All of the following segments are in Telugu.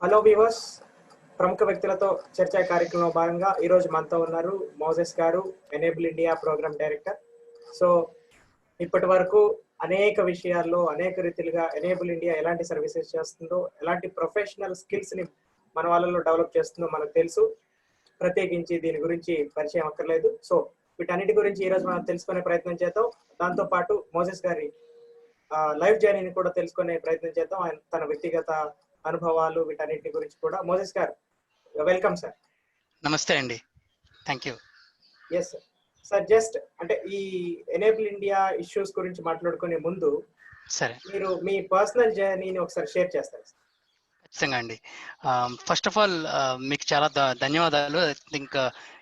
హలో వ్యూవర్స్, ప్రముఖ వ్యక్తులతో చర్చా కార్యక్రమంలో భాగంగా ఈరోజు మనతో ఉన్నారు మోజెస్ గారు, Enable India program director. So ఇప్పటి వరకు అనేక విషయాల్లో అనేక రీతిలుగా ఎనేబుల్ ఇండియా ఎలాంటి సర్వీసెస్ చేస్తుందో, ఎలాంటి ప్రొఫెషనల్ స్కిల్స్ని మన వాళ్ళలో డెవలప్ చేస్తుందో మనకు తెలుసు. ప్రత్యేకించి దీని గురించి పరిచయం అక్కర్లేదు. సో వీటన్నిటి గురించి ఈరోజు మనం తెలుసుకునే ప్రయత్నం చేద్దాం. దాంతోపాటు మోజెస్ గారి లైఫ్ జర్నీని కూడా తెలుసుకునే ప్రయత్నం చేద్దాం. ఆయన తన వ్యక్తిగత అనుభవాలు వీటన్నిటి గురించి కూడా. మోజెస్ గారు, వెల్కమ్ సార్. నమస్తే అండి, thank you. Yes sir, just అంటే ఈ ఎనేబుల్ ఇండియా ఇష్యూస్ గురించి మాట్లాడుకునే ముందు సరే, మీరు మీ పర్సనల్ జర్నీని ఒకసారి షేర్ చేస్తారు సార్. ఖచ్చితంగా అండి. ఫస్ట్ ఆఫ్ ఆల్ మీకు చాలా ధన్యవాదాలు. I think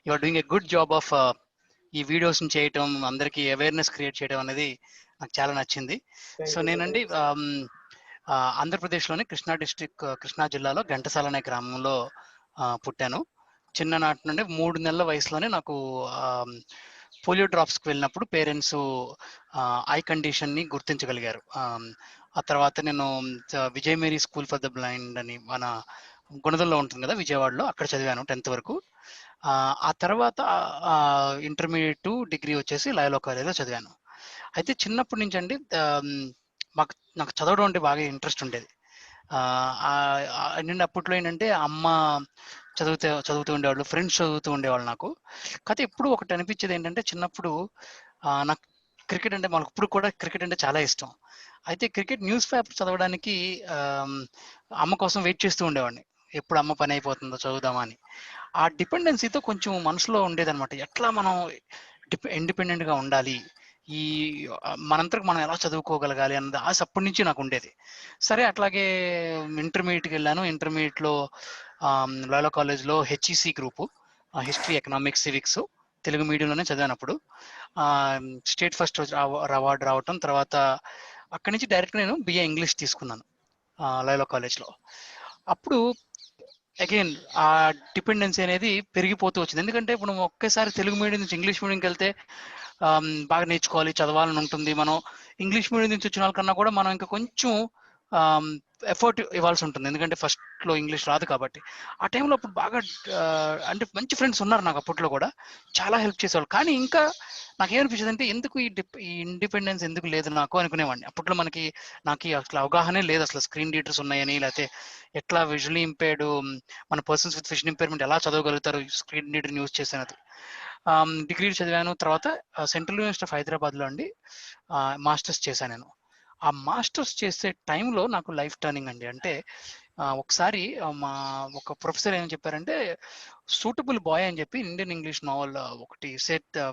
you are doing a good job of ఈ వీడియోస్ని చేయటం, అందరికీ అవేర్నెస్ క్రియేట్ చేయడం అనేది నాకు చాలా నచ్చింది. సో నేనండి ఆంధ్రప్రదేశ్లోని కృష్ణా డిస్ట్రిక్ట్, కృష్ణా జిల్లాలో ఘంటసాల అనే గ్రామంలో పుట్టాను. చిన్ననాటి నుండి 3 నెలల వయసులోనే నాకు పోలియో డ్రాప్స్కి వెళ్ళినప్పుడు పేరెంట్స్ ఐ కండిషన్ని గుర్తించగలిగారు. ఆ తర్వాత నేను Vijay Mary School for the Blind అని మన గుణదల్లో ఉంటుంది కదా, విజయవాడలో, అక్కడ చదివాను 10th వరకు. ఆ తర్వాత ఇంటర్మీడియట్ డిగ్రీ వచ్చేసి లయోలా కాలేజ్లో చదివాను. అయితే చిన్నప్పటి నుంచి అండి నాకు చదవడం అంటే బాగా ఇంట్రెస్ట్ ఉండేది. ఏంటంటే అప్పట్లో ఏంటంటే అమ్మ చదువుతూ ఉండేవాళ్ళు, ఫ్రెండ్స్ చదువుతూ ఉండేవాళ్ళు నాకు. కాకపోతే ఎప్పుడు ఒకటి అనిపించేది ఏంటంటే, చిన్నప్పుడు నాకు క్రికెట్ అంటే, మనకు ఇప్పుడు కూడా క్రికెట్ అంటే చాలా ఇష్టం. అయితే క్రికెట్ న్యూస్ పేపర్ చదవడానికి అమ్మ కోసం వెయిట్ చేస్తూ ఉండేవాడిని. ఎప్పుడు అమ్మ పని అయిపోతుందో చదువుదామా అని. ఆ డిపెండెన్సీతో కొంచెం మనసులో ఉండేదన్నమాట, ఎట్లా మనం ఇండిపెండెంట్గా ఉండాలి, ఈ మనంతకు మనం ఎలా చదువుకోగలగాలి అన్నది ఆశ అప్పటి నుంచి నాకు ఉండేది. సరే, అట్లాగే ఇంటర్మీడియట్కి వెళ్ళాను. ఇంటర్మీడియట్లో లయోలా కాలేజ్లో HEC group, history, economics, civics, Telugu మీడియంలోనే చదివాను. అప్పుడు స్టేట్ ఫస్ట్ అవార్డు రావటం, తర్వాత అక్కడి నుంచి డైరెక్ట్గా నేను బిఏ ఇంగ్లీష్ తీసుకున్నాను లయోలా కాలేజ్లో. అప్పుడు అగైన్ ఆ డిపెండెన్సీ అనేది పెరిగిపోతూ వచ్చింది. ఎందుకంటే ఇప్పుడు ఒకేసారి తెలుగు మీడియం నుంచి ఇంగ్లీష్ మీడియంకి వెళ్తే బాగా నేర్చుకోవాలి, చదవాలని ఉంటుంది. మనం ఇంగ్లీష్ మీడియం నుంచి వచ్చిన వాళ్ళకన్నా కూడా మనం ఇంకా కొంచెం ఎఫర్ట్ ఇవ్వాల్సి ఉంటుంది, ఎందుకంటే ఫస్ట్లో ఇంగ్లీష్ రాదు కాబట్టి. ఆ టైంలో అప్పుడు బాగా అంటే మంచి ఫ్రెండ్స్ ఉన్నారు నాకు అప్పట్లో కూడా, చాలా హెల్ప్ చేసేవాళ్ళు. కానీ ఇంకా నాకేమనిపించింది అంటే, ఎందుకు ఈ ఇండిపెండెన్స్ ఎందుకు లేదు నాకు అనుకునేవాడిని. అప్పట్లో నాకు అసలు అవగాహనే లేదు అసలు స్క్రీన్ రీడర్స్ ఉన్నాయని, లేకపోతే ఎట్లా విజువల్లీ ఇంపేర్డ్ మన పర్సన్స్ విత్ విజన్ ఇంపైర్మెంట్ ఎలా చదవగలుగుతారు స్క్రీన్ రీడర్ యూజ్ చేసినది. డిగ్రీ చదివాను. తర్వాత సెంట్రల్ యూనివర్సిటీ ఆఫ్ హైదరాబాద్లో అండి మాస్టర్స్ చేశాను నేను. ఆ మాస్టర్స్ చేసే టైంలో నాకు లైఫ్ టర్నింగ్ అండి. అంటే ఒకసారి మా ఒక ప్రొఫెసర్ ఏమని చెప్పారంటే, సూటబుల్ బాయ్ అని చెప్పి ఇండియన్ ఇంగ్లీష్ నావల్ ఒకటి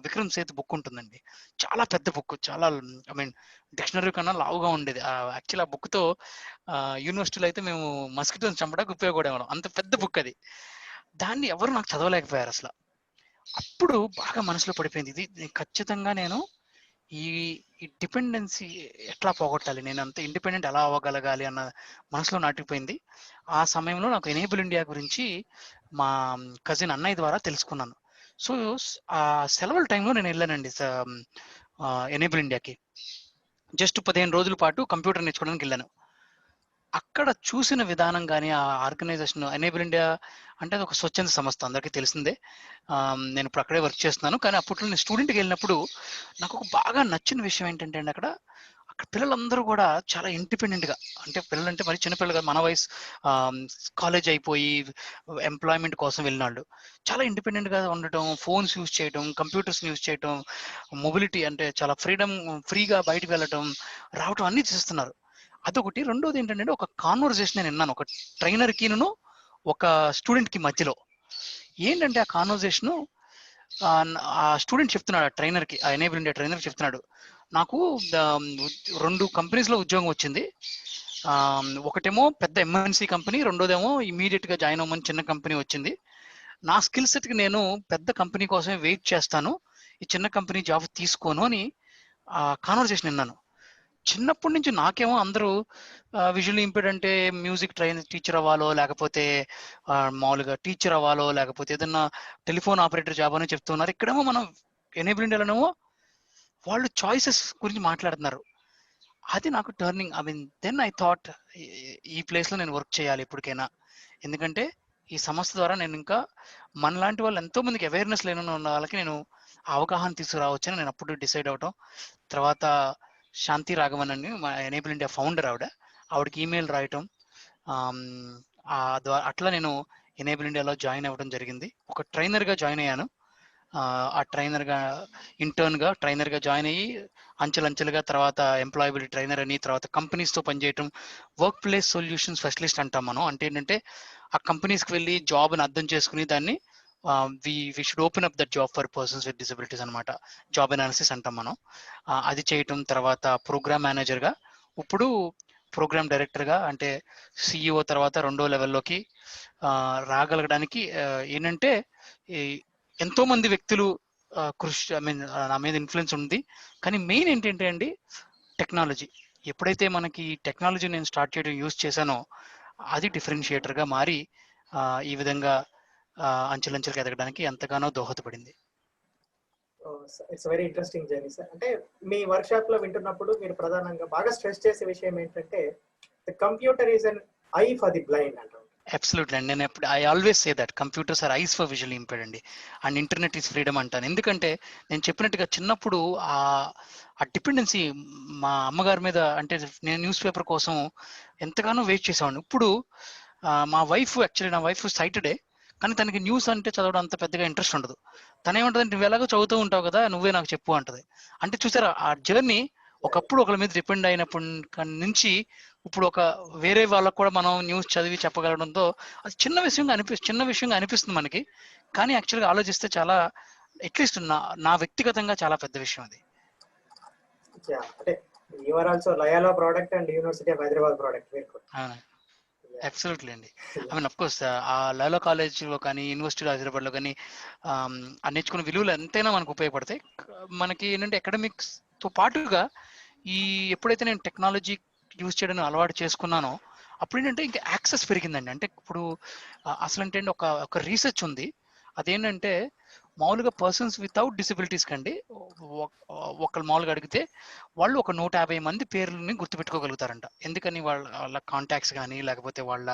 విక్రమ్ సేత్ బుక్ ఉంటుందండి. చాలా పెద్ద బుక్, చాలా డిక్షనరీ కన్నా లావుగా ఉండేది. యాక్చువల్ ఆ బుక్తో యూనివర్సిటీలో అయితే మేము మస్కిటోని చంపడానికి ఉపయోగపడేవాళ్ళం, అంత పెద్ద బుక్ అది. దాన్ని ఎవరు నాకు చదవలేకపోయారు అసలు. అప్పుడు బాగా మనసులో పడిపోయింది, ఇది ఖచ్చితంగా నేను ఈ డిపెండెన్సీ ఎట్లా పోగొట్టాలి, నేను అంత ఇండిపెండెంట్ ఎలా అవ్వగలగాలి అన్న మనసులో నాటిపోయింది. ఆ సమయంలో నాకు ఎనేబుల్ ఇండియా గురించి మా కజిన్ అన్నయ్య ద్వారా తెలుసుకున్నాను. సో ఆ సెలవుల టైంలో నేను వెళ్ళానండి ఎనేబుల్ ఇండియాకి. జస్ట్ 15 రోజుల పాటు కంప్యూటర్ నేర్చుకోవడానికి వెళ్ళాను. అక్కడ చూసిన విధానం కానీ, ఆ ఆర్గనైజేషన్ ఎనేబుల్ ఇండియా అంటే అది ఒక స్వచ్ఛంద సంస్థ, అందరికీ తెలిసిందే. నేను ఇప్పుడు అక్కడే వర్క్ చేస్తున్నాను. కానీ అప్పట్లో నేను స్టూడెంట్కి వెళ్ళినప్పుడు నాకు ఒక బాగా నచ్చిన విషయం ఏంటంటే అండి, అక్కడ పిల్లలందరూ కూడా చాలా ఇండిపెండెంట్గా, అంటే పిల్లలంటే మరి చిన్నపిల్లలు కాదు, మన వయసు కాలేజ్ అయిపోయి ఎంప్లాయ్మెంట్ కోసం వెళ్ళినాళ్ళు చాలా ఇండిపెండెంట్గా ఉండటం, ఫోన్స్ యూజ్ చేయడం, కంప్యూటర్స్ యూజ్ చేయడం, మొబిలిటీ అంటే చాలా ఫ్రీగా బయటకు వెళ్ళటం, రావటం అన్నీ చేస్తున్నారు. అదొకటి. రెండోది ఏంటంటే, ఒక కాన్వర్జేషన్ నేను విన్నాను ఒక ట్రైనర్కి ఒక స్టూడెంట్కి మధ్యలో. ఏంటంటే ఆ కాన్వర్జేషను, ఆ స్టూడెంట్ చెప్తున్నాడు ఆ ట్రైనర్కి, ఆ ఎనేబుల్ ఇండియా ట్రైనర్ చెప్తున్నాడు, నాకు 2 కంపెనీస్లో ఉద్యోగం వచ్చింది. ఒకటేమో పెద్ద ఎంఎన్సీ కంపెనీ, రెండోదేమో ఇమీడియట్గా జాయిన్ అవ్వమని చిన్న కంపెనీ వచ్చింది. నా స్కిల్ సెట్కి నేను పెద్ద కంపెనీ కోసమే వెయిట్ చేస్తాను, ఈ చిన్న కంపెనీ జాబ్ తీసుకోను అని ఆ కాన్వర్జేషన్ విన్నాను. చిన్నప్పటి నుంచి నాకేమో అందరూ విజువల్ ఇంపేర్డ్ అంటే మ్యూజిక్ టీచర్ అవ్వాలో, లేకపోతే మామూలుగా టీచర్ అవ్వాలో, లేకపోతే ఏదన్నా టెలిఫోన్ ఆపరేటర్ జాబ్ అని చెప్తున్నారు. ఇక్కడేమో మనం ఎనేబుల్ ఇండియాలోనేమో వాళ్ళు చాయిసెస్ గురించి మాట్లాడుతున్నారు. అది నాకు టర్నింగ్. దెన్ ఐ థాట్, ఈ ప్లేస్లో నేను వర్క్ చేయాలి ఇప్పటికైనా. ఎందుకంటే ఈ సంస్థ ద్వారా నేను ఇంకా మనలాంటి వాళ్ళు ఎంతో మందికి అవేర్నెస్ లేని ఉన్న వాళ్ళకి నేను అవగాహన తీసుకురావచ్చని నేను అప్పుడు డిసైడ్ అవటం. తర్వాత శాంతి రాఘవన్ అని మా ఎనేబుల్ ఇండియా ఫౌండర్ ఆవిడకి ఈమెయిల్ రాయటం, అట్లా నేను ఎనేబుల్ ఇండియాలో జాయిన్ అవ్వడం జరిగింది. ఒక ట్రైనర్గా జాయిన్ అయ్యాను. ఆ ట్రైనర్గా జాయిన్ అయ్యి అంచెలంచెలుగా తర్వాత ఎంప్లాయబిలిటీ ట్రైనర్ అని, తర్వాత కంపెనీస్తో పనిచేయటం, వర్క్ ప్లేస్ సొల్యూషన్ స్పెషలిస్ట్ అంటాం మనం. అంటే ఏంటంటే ఆ కంపెనీస్కి వెళ్ళి జాబ్ని అర్థం చేసుకుని దాన్ని we should open up that job for persons with disabilities అనమాట. జాబ్ అనాలిసిస్ అంటాం మనం. అది చేయటం, తర్వాత ప్రోగ్రామ్ మేనేజర్గా, ఇప్పుడు ప్రోగ్రామ్ డైరెక్టర్గా, అంటే సిఇఓ తర్వాత 2వ లెవెల్లోకి రాగలగడానికి ఏంటంటే ఎంతో మంది వ్యక్తులు కృషి నా మీద ఇన్ఫ్లుయెన్స్ ఉంది. కానీ మెయిన్ ఏంటంటే అండి టెక్నాలజీ. ఎప్పుడైతే మనకి టెక్నాలజీ నేను స్టార్ట్ చేయడం యూజ్ చేశానో అది డిఫరెన్షియేటర్గా మారి ఈ విధంగా అంచెలంచెలుగా ఎదగడానికి ఎంతగానో దోహదపడింది. It's very interesting journey sir. అంటే మీ వర్క్ షాప్ లో వింటున్నప్పుడు మీరు ప్రధానంగా బాగా స్ట్రెస్ చేసే విషయం ఏంటంటే the computer is an eye for the blind అంటారు. అబ్సల్యూట్లీ అండి. నేను I always say that computers are eyes for visual impaired అండి, అండ్ ఇంటర్నెట్ ఈస్ ఫ్రీడమ్ అంటాను. ఎందుకంటే నేను చెప్పినట్టుగా చిన్నప్పుడు ఆ డిపెండెన్సీ మా అమ్మగారి మీద, అంటే నేను న్యూస్ పేపర్ కోసం ఎంతగానో వెయిట్ చేసేవాడిని. ఇప్పుడు మా వైఫ్, నా వైఫ్ సైటెడే, కానీ తనకి న్యూస్ అంటే చదవడం అంత పెద్దగా ఇంట్రెస్ట్ ఉండదు. తనేమంటుంది, నువ్వు ఎలాగో చదువుతూ ఉంటావు కదా, నువ్వే నాకు చెప్పు అంటది. అంటే చూసారా ఆ జర్నీ. ఒకప్పుడు ఒకరి మీద డిపెండ్ అయినప్పటి నుంచి ఇప్పుడు ఒక వేరే వాళ్ళకు కూడా మనం న్యూస్ చదివి చెప్పగలడంతో అది చిన్న విషయంగా అనిపిస్తుంది మనకి. కానీ యాక్చువల్గా ఆలోచిస్తే చాలా, అట్లీస్ట్ నా వ్యక్తిగతంగా చాలా పెద్ద విషయం అది. అంటే you are also Loyola product and university of Hyderabad product మీరు కూడా. అబ్సల్యూట్లీ అండి. ఐ మీన్ అఫ్ కోర్స్ ఆ లయోలా కాలేజ్లో కానీ యూనివర్సిటీ హైదరాబాద్లో కానీ నేర్చుకున్న విలువలు ఎంతైనా మనకు ఉపయోగపడతాయి. మనకి ఏంటంటే అకాడమిక్స్తో పాటుగా ఎప్పుడైతే నేను టెక్నాలజీ యూజ్ చేయడం అలవాటు చేసుకున్నానో అప్పుడు ఏంటంటే ఇంకా యాక్సెస్ పెరిగిందండి. అంటే ఇప్పుడు అసలు అంటే ఒక రీసెర్చ్ ఉంది. అదేంటంటే మామూలుగా పర్సన్స్ వితౌట్ డిసబిలిటీస్ కండి ఒకళ్ళు మామూలుగా అడిగితే వాళ్ళు ఒక 150 మంది పేర్లని గుర్తుపెట్టుకోగలుగుతారంట. ఎందుకని వాళ్ళ కాంటాక్ట్స్ కానీ, లేకపోతే వాళ్ళ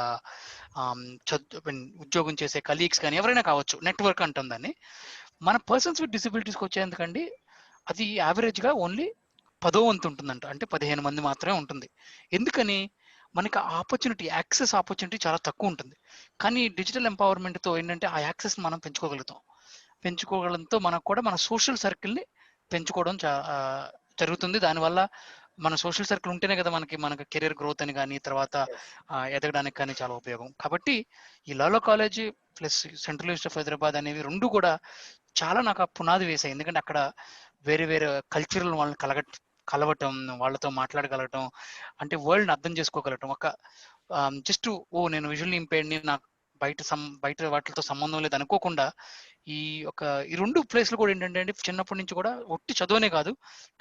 ఉద్యోగం చేసే కలీగ్స్ కానీ, ఎవరైనా కావచ్చు, నెట్వర్క్ అంటాం దాన్ని. మన పర్సన్స్ విత్ డిసబిలిటీస్కి వచ్చేందుకండి అది యావరేజ్గా ఓన్లీ 10వ వంతు ఉంటుందంట. అంటే 15 మంది మాత్రమే ఉంటుంది. ఎందుకని? మనకి యాక్సెస్ ఆపర్చునిటీ చాలా తక్కువ ఉంటుంది. కానీ డిజిటల్ ఎంపవర్మెంట్తో ఏంటంటే ఆ యాక్సెస్ మనం పెంచుకోగలంతో మనకు కూడా మన సోషల్ సర్కిల్ని పెంచుకోవడం జరుగుతుంది. దానివల్ల మన సోషల్ సర్కిల్ ఉంటేనే కదా మనకి కెరీర్ గ్రోత్ అని కానీ, తర్వాత ఎదగడానికి కానీ చాలా ఉపయోగం. కాబట్టి ఈ Loyola college plus central university of Hyderabad అనేవి రెండు కూడా చాలా నాకు పునాది వేశాయి. ఎందుకంటే అక్కడ వేరే వేరే కల్చరల్ వాళ్ళని కలవటం, వాళ్ళతో మాట్లాడగలగటం, అంటే వరల్డ్ని అర్థం చేసుకోగలగటం. జస్ట్ నేను విజువల్ ఇంపైర్డ్ని, నాకు బయట వాటితో సంబంధం లేదు అనుకోకుండా ఈ 2 ప్లేస్లు కూడా ఏంటంటే అండి చిన్నప్పటి నుంచి కూడా ఒట్టి చదువునే కాదు,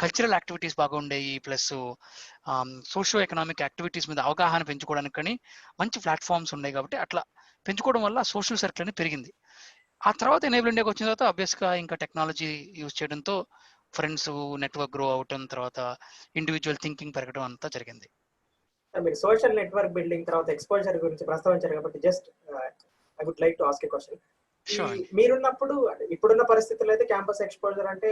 కల్చరల్ యాక్టివిటీస్ బాగా ఉండేవి, ప్లస్ సోషియో ఎకనామిక్ యాక్టివిటీస్ మీద అవగాహన పెంచుకోవడానికి కానీ మంచి ప్లాట్ఫామ్స్ ఉన్నాయి. కాబట్టి అట్లా పెంచుకోవడం వల్ల సోషల్ సర్కిల్ అనేది పెరిగింది. ఆ తర్వాత ఎనేబుల్ ఇండియాకి వచ్చిన తర్వాత ఆబ్వియస్గా ఇంకా టెక్నాలజీ యూజ్ చేయడంతో ఫ్రెండ్స్ నెట్వర్క్ గ్రో అవటం, తర్వాత ఇండివిజువల్ థింకింగ్ పెరగడం అంతా జరిగింది. మీరు సోషల్ నెట్వర్క్ బిల్డింగ్ తర్వాత ఎక్స్పోజర్ గురించి ప్రస్తావించారు కాబట్టి just I would like to ask a question. మీరున్నప్పుడు, ఇప్పుడున్న పరిస్థితుల్లో అయితే క్యాంపస్ ఎక్స్పోజర్ అంటే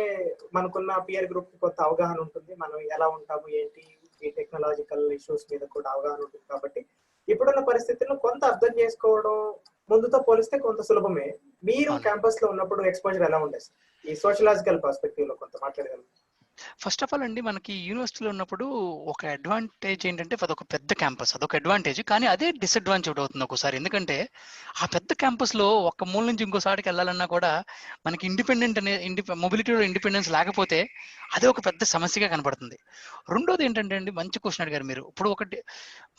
మనకున్న పియర్ గ్రూప్ కి కొంత అవగాహన ఉంటుంది, మనం ఎలా ఉంటాము ఏంటి, ఈ టెక్నాలజికల్ ఇష్యూస్ మీద కూడా అవగాహన ఉంటుంది. కాబట్టి ఇప్పుడున్న పరిస్థితుల్లో కొంత అర్థం చేసుకోవడం ముందుతో పోలిస్తే కొంత సులభమే. మీరు క్యాంపస్ లో ఉన్నప్పుడు ఎక్స్పోజర్ ఎలా ఉండేది? ఈ సోషలాజికల్ పర్స్పెక్టివ్ లో కొంత మాట్లాడగలరు? ఫస్ట్ ఆఫ్ ఆల్ అండి, మనకి యూనివర్సిటీలో ఉన్నప్పుడు ఒక అడ్వాంటేజ్ ఏంటంటే అదొక పెద్ద క్యాంపస్, అదొక అడ్వాంటేజ్. కానీ అదే డిసడ్వాంటేజ్ అవుతుంది ఒకసారి. ఎందుకంటే ఆ పెద్ద క్యాంపస్లో ఒక మూల నుంచి ఇంకోసారికి వెళ్ళాలన్నా కూడా మనకి మొబిలిటీలో ఇండిపెండెన్స్ లేకపోతే అదే ఒక పెద్ద సమస్యగా కనపడుతుంది. రెండోది ఏంటంటే అండి, మంచి క్వశ్చన్ అడిగారు మీరు. ఇప్పుడు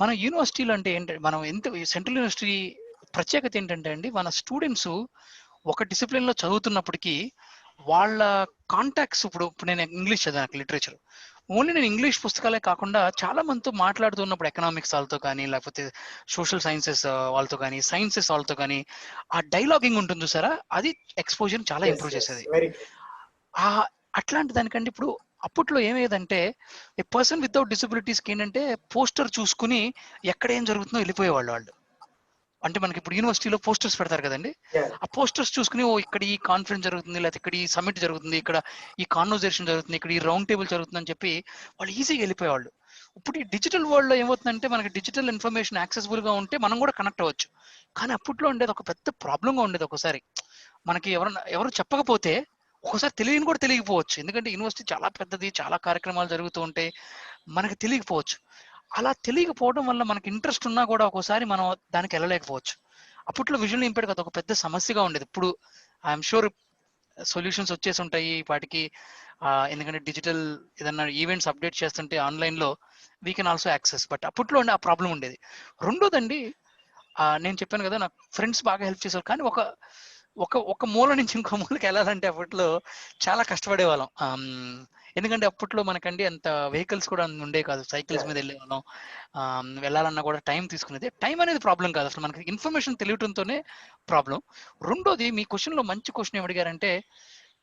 మన యూనివర్సిటీలో అంటే ఏంటంటే సెంట్రల్ యూనివర్సిటీ ప్రత్యేకత ఏంటంటే అండి, మన స్టూడెంట్స్ ఒక డిసిప్లిన్లో చదువుతున్నప్పటికీ వాళ్ళ కాంటాక్ట్స్, ఇప్పుడు నేను ఇంగ్లీష్ చదివాను, లిటరేచర్, ఓన్లీ నేను ఇంగ్లీష్ పుస్తకాలే కాకుండా చాలా మందితో మాట్లాడుతున్నప్పుడు ఎకనామిక్స్ వాళ్ళతో కానీ, లేకపోతే సోషల్ సైన్సెస్ వాళ్ళతో కానీ, సైన్సెస్ వాళ్ళతో కానీ ఆ డైలాగింగ్ ఉంటుంది చూసారా, అది ఎక్స్పోజర్ చాలా ఇంప్రూవ్ చేసేది. అట్లాంటి దానికంటే ఇప్పుడు అప్పట్లో ఏమయ్యేదంటే ఏ పర్సన్ వితౌట్ డిసబిలిటీస్కి ఏంటంటే పోస్టర్ చూసుకుని ఎక్కడ ఏం జరుగుతుందో వెళ్ళిపోయేవాళ్ళు. అంటే మనకి ఇప్పుడు యూనివర్సిటీలో పోస్టర్స్ పెడతారు కదండి, ఆ పోస్టర్స్ చూసుకుని ఓ ఇక్కడ ఈ కాన్ఫరెన్స్ జరుగుతుంది, లేకపోతే ఇక్కడ ఈ సమ్మిట్ జరుగుతుంది, ఇక్కడ ఈ కాన్వర్సేషన్ జరుగుతుంది, ఇక్కడ ఈ రౌండ్ టేబుల్ జరుగుతుంది అని చెప్పి వాళ్ళు ఈజీగా వెళ్ళిపోయేవాళ్ళు. ఇప్పుడు ఈ డిజిటల్ వరల్డ్ లో ఏమవుతుందంటే మనకి డిజిటల్ ఇన్ఫర్మేషన్ యాక్సెసిబుల్ గా ఉంటే మనం కూడా కనెక్ట్ అవ్వచ్చు. కానీ అప్పట్లో ఉండేది ఒక పెద్ద ప్రాబ్లంగా ఉండేది. ఒకసారి మనకి ఎవరు చెప్పకపోతే ఒకసారి తెలియని కూడా తెలియకపోవచ్చు, ఎందుకంటే యూనివర్సిటీ చాలా పెద్దది, చాలా కార్యక్రమాలు జరుగుతూ ఉంటాయి, మనకి తెలియకపోవచ్చు. అలా తెలియకపోవడం వల్ల మనకి ఇంట్రెస్ట్ ఉన్నా కూడా ఒక్కోసారి మనం దానికి వెళ్ళలేకపోవచ్చు. అప్పట్లో విజువల్ ఇంపేర్డ్ కదా ఒక పెద్ద సమస్యగా ఉండేది. ఇప్పుడు ఐఎమ్ షూర్ సొల్యూషన్స్ వచ్చేసి ఉంటాయి వాటికి, ఎందుకంటే డిజిటల్ ఏదన్నా ఈవెంట్స్ అప్డేట్ చేస్తుంటే ఆన్లైన్ లో we can also access. But అప్పట్లో ఆ ప్రాబ్లం ఉండేది. రెండోదండి, నేను చెప్పాను కదా నాకు ఫ్రెండ్స్ బాగా హెల్ప్ చేశారు, కానీ ఒక ఒక ఒక మూల నుంచి ఇంకో మూలకి వెళ్ళాలంటే అప్పట్లో చాలా కష్టపడే వాళ్ళం. ఎందుకంటే అప్పట్లో మనకండి అంత వెహికల్స్ కూడా ఉండే కాదు, సైకిల్స్ మీద వెళ్ళే వాళ్ళం. వెళ్ళాలన్నా కూడా టైం తీసుకునేది. టైం అనేది ప్రాబ్లం కాదు, అసలు మనకి ఇన్ఫర్మేషన్ తెలియటంతోనే ప్రాబ్లం. రెండోది, మీ క్వశ్చన్లో మంచి క్వశ్చన్ ఏమడిగారంటే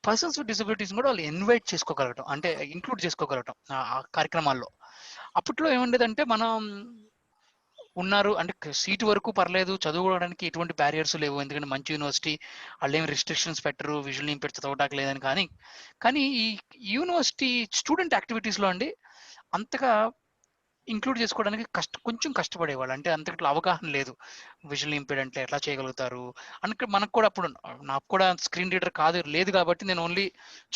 పర్సన్స్ విత్ డిసబిలిటీస్ కూడా వాళ్ళు ఇన్వైట్ చేసుకోగలగటం, అంటే ఇంక్లూడ్ చేసుకోగలగటం ఆ కార్యక్రమాల్లో. అప్పట్లో ఏముండేదంటే మనం ఉన్నారు అంటే సీట్ వరకు పర్లేదు, చదువుకోవడానికి ఎటువంటి బ్యారియర్స్ లేవు, ఎందుకంటే మంచి యూనివర్సిటీ, వాళ్ళు ఏమి రిస్ట్రిక్షన్స్ పెట్టరు విజువల్ ఇంపేర్డ్ చదవడానికి లేదని. కానీ ఈ యూనివర్సిటీ స్టూడెంట్ యాక్టివిటీస్లో అండి అంతగా ఇంక్లూడ్ చేసుకోవడానికి కొంచెం కష్టపడేవాళ్ళు, అంటే అంతట్లో అవగాహన లేదు. విజువల్ ఇంపేర్డ్ అంటే ఎట్లా చేయగలుగుతారు అని మనకు కూడా అప్పుడు, నాకు కూడా స్క్రీన్ రీడర్ లేదు కాబట్టి నేను ఓన్లీ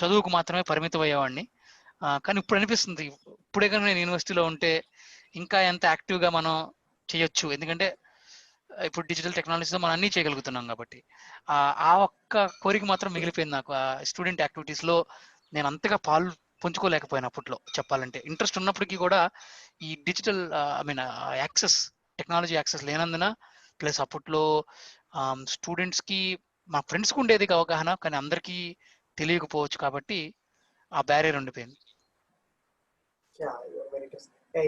చదువుకు మాత్రమే పరిమితం అయ్యేవాడిని. కానీ ఇప్పుడు అనిపిస్తుంది, ఇప్పుడే కానీ నేను యూనివర్సిటీలో ఉంటే ఇంకా ఎంత యాక్టివ్గా మనం చేయొచ్చు, ఎందుకంటే ఇప్పుడు డిజిటల్ టెక్నాలజీతో మనం అన్నీ చేయగలుగుతున్నాం కాబట్టి. ఆ ఒక్క కోరిక మాత్రం మిగిలిపోయింది నాకు. ఆ స్టూడెంట్ యాక్టివిటీస్లో నేను అంతగా పంచుకోలేకపోయాను అప్పట్లో చెప్పాలంటే. ఇంట్రెస్ట్ ఉన్నప్పటికీ కూడా ఈ డిజిటల్ యాక్సెస్, టెక్నాలజీ యాక్సెస్ లేనందున, ప్లస్ అప్పట్లో స్టూడెంట్స్కి మా ఫ్రెండ్స్కి ఉండేది అవగాహన, కానీ అందరికీ తెలియకపోవచ్చు కాబట్టి ఆ బ్యారియర్ ఉండిపోయింది.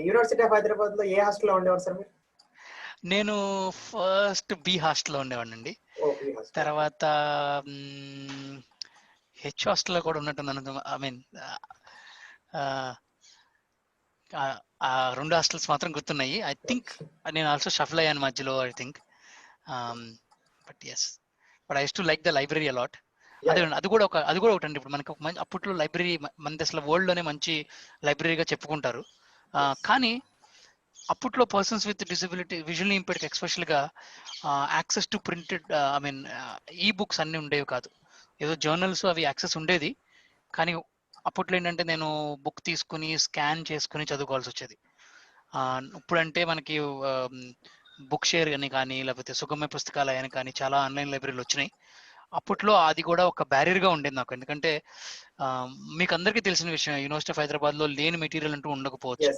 యూనివర్సిటీ ఆఫ్ హైదరాబాద్ లో ఏ హాస్టల్లో ఉండేవారు సార్ మీరు? నేను ఫస్ట్ బి హాస్టల్లో ఉండేవాడిని అండి. తర్వాత హెచ్ హాస్టల్లో కూడా ఉన్నట్టు, ఐ మీన్ ఆ 2 హాస్టల్స్ మాత్రం గుర్తున్నాయి. ఐ థింక్ నేను ఆల్సో షఫల్ అయ్యాను మధ్యలో, I think. But yes, but I use to like the library a lot. అది కూడా ఒకటి అండి. ఇప్పుడు మనకి అప్పట్లో లైబ్రరీ మన అసలు వరల్డ్ లోనే మంచి లైబ్రరీగా చెప్పుకుంటారు. కానీ అప్పట్లో persons with disability, visual impaired especial గా access to printed, I mean ఈ బుక్స్ అన్ని ఉండేవి కాదు. ఏదో జర్నల్స్ అవి యాక్సెస్ ఉండేది, కానీ అప్పట్లో ఏంటంటే నేను బుక్ తీసుకుని స్కాన్ చేసుకుని చదువుకోవాల్సి వచ్చేది. ఇప్పుడంటే మనకి బుక్ షేర్ అని కానీ, లేకపోతే సుగమ్య పుస్తకాలయాన్ని కానీ చాలా ఆన్లైన్ లైబ్రరీలు వచ్చినాయి. అప్పట్లో అది కూడా ఒక బ్యారియర్ గా ఉండేది నాకు, ఎందుకంటే మీకు అందరికీ తెలిసిన విషయం, యూనివర్సిటీ ఆఫ్ హైదరాబాద్ లో లేని మెటీరియల్ అంటూ ఉండకపోవచ్చు.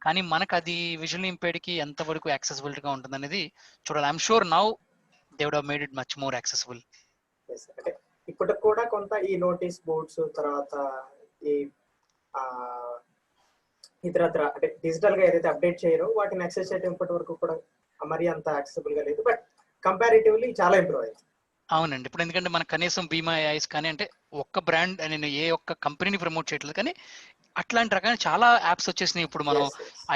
కానీ మనకు అది విజువల్ ఇంపేర్డ్ కి ఎంత వరకు యాక్సెసిబిలిటీ గా ఉంటుంది అనేది చూడాలి. I'm sure now they would have made it much more accessible. అంటే ఇప్పటికి కూడా కొంత ఈ నోటీస్ బోర్డ్స్, తర్వాత ఈ ఇతరత్ర అంటే డిజిటల్ గా ఏదైతే అప్డేట్ చేయరో వాటిని యాక్సెస్ చేయడం ఇప్పటి వరకు కూడా మరీ అంత యాక్సెసిబుల్ గా లేదు, బట్ కంపారిటివ్లీ చాలా ఇంప్రూవ్ అయింది. అవునండి. ఇప్పుడు ఎందుకంటే మనకు కనీసం బీమా ఐస్ కానీ, అంటే ఒక్క బ్రాండ్, నేను ఏ ఒక్క కంపెనీని ప్రమోట్ చేయట్లేదు, కానీ అట్లాంటి రకాల చాలా యాప్స్ వచ్చేసినాయి ఇప్పుడు. మనం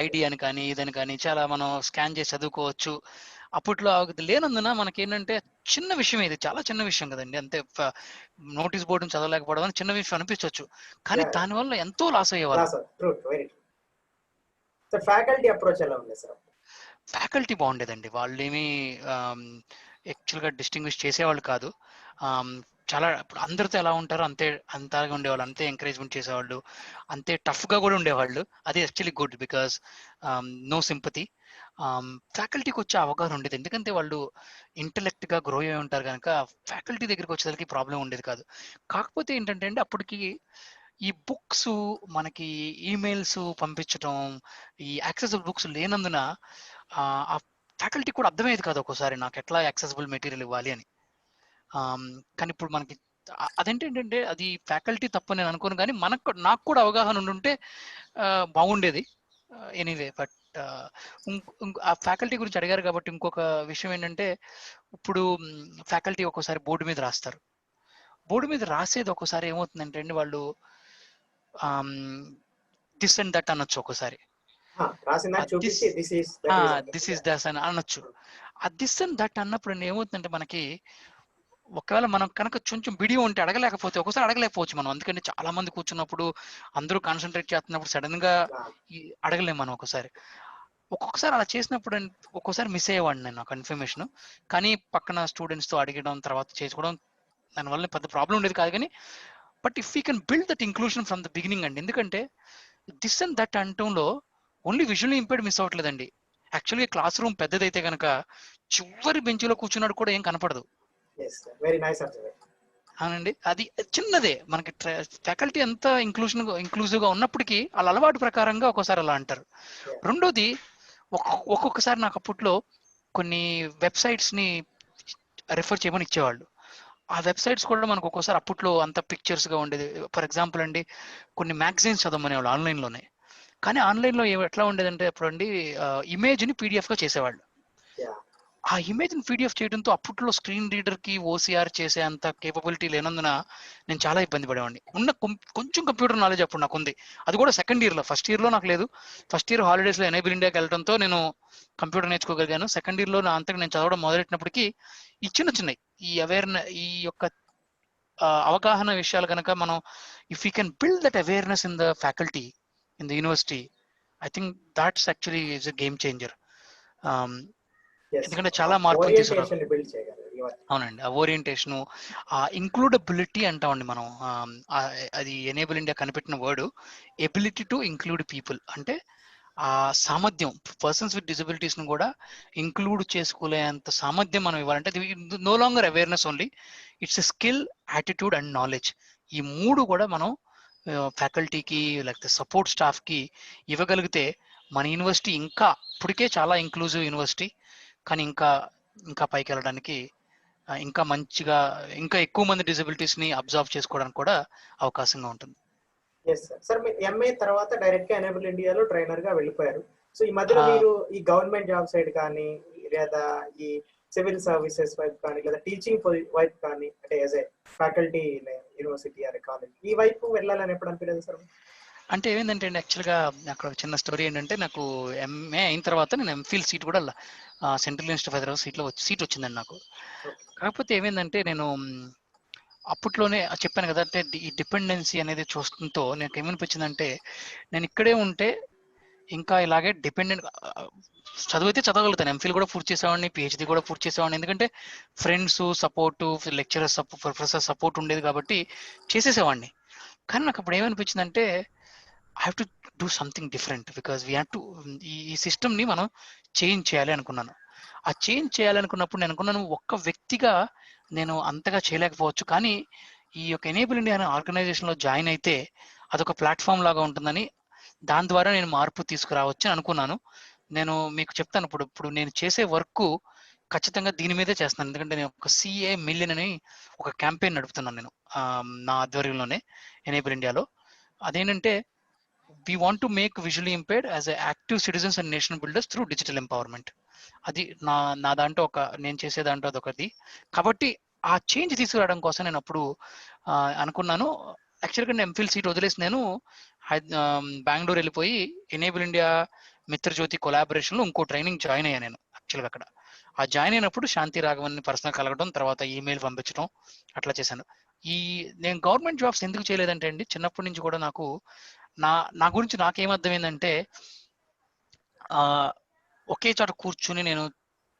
ఐడి అని కానీ ఇదని కానీ చాలా మనం స్కాన్ చేసి చదువుకోవచ్చు. అప్పట్లో లేనందున మనకి ఏంటంటే చిన్న విషయం, ఇది చాలా చిన్న విషయం కదండి, అంతే నోటీస్ బోర్డుని చదవలేకపోవడం అని చిన్న విషయం అనిపించవచ్చు, కానీ దానివల్ల ఎంతో లాస్ అయ్యేవాళ్ళు. ఫ్యాకల్టీ అప్రోచ్ ఎలా ఉంది సార్? ఫ్యాకల్టీ బాగుండేదండి, వాళ్ళు ఏమి యాక్చువల్గా డిస్టింగ్విష్ చేసేవాళ్ళు కాదు. చాలా ఇప్పుడు అందరితో ఎలా ఉంటారో అంతగా ఉండేవాళ్ళు, అంతే ఎంకరేజ్మెంట్ చేసేవాళ్ళు, అంతే టఫ్గా కూడా ఉండేవాళ్ళు. అది actually good, because no sympathy. ఫ్యాకల్టీకి వచ్చే అవగాహన ఉండేది, ఎందుకంటే వాళ్ళు ఇంటలెక్ట్గా గ్రో అయి ఉంటారు కనుక ఫ్యాకల్టీ దగ్గరికి వచ్చేసరికి ప్రాబ్లం ఉండేది కాదు. కాకపోతే ఏంటంటే అండి, అప్పటికి ఈ బుక్స్ మనకి ఈమెయిల్స్ పంపించడం, ఈ యాక్సెసిబుల్ బుక్స్ లేనందున ఆ ఫ్యాకల్టీ కూడా అర్థమయ్యేది కాదు ఒక్కోసారి నాకు ఎట్లా యాక్సెసిబుల్ మెటీరియల్ ఇవ్వాలి అని. కానీ ఇప్పుడు మనకి అదేంటంటే అది ఫ్యాకల్టీ తప్ప నేను అనుకోను, కానీ నాకు కూడా అవగాహన ఉండుంటే బాగుండేది. ఎనీవే, బట్ ఆ ఫ్యాకల్టీ గురించి అడిగారు కాబట్టి ఇంకొక విషయం ఏంటంటే, ఇప్పుడు ఫ్యాకల్టీ ఒక్కోసారి బోర్డు మీద రాస్తారు. బోర్డు మీద రాసేది ఒక్కోసారి ఏమవుతుందంటే అండి, వాళ్ళు దిస్ అండ్ దట్ అనొచ్చు ఒక్కోసారి, దిస్ ఈస్ దస్ అని అనొచ్చు. ఆ దిస్ అండ్ దట్ అన్నప్పుడు ఏమవుతుందంటే మనకి ఒకవేళ మనం కనుక కొంచెం వీడియో ఉంటే అడగలేకపోతే ఒకసారి అడగలేకపోవచ్చు మనం, ఎందుకంటే చాలా మంది కూర్చున్నప్పుడు అందరూ కాన్సన్ట్రేట్ చేస్తున్నప్పుడు సడన్ గా అడగలేము మనం ఒకసారి. ఒక్కొక్కసారి అలా చేసినప్పుడు ఒక్కోసారి మిస్ అయ్యేవాడిని నేను ఆ కన్ఫర్మేషన్. కానీ పక్కన స్టూడెంట్స్ తో అడగడం తర్వాత చేసుకోవడం దానివల్ల పెద్ద ప్రాబ్లం ఉండేది కాదు. కానీ but if you can build that inclusion from the beginning అండి, ఎందుకంటే దిస్ అండ్ దట్ అంటంలో ఓన్లీ విజువల్లీ ఇంపైర్డ్ మిస్ అవ్వట్లేదండి. యాక్చువల్గా క్లాస్ రూమ్ పెద్దదైతే కనుక చివరి బెంచ్లో కూర్చున్నాడు కూడా ఏం కనపడదు. Very nice observation. అవునండి, అది చిన్నదే. మనకి ఫ్యాకల్టీ అంతా ఇంక్లూజివ్ గా ఉన్నప్పటికీ వాళ్ళ అలవాటు ప్రకారంగా ఒక్కోసారి అలా అంటారు. రెండోది ఒక్కొక్కసారి నాకు అప్పట్లో కొన్ని వెబ్సైట్స్ ని రిఫర్ చేయమని ఇచ్చేవాళ్ళు. ఆ వెబ్సైట్స్ కూడా మనకు ఒక్కోసారి అప్పట్లో అంత పిక్చర్స్ గా ఉండేది. ఫర్ ఎగ్జాంపుల్ అండి, కొన్ని మ్యాగజైన్స్ చదవమనేవాళ్ళు ఆన్లైన్లోనే. కానీ ఆన్లైన్లో ఎట్లా ఉండేదంటే అప్పుడు అండి, ఇమేజ్ని పీడిఎఫ్గా చేసేవాళ్ళు. ఆ ఇమేజ్ ని పీడిఎఫ్ చేయడంతో అప్పట్లో స్క్రీన్ రీడర్ కి ఓసీఆర్ చేసే అంత కేపబిలిటీ లేనందున నేను చాలా ఇబ్బంది పడేవాడిని. ఉన్న కొంచెం కంప్యూటర్ నాలెడ్జ్ అప్పుడు నాకు ఉంది, అది కూడా సెకండ్ ఇయర్ లో. ఫస్ట్ ఇయర్ లో నాకు లేదు. ఫస్ట్ ఇయర్ హాలిడేస్ లో ఎనేబుల్ ఇండియాకి వెళ్ళడంతో నేను కంప్యూటర్ నేర్చుకోగలిగాను. సెకండ్ ఇయర్ లో నా అంతకు నేను చదవడం మొదలెట్టినప్పటికీ ఈ చిన్నవి ఈ ఈ యొక్క అవగాహన విషయాలు కనుక మనం if you can build that awareness in the faculty in the university, I think that's actually is a game changer. ఎందుకంటే చాలా మార్పులు తీసుకురావాలి. అవునండి, ఆ ఓరియంటేషన్, ఆ ఇంక్లూడబిలిటీ అంటామండి మనం. అది ఎనేబుల్ ఇండియా కనిపెట్టిన word, ability to include people. అంటే ఆ సామర్థ్యం, పర్సన్స్ విత్ డిజబిలిటీస్ ను కూడా ఇంక్లూడ్ చేసుకోలేంత సామర్థ్యం మనం ఇవ్వాలంటే no longer awareness only, it's a skill, attitude and knowledge. ఈ మూడు కూడా మనం ఫ్యాకల్టీకి లేకపోతే సపోర్ట్ స్టాఫ్ కి ఇవ్వగలిగితే మన యూనివర్సిటీ ఇంకా, ఇప్పటికే చాలా ఇంక్లూజివ్ యూనివర్సిటీ, కానీ ఇంకా ఇంకా పైకి వెళ్ళడానికి, ఇంకా మంచిగా, ఇంకా ఎక్కువ మంది డిజబిలిటీస్ ని అబ్జర్వ్ చేసుకోవడానికి కూడా అవకాశంగా ఉంటుంది. సార్ మీరు ఎంఏ తర్వాత డైరెక్ట్ గా ఎనేబుల్ ఇండియాలో ట్రైనర్ గా వెళ్ళిపోయారు. సో ఈ మధ్యలో మీరు ఈ గవర్నమెంట్ జాబ్ సైడ్ కానీ లేదా ఈ సివిల్ సర్వీసెస్ వైపు కానీ లేదా టీచింగ్ వైపు కానీ, అంటే as a faculty university or college, ఈ వైపు వెళ్ళాలని ఎప్పుడు అనిపించలేదు సార్? అంటే ఏమైందంటే అండి, యాక్చువల్గా అక్కడ చిన్న స్టోరీ ఏంటంటే, నాకు ఎంఏ అయిన తర్వాత నేను ఎంఫిల్ సీట్ కూడా central university of Hyderabad seat వచ్చిందండి నాకు. కాకపోతే ఏమైందంటే, నేను అప్పట్లోనే చెప్పాను కదా, అంటే ఈ డిపెండెన్సీ అనేది చూస్తుంతో నాకు ఏమనిపించిందంటే, నేను ఇక్కడే ఉంటే ఇంకా ఇలాగే డిపెండెంట్, చదివితే చదవగలుగుతాను, ఎంఫిల్ కూడా పూర్తి చేసేవాడిని, పిహెచ్డీ కూడా పూర్తి చేసేవాడిని, ఎందుకంటే friends support, lecturer professor support ఉండేది కాబట్టి చేసేసేవాడిని. కానీ నాకు అప్పుడు ఏమనిపించిందంటే, I have to do something different, because we have to, ఈ సిస్టమ్ని మనం చేంజ్ చేయాలి అనుకున్నాను. ఆ చేంజ్ చేయాలనుకున్నప్పుడు నేను అనుకున్నాను, ఒక్క వ్యక్తిగా నేను అంతగా చేయలేకపోవచ్చు, కానీ ఈ యొక్క ఎనేబుల్ ఇండియా అనే ఆర్గనైజేషన్లో జాయిన్ అయితే అదొక ప్లాట్ఫామ్ లాగా ఉంటుందని, దాని ద్వారా నేను మార్పు తీసుకురావచ్చు అని అనుకున్నాను. నేను మీకు చెప్తాను, ఇప్పుడు నేను చేసే వర్క్ ఖచ్చితంగా దీని మీదే చేస్తున్నాను, ఎందుకంటే నేను ఒక సిఏ మిలియన్ అని ఒక క్యాంపెయిన్ నడుపుతున్నాను నేను నా ఆధ్వర్యంలోనే ఎనేబుల్ ఇండియాలో. అదేంటంటే, we want to make visually impaired as a active citizens and nation builders through digital empowerment. అది నా దాంట్లో నేను చేసే దాంట్లో అదొకటి. కాబట్టి ఆ చేంజ్ తీసుకురావడం కోసం నేను అప్పుడు అనుకున్నాను. యాక్చువల్గా నేను ఎంఫిల్ సీట్ వదిలేసి నేను బెంగళూరు వెళ్ళిపోయి ఎనేబుల్ ఇండియా మిత్రజ్యోతి కొలాబరేషన్లో ఇంకో ట్రైనింగ్ జాయిన్ అయ్యాను నేను. యాక్చువల్గా అక్కడ ఆ జాయిన్ అయినప్పుడు శాంతి రాఘవన్ పర్సనల్ కలగడం, తర్వాత ఈమెయిల్ పంపించడం అట్లా చేశాను. నేను గవర్నమెంట్ జాబ్స్ ఎందుకు చేయలేదంటే అండి, చిన్నప్పటి నుంచి కూడా నాకు నా గురించి నాకేమర్థమైందంటే, ఒకే చోట కూర్చుని నేను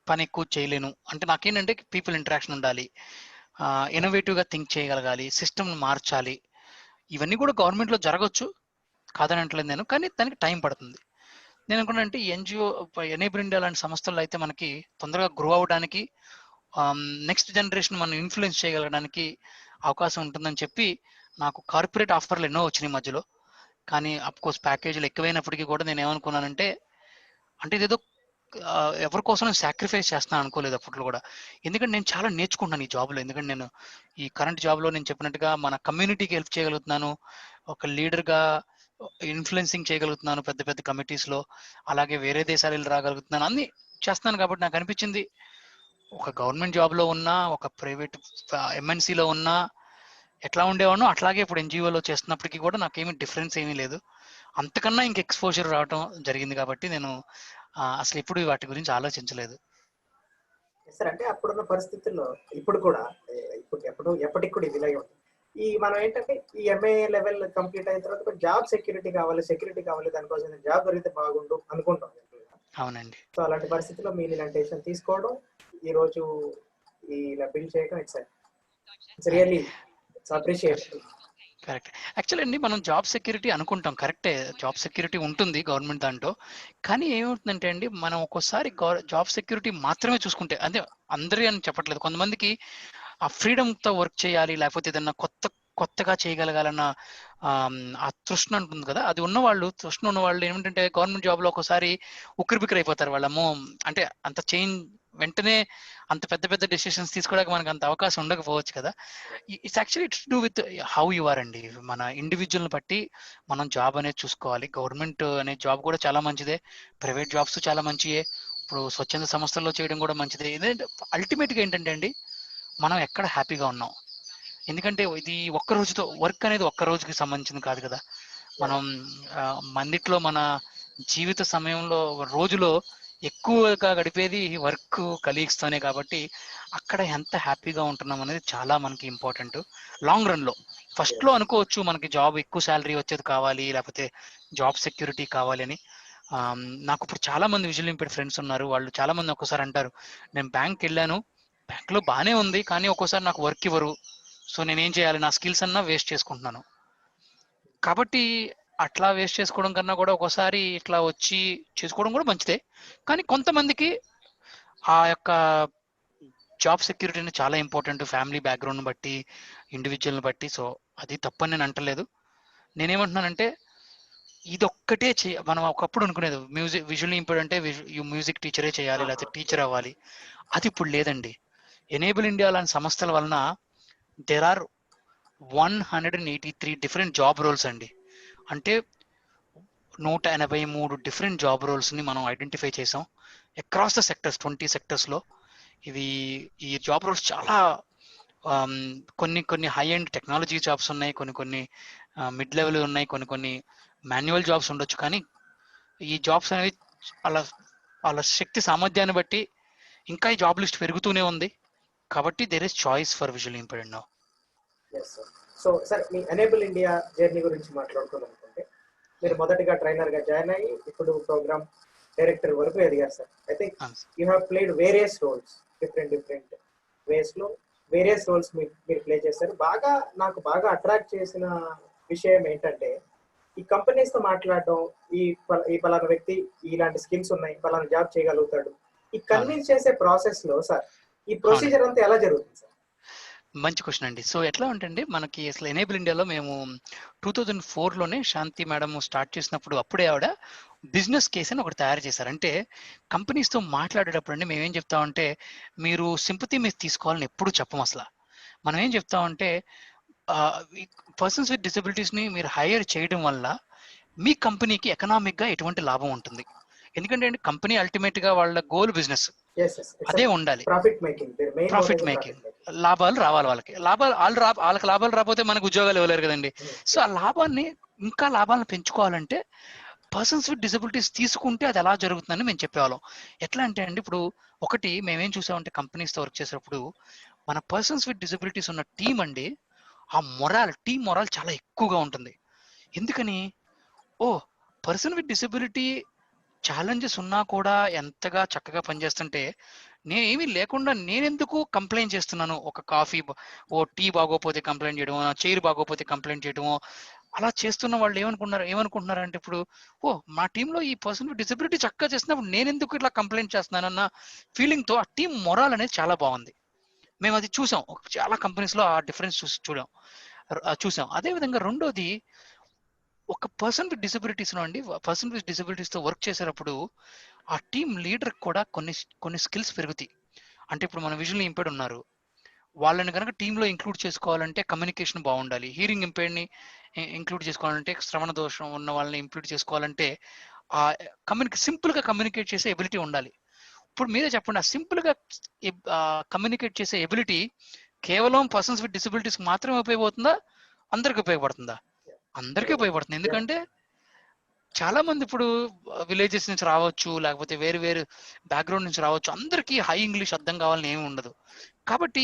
పని ఎక్కువ చేయలేను. అంటే నాకేంటంటే పీపుల్ ఇంటరాక్షన్ ఉండాలి, ఇన్నోవేటివ్గా థింక్ చేయగలగాలి, సిస్టమ్ మార్చాలి. ఇవన్నీ కూడా గవర్నమెంట్లో జరగచ్చు, కాదని అంటలేదు నేను, కానీ దానికి టైం పడుతుంది. నేను అనుకున్నానంటే ఎన్జిఓ ఎనేబుల్ ఇండియా లాంటి సంస్థల్లో అయితే మనకి తొందరగా గ్రో అవడానికి, నెక్స్ట్ జనరేషన్ మనం ఇన్ఫ్లుయెన్స్ చేయగలగడానికి అవకాశం ఉంటుందని చెప్పి నాకు కార్పొరేట్ ఆఫర్లు ఎన్నో వచ్చినాయి మధ్యలో. కానీ అఫ్కోర్స్ ప్యాకేజీలు ఎక్కువైనప్పటికీ కూడా నేను ఏమనుకున్నానంటే, అంటే ఇదేదో ఎవరి కోసం నేను సాక్రిఫైస్ చేస్తాను అనుకోలేదు అప్పట్లో కూడా. ఎందుకంటే నేను చాలా నేర్చుకుంటున్నాను ఈ జాబ్లో. ఎందుకంటే నేను ఈ కరెంట్ జాబ్లో నేను చెప్పినట్టుగా మన కమ్యూనిటీకి హెల్ప్ చేయగలుగుతున్నాను, ఒక లీడర్గా ఇన్ఫ్లుయెన్సింగ్ చేయగలుగుతున్నాను పెద్ద పెద్ద కమిటీస్లో, అలాగే వేరే దేశాలు వెళ్ళి రాగలుగుతున్నాను, అన్ని చేస్తున్నాను. కాబట్టి నాకు అనిపించింది, ఒక గవర్నమెంట్ జాబ్లో ఉన్నా, ఒక ప్రైవేట్ ఎంఎన్సీలో ఉన్నా ఎట్లా ఉండేవానో అట్లాగే ఇప్పుడు ఎన్జిఓలో చేస్తున్నప్పటికీ కూడా నాకేమీ డిఫరెన్స్ ఏమీ లేదు. అంతకన్నా ఇంక ఎక్స్పోజర్ రావడం జరిగింది కాబట్టి నేను అసలు ఎప్పుడు వాటి గురించి ఆలోచించలేదు. సార్ అంటే అప్పుడున్న పరిస్థితుల్లో ఇప్పుడు కూడా ఎప్పటికి కూడా ఇది ఇలాగే ఉంటుంది. మనం ఏంటంటే ఈ ఎంఏ లెవెల్ కంప్లీట్ అయిన తర్వాత జాబ్ సెక్యూరిటీ కావాలి, దానికోసం జాబ్ దొరికితే బాగుండు అనుకుంటాం. అవునండి. సో అలాంటి పరిస్థితిలో మీరు ఇలాంటి డెసిషన్ తీసుకోవడం, ఈ రోజు ఇలా బిల్డ్ చేయడం it's really appreciate. Correct. Actually అండి మనం జాబ్ సెక్యూరిటీ అనుకుంటాం, కరెక్టే, జాబ్ సెక్యూరిటీ ఉంటుంది గవర్నమెంట్ దాంట్లో. కానీ ఏమవుతుందంటే అండి, మనం ఒక్కోసారి జాబ్ సెక్యూరిటీ మాత్రమే చూసుకుంటే, అంటే అందరి అని చెప్పట్లేదు, కొంతమందికి ఆ ఫ్రీడమ్‌తో వర్క్ చేయాలి, లేకపోతే ఏదన్నా కొత్తగా చేయగలగాలన్న ఆ తృష్ణ ఉంటుంది కదా! అది ఉన్నవాళ్ళు, తృష్ణ ఉన్నవాళ్ళు ఏమిటంటే గవర్నమెంట్ జాబ్‌లో ఒక్కోసారి ఉక్కిరిబిక్కిరైపోతారు. వాళ్ళమ్మో అంటే అంత వెంటనే అంత పెద్ద పెద్ద డెసిషన్స్ తీసుకోవడానికి మనకు అంత అవకాశం ఉండకపోవచ్చు కదా! It's actually to do with how you are అండి. మన ఇండివిడ్యువల్‌ని బట్టి మనం జాబ్ అనేది చూసుకోవాలి. గవర్నమెంట్ అనే జాబ్ కూడా చాలా మంచిదే. ప్రైవేట్ జాబ్స్ చాలా మంచియే. ఇప్పుడు స్వచ్ఛంద సంస్థల్లో చేయడం కూడా మంచిదే. ఏంటంటే అల్టిమేట్‌గా ఏంటంటే అండి, మనం ఎక్కడ హ్యాపీగా ఉన్నాం. ఎందుకంటే ఇది ఒక్క రోజుతో వర్క్ అనేది ఒక్క రోజుకి సంబంధించింది కాదు కదా. మనం మందిట్లో మన జీవిత సమయంలో రోజులో ఎక్కువగా గడిపేది వర్క్ కలీగ్స్ తోనే కాబట్టి అక్కడ ఎంత హ్యాపీగా ఉంటున్నాం అనేది చాలా మనకి ఇంపార్టెంట్ లాంగ్ రన్ లో. ఫస్ట్ లో అనుకోవచ్చు మనకి జాబ్ ఎక్కువ శాలరీ వచ్చేది కావాలి, లేకపోతే జాబ్ సెక్యూరిటీ కావాలి అని. నాకు ఇప్పుడు చాలా మంది విజువల్ ఇంపైర్డ్ ఫ్రెండ్స్ ఉన్నారు. వాళ్ళు చాలా మంది ఒక్కోసారి అంటారు, నేను బ్యాంక్ వెళ్ళాను, బ్యాంక్ లో బానే ఉంది, కానీ ఒక్కోసారి నాకు వర్క్ ఇవ్వరు, సో నేనేం చేయాలి, నా స్కిల్స్ అన్నా వేస్ట్ చేసుకుంటున్నాను. కాబట్టి అట్లా వేస్ట్ చేసుకోవడం కన్నా కూడా ఒక్కోసారి ఇట్లా వచ్చి చేసుకోవడం కూడా మంచిదే. కానీ కొంతమందికి ఆ యొక్క జాబ్ సెక్యూరిటీ అనేది చాలా ఇంపార్టెంట్, ఫ్యామిలీ బ్యాక్గ్రౌండ్ బట్టి, ఇండివిజువల్ని బట్టి. సో అది తప్పని నేను అంటలేదు. నేనేమంటున్నానంటే ఇదొక్కటే మనం ఒకప్పుడు అనుకునేది విజువల్లీ ఇంపార్టెంట్ అంటే మ్యూజిక్ టీచరే చేయాలి, లేకపోతే టీచర్ అవ్వాలి. అది ఇప్పుడు లేదండి. ఎనేబుల్ ఇండియా లాంటి సంస్థల వలన there are 183 different job roles అండి. అంటే 183 డిఫరెంట్ జాబ్ రోల్స్ ని మనం ఐడెంటిఫై చేసాం అక్రాస్ ద సెక్టర్స్, 20 సెక్టర్స్ లో. ఈ జాబ్ రోల్స్ చాలా కొన్ని హై ఎండ్ టెక్నాలజీ జాబ్స్ ఉన్నాయి, కొన్ని మిడ్ లెవెల్ ఉన్నాయి, కొన్ని మాన్యువల్ జాబ్స్ ఉండొచ్చు. కానీ ఈ జాబ్స్ అనేవి వాళ్ళ శక్తి సామర్థ్యాన్ని బట్టి ఇంకా ఈ జాబ్ లిస్ట్ పెరుగుతూనే ఉంది. కాబట్టి there is choice for visual impaired now. So sir, మీ ఎనేబుల్ ఇండియా జర్నీ గురించి మాట్లాడుకోవాలనుకుంటే, మీరు మొదటిగా ట్రైనర్ గా జాయిన్ అయ్యి ఇప్పుడు ప్రోగ్రామ్ డైరెక్టర్ వరకు ఎదిగారు సార్. అయితే you have played various roles, different ways లో వేరియస్ రోల్స్ మీరు ప్లే చేశారు. నాకు బాగా అట్రాక్ట్ చేసిన విషయం ఏంటంటే, ఈ కంపెనీస్ తో మాట్లాడడం, ఈ పలానా వ్యక్తి ఇలాంటి స్కిల్స్ ఉన్నాయి, పలానా జాబ్ చేయగలుగుతాడు, ఈ కన్విన్స్ చేసే ప్రాసెస్ లో సార్ ఈ ప్రొసీజర్ అంతా ఎలా జరుగుతుంది సార్? మంచి క్వశ్చన్ అండి. సో ఎట్లా ఉంటండి, మనకి అసలు ఎనేబుల్ ఇండియాలో మేము 2004లోనే శాంతి మేడం స్టార్ట్ చేసినప్పుడు అప్పుడే ఆవిడ బిజినెస్ కేస్ అని ఒకటి తయారు చేశారు. అంటే కంపెనీస్తో మాట్లాడేటప్పుడు అండి మేము ఏం చెప్తామంటే, మీరు సింపతి మీద తీసుకోవాలని ఎప్పుడు చెప్పం. అసలు మనం ఏం చెప్తామంటే, పర్సన్స్ విత్ డిసబిలిటీస్ని మీరు హైర్ చేయడం వల్ల మీ కంపెనీకి ఎకనామిక్గా ఎటువంటి లాభం ఉంటుంది. ఎందుకంటే అండి కంపెనీ అల్టిమేట్ గా వాళ్ళ గోల్ బిజినెస్ అదే ఉండాలి, ప్రాఫిట్ మేకింగ్, లాభాలు రావాలి. వాళ్ళకి లాభాలు రాకపోతే మనకు ఉద్యోగాలు ఇవ్వలేరు కదండి. సో ఆ లాభాలను పెంచుకోవాలంటే పర్సన్స్ విత్ డిసబిలిటీస్ తీసుకుంటే అది ఎలా జరుగుతుందని మేము చెప్పేవాళ్ళం. ఎట్లా అంటే అండి, ఇప్పుడు ఒకటి మేమేం చూసామంటే కంపెనీస్తో వర్క్ చేసేటప్పుడు మన పర్సన్స్ విత్ డిసబిలిటీస్ ఉన్న టీం అండి, ఆ టీం మొరాల్ చాలా ఎక్కువగా ఉంటుంది. ఎందుకని, పర్సన్ విత్ డిసబిలిటీ ఛాలెంజెస్ ఉన్నా కూడా ఎంతగా చక్కగా పనిచేస్తుంటే, నేనేమీ లేకుండా నేనెందుకు కంప్లైంట్ చేస్తున్నాను. ఒక టీ బాగోపోతే కంప్లైంట్ చేయడమో, చైర్ బాగోపోతే కంప్లైంట్ చేయడమో, అలా చేస్తున్న వాళ్ళు ఏమనుకుంటున్నారంటే ఇప్పుడు మా టీంలో ఈ పర్సన్ విత్ డిసబిలిటీ చక్కగా చేస్తున్నప్పుడు నేనెందుకు ఇట్లా కంప్లైంట్ చేస్తున్నానన్న ఫీలింగ్తో ఆ టీం మొరాల్ అనేది చాలా బాగుంది. మేము అది చూసాం, చాలా కంపెనీస్లో ఆ డిఫరెన్స్ చూసాం. అదేవిధంగా రెండోది, ఒక పర్సన్ విత్ డిసబిలిటీస్ తో వర్క్ చేసేటప్పుడు ఆ టీమ్ లీడర్ కూడా కొన్ని స్కిల్స్ పెరుగుతాయి. అంటే ఇప్పుడు మన విజువల్ ఇంపైర్డ్ ఉన్నారు, వాళ్ళని కనుక టీంలో ఇంక్లూడ్ చేసుకోవాలంటే కమ్యూనికేషన్ బాగుండాలి. హీరింగ్ ఇంపైర్డ్ని ఇంక్లూడ్ చేసుకోవాలంటే, శ్రవణ దోషం ఉన్న వాళ్ళని ఇంక్లూడ్ చేసుకోవాలంటే ఆ సింపుల్గా కమ్యూనికేట్ చేసే ఎబిలిటీ ఉండాలి. ఇప్పుడు మీరే చెప్పండి, ఆ సింపుల్గా కమ్యూనికేట్ చేసే ఎబిలిటీ కేవలం పర్సన్స్ విత్ డిసబిలిటీస్ మాత్రమే ఉపయోగపడుతుందా, అందరికి ఉపయోగపడుతుందా? అందరికీ ఉపయోగపడుతుంది. ఎందుకంటే చాలా మంది ఇప్పుడు విలేజెస్ నుంచి రావచ్చు, లేకపోతే వేరు వేరు బ్యాక్గ్రౌండ్ నుంచి రావచ్చు. అందరికీ హై ఇంగ్లీష్ అర్థం కావాలని ఏమి ఉండదు. కాబట్టి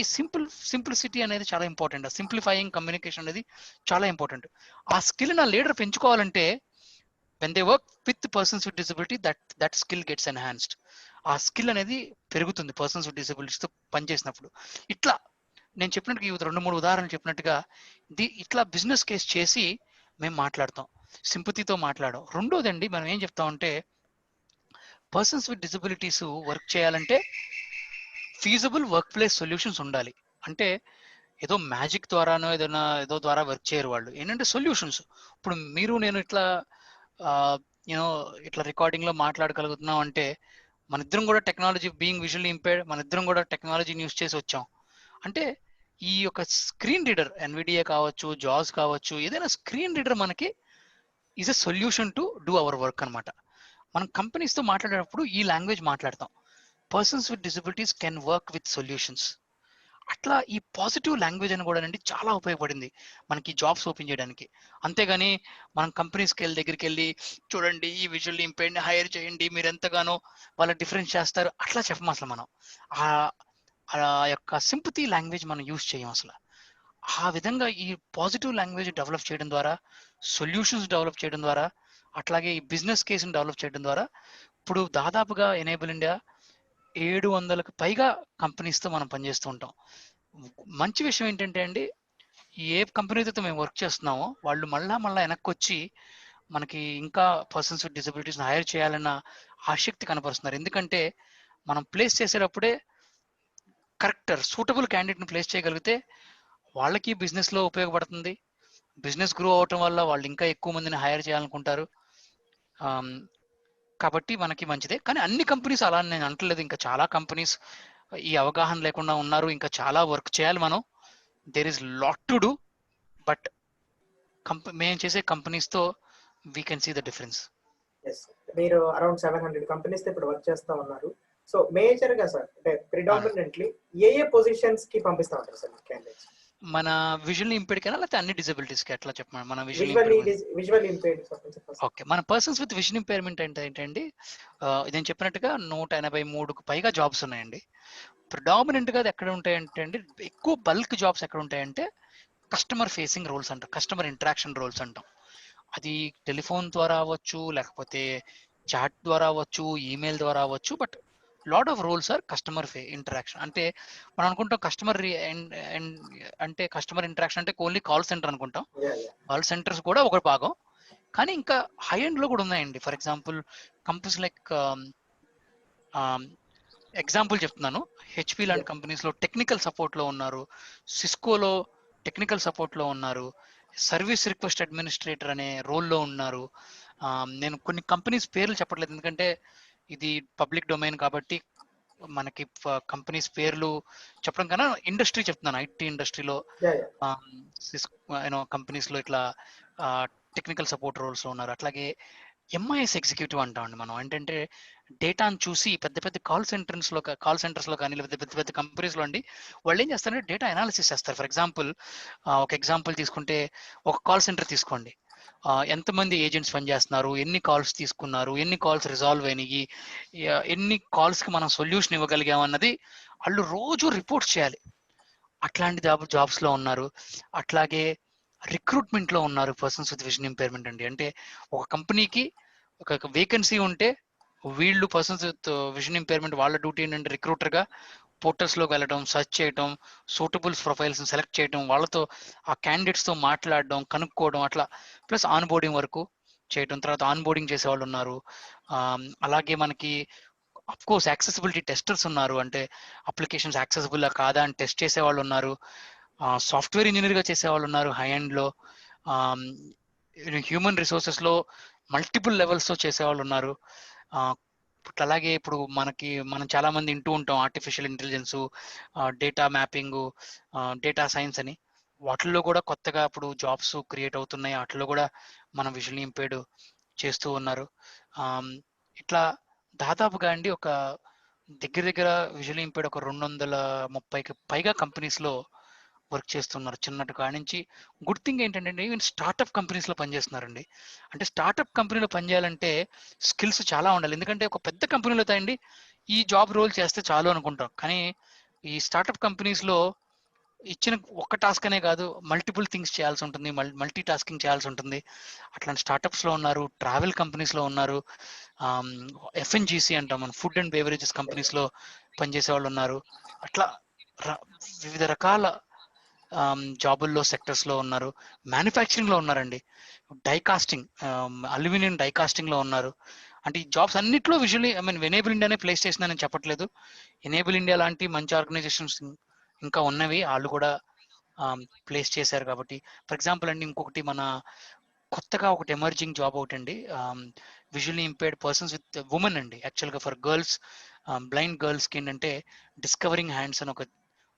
సింప్లిసిటీ అనేది చాలా ఇంపార్టెంట్. సింప్లిఫైయింగ్ కమ్యూనికేషన్ అనేది చాలా ఇంపార్టెంట్. ఆ స్కిల్ నా leader పెంచుకోవాలంటే when they work with persons with disability, that skill gets enhanced. ఆ స్కిల్ అనేది పెరుగుతుంది పర్సన్స్ విత్ డిసబిలిటీస్ తో పనిచేసినప్పుడు. ఇట్లా నేను చెప్పినట్టుగా ఈ 2-3 ఉదాహరణలు చెప్పినట్టుగా ఇట్లా బిజినెస్ కేస్ చేసి మేము మాట్లాడతాం, సింపతితో మాట్లాడడం. రెండోదండి, మనం ఏం చెప్తామంటే పర్సన్స్ విత్ డిసబిలిటీస్ వర్క్ చేయాలంటే ఫీజబుల్ వర్క్ ప్లేస్ సొల్యూషన్స్ ఉండాలి. అంటే ఏదో మ్యాజిక్ ద్వారానో ఏదో ద్వారా వర్క్ చేయరు వాళ్ళు. ఏంటంటే సొల్యూషన్స్. ఇప్పుడు మీరు నేను ఇట్లా యూనో ఇట్లా రికార్డింగ్ లో మాట్లాడగలుగుతున్నాం అంటే మన ఇద్దరం కూడా టెక్నాలజీ బీయింగ్ విజువల్లీ ఇంపేర్డ్, మన ఇద్దరం కూడా టెక్నాలజీని యూస్ చేసి వచ్చాం. అంటే ఈ యొక్క స్క్రీన్ రీడర్, ఎన్విడిఏ కావచ్చు, జాస్ కావచ్చు, ఏదైనా స్క్రీన్ రీడర్ మనకి is a solution to do our work అనమాట. మనం కంపెనీస్ తో మాట్లాడేటప్పుడు ఈ లాంగ్వేజ్ మాట్లాడతాం. Persons with disabilities can work with solutions. అట్లా ఈ పాజిటివ్ లాంగ్వేజ్ అని కూడా అండి చాలా ఉపయోగపడింది మనకి జాబ్స్ ఓపెన్ చేయడానికి. అంతేగాని మనం కంపెనీస్కి దగ్గరికి వెళ్ళి చూడండి ఈ విజువల్లీ ఇంపేర్డ్ హైర్ చేయండి, మీరు ఎంతగానో వాళ్ళ డిఫరెన్స్ చేస్తారు, అట్లా చెప్పం అసలు. మనం ఆ యొక్క సింపతి లాంగ్వేజ్ మనం యూజ్ చేయం అసలు. ఆ విధంగా ఈ పాజిటివ్ లాంగ్వేజ్ డెవలప్ చేయడం ద్వారా, సొల్యూషన్స్ డెవలప్ చేయడం ద్వారా, అట్లాగే ఈ బిజినెస్ కేసును డెవలప్ చేయడం ద్వారా ఇప్పుడు దాదాపుగా ఎనేబుల్ ఇండియా 700కు పైగా కంపెనీస్తో మనం పనిచేస్తూ ఉంటాం. మంచి విషయం ఏంటంటే అండి, ఏ కంపెనీతో మేము వర్క్ చేస్తున్నామో వాళ్ళు మళ్ళా వెనక్కి వచ్చి మనకి ఇంకా పర్సన్స్ విత్ డిసబిలిటీస్ని హైర్ చేయాలన్న ఆసక్తి కనపరుస్తున్నారు. ఎందుకంటే మనం ప్లేస్ చేసేటప్పుడే కరెక్ట్ సూటబుల్ క్యాండిడేట్ని ప్లేస్ చేయగలిగితే వాళ్ళకి బిజినెస్లో ఉపయోగపడుతుంది. బిజినెస్ గ్రో అవటం వల్ల వాళ్ళు ఇంకా ఎక్కువ మందిని హైర్ చేయాలనుకుంటారు. కాబట్టి మనకి మంచిదే. కానీ అన్ని కంపెనీస్ అలా నేను అంటలేదు. ఇంకా చాలా కంపెనీస్ ఈ అవగాహన లేకుండా ఉన్నారు. ఇంకా చాలా వర్క్ చేయాలి మనం. There is lot to do. But మేము చేసే కంపెనీస్తో we can see the difference. మీరు అరౌండ్ 700 కంపెనీస్ ఇప్పుడు వర్క్ చేస్తా ఉన్నారు. సో మేజర్ గా సార్ అంటే ప్రిడామినెంట్లీ ఏ పొజిషన్స్ కి పంపిస్తా ఉంటారు సార్ క్యాండిడేట్స్? మన విజువల్ ఇంపేర్డ్ కన్నా లేకపోతే అన్ని డిసబిలిటీస్ కి ఎట్లా చెప్పమని? మన విజువల్ ఇంపేర్డ్. ఓకే, మన పర్సన్స్ విత్ విజన్ ఇంపైర్మెంట్ అంటే ఏంటండి, నేను చెప్పినట్టుగా 183కు పైగా జాబ్స్ ఉన్నాయండి. ప్రిడామినెంట్ గా ఎక్కడ ఉంటాయంటే అండి, ఎక్కువ బల్క్ జాబ్స్ ఎక్కడ ఉంటాయంటే కస్టమర్ ఫేసింగ్ రోల్స్ అంటాం, కస్టమర్ ఇంటరాక్షన్ రోల్స్ అంటాం. అది టెలిఫోన్ ద్వారా అవ్వచ్చు, లేకపోతే చాట్ ద్వారా అవ్వచ్చు, ఈమెయిల్ ద్వారా అవ్వచ్చు. But lot of roles are customer interaction. అంటే మనం అనుకుంటాం కస్టమర్ అంటే కస్టమర్ ఇంటరాక్షన్ అంటే ఓన్లీ కాల్ సెంటర్ అనుకుంటాం. కాల్ సెంటర్స్ కూడా ఒక భాగం, కానీ ఇంకా హై ఎండ్ లో కూడా ఉన్నాయండి. For example companies like example చెప్తున్నాను, హెచ్పి లాంటి కంపెనీస్ లో టెక్నికల్ సపోర్ట్ లో ఉన్నారు, సిస్కోలో టెక్నికల్ సపోర్ట్ లో ఉన్నారు, సర్వీస్ రిక్వెస్ట్ అడ్మినిస్ట్రేటర్ అనే రోల్లో ఉన్నారు. నేను కొన్ని కంపెనీస్ పేర్లు చెప్పట్లేదు, ఎందుకంటే ఇది పబ్లిక్ డొమైన్ కాబట్టి మనకి కంపెనీస్ పేర్లు చెప్పడం కన్నా ఇండస్ట్రీ చెప్తున్నాను. ఐటీ ఇండస్ట్రీలో కంపెనీస్ లో ఇట్లా టెక్నికల్ సపోర్ట్ రోల్స్ లో ఉన్నారు. అట్లాగే ఎంఐఎస్ ఎగ్జిక్యూటివ్ అంటామండి మనం. ఏంటంటే డేటాను చూసి పెద్ద పెద్ద కాల్ సెంటర్స్ లో కానీ లేదా పెద్ద పెద్ద కంపెనీస్ లో అండి వాళ్ళు ఏం చేస్తారంటే డేటా అనాలిసిస్ చేస్తారు. ఫర్ ఎగ్జాంపుల్ ఒక ఎగ్జాంపుల్ తీసుకుంటే ఒక కాల్ సెంటర్ తీసుకోండి. ఎంతమంది ఏజెంట్స్ పనిచేస్తున్నారు, ఎన్ని కాల్స్ తీసుకున్నారు, ఎన్ని కాల్స్ రిజాల్వ్ అయినాయి, ఎన్ని కాల్స్ కి మనం సొల్యూషన్ ఇవ్వగలిగాం అన్నది వాళ్ళు రోజు రిపోర్ట్స్ చేయాలి. అట్లాంటి జాబ్స్ లో ఉన్నారు. అట్లాగే రిక్రూట్మెంట్ లో ఉన్నారు పర్సన్స్ విత్ విజన్ ఇంపైర్మెంట్ అండి. అంటే ఒక కంపెనీకి ఒక వేకెన్సీ ఉంటే వీళ్ళు పర్సన్స్ విత్ విజన్ ఇంపైర్మెంట్ వాళ్ళ డ్యూటీ ఏంటంటే రిక్రూటర్ గా పోర్టల్స్ లోకి వెళ్ళడం, సర్చ్ చేయడం, సూటబుల్ ప్రొఫైల్స్ సెలెక్ట్ చేయడం, వాళ్ళతో ఆ క్యాండిడేట్స్ తో మాట్లాడడం, కనుక్కోవడం, అట్లా ప్లస్ ఆన్ బోర్డింగ్ వరకు చేయడం. తర్వాత ఆన్ బోర్డింగ్ చేసే వాళ్ళు ఉన్నారు. అలాగే మనకి అఫ్ కోర్స్ యాక్సెసిబిలిటీ టెస్టర్స్ ఉన్నారు. అంటే అప్లికేషన్స్ యాక్సెసిబుల్ కాదా అని టెస్ట్ చేసే వాళ్ళు ఉన్నారు. సాఫ్ట్వేర్ ఇంజనీర్ గా చేసే వాళ్ళు ఉన్నారు హై ఎండ్ లో. హ్యూమన్ రిసోర్సెస్ లో మల్టిపుల్ లెవెల్స్ తో చేసే వాళ్ళు ఉన్నారు. అలాగే ఇప్పుడు మనం చాలా మంది వింటూ ఉంటాం artificial intelligence, data mapping, data science అని. వాటిల్లో కూడా కొత్తగా ఇప్పుడు జాబ్స్ క్రియేట్ అవుతున్నాయి. వాటిల్లో కూడా మనం విజువల్లీ ఇంపేర్డ్ చేస్తూ ఉన్నారు. ఇట్లా దాదాపుగా అండి ఒక దగ్గర విజువల్లీ ఇంపేర్డ్ ఒక 230కి పైగా కంపెనీస్ లో వర్క్ చేస్తున్నారు చిన్నటి కాడి నుంచి. గుడ్ థింగ్ ఏంటంటే ఈవెన్ స్టార్టప్ కంపెనీస్లో పనిచేస్తున్నారండి. అంటే స్టార్టప్ కంపెనీలో పనిచేయాలంటే స్కిల్స్ చాలా ఉండాలి. ఎందుకంటే ఒక పెద్ద కంపెనీలో అండి ఈ జాబ్ రోల్ చేస్తే చాలు అనుకుంటాం, కానీ ఈ స్టార్టప్ కంపెనీస్లో ఇచ్చిన ఒక్క టాస్క్ అనే కాదు, మల్టిపుల్ థింగ్స్ చేయాల్సి ఉంటుంది, మల్టీ టాస్కింగ్ చేయాల్సి ఉంటుంది. అట్లాంటి స్టార్టప్స్లో ఉన్నారు, ట్రావెల్ కంపెనీస్లో ఉన్నారు, ఎఫ్ఎన్జీసీ అంటాం మనం, ఫుడ్ అండ్ బేవరేజెస్ కంపెనీస్లో పనిచేసే వాళ్ళు ఉన్నారు. అట్లా వివిధ రకాల జాబుల్లో సెక్టర్స్లో ఉన్నారు. మ్యానుఫ్యాక్చరింగ్లో ఉన్నారండి, డైకాస్టింగ్, అల్యూమినియం డైకాస్టింగ్లో ఉన్నారు. అంటే ఈ జాబ్స్ అన్నిట్లో విజువల్లీ ఎనేబుల్ ఇండియానే ప్లేస్ చేసిందని చెప్పట్లేదు. ఎనేబుల్ ఇండియా లాంటి మంచి ఆర్గనైజేషన్స్ ఇంకా ఉన్నవి, వాళ్ళు కూడా ప్లేస్ చేశారు. కాబట్టి ఫర్ ఎగ్జాంపుల్ అండి, ఇంకొకటి మన కొత్తగా ఒకటి ఎమర్జింగ్ జాబ్ ఒకటి అండి, visually impaired persons with women అండి. యాక్చువల్గా ఫర్ గర్ల్స్, బ్లైండ్ గర్ల్స్కి ఏంటంటే డిస్కవరింగ్ హ్యాండ్స్ అని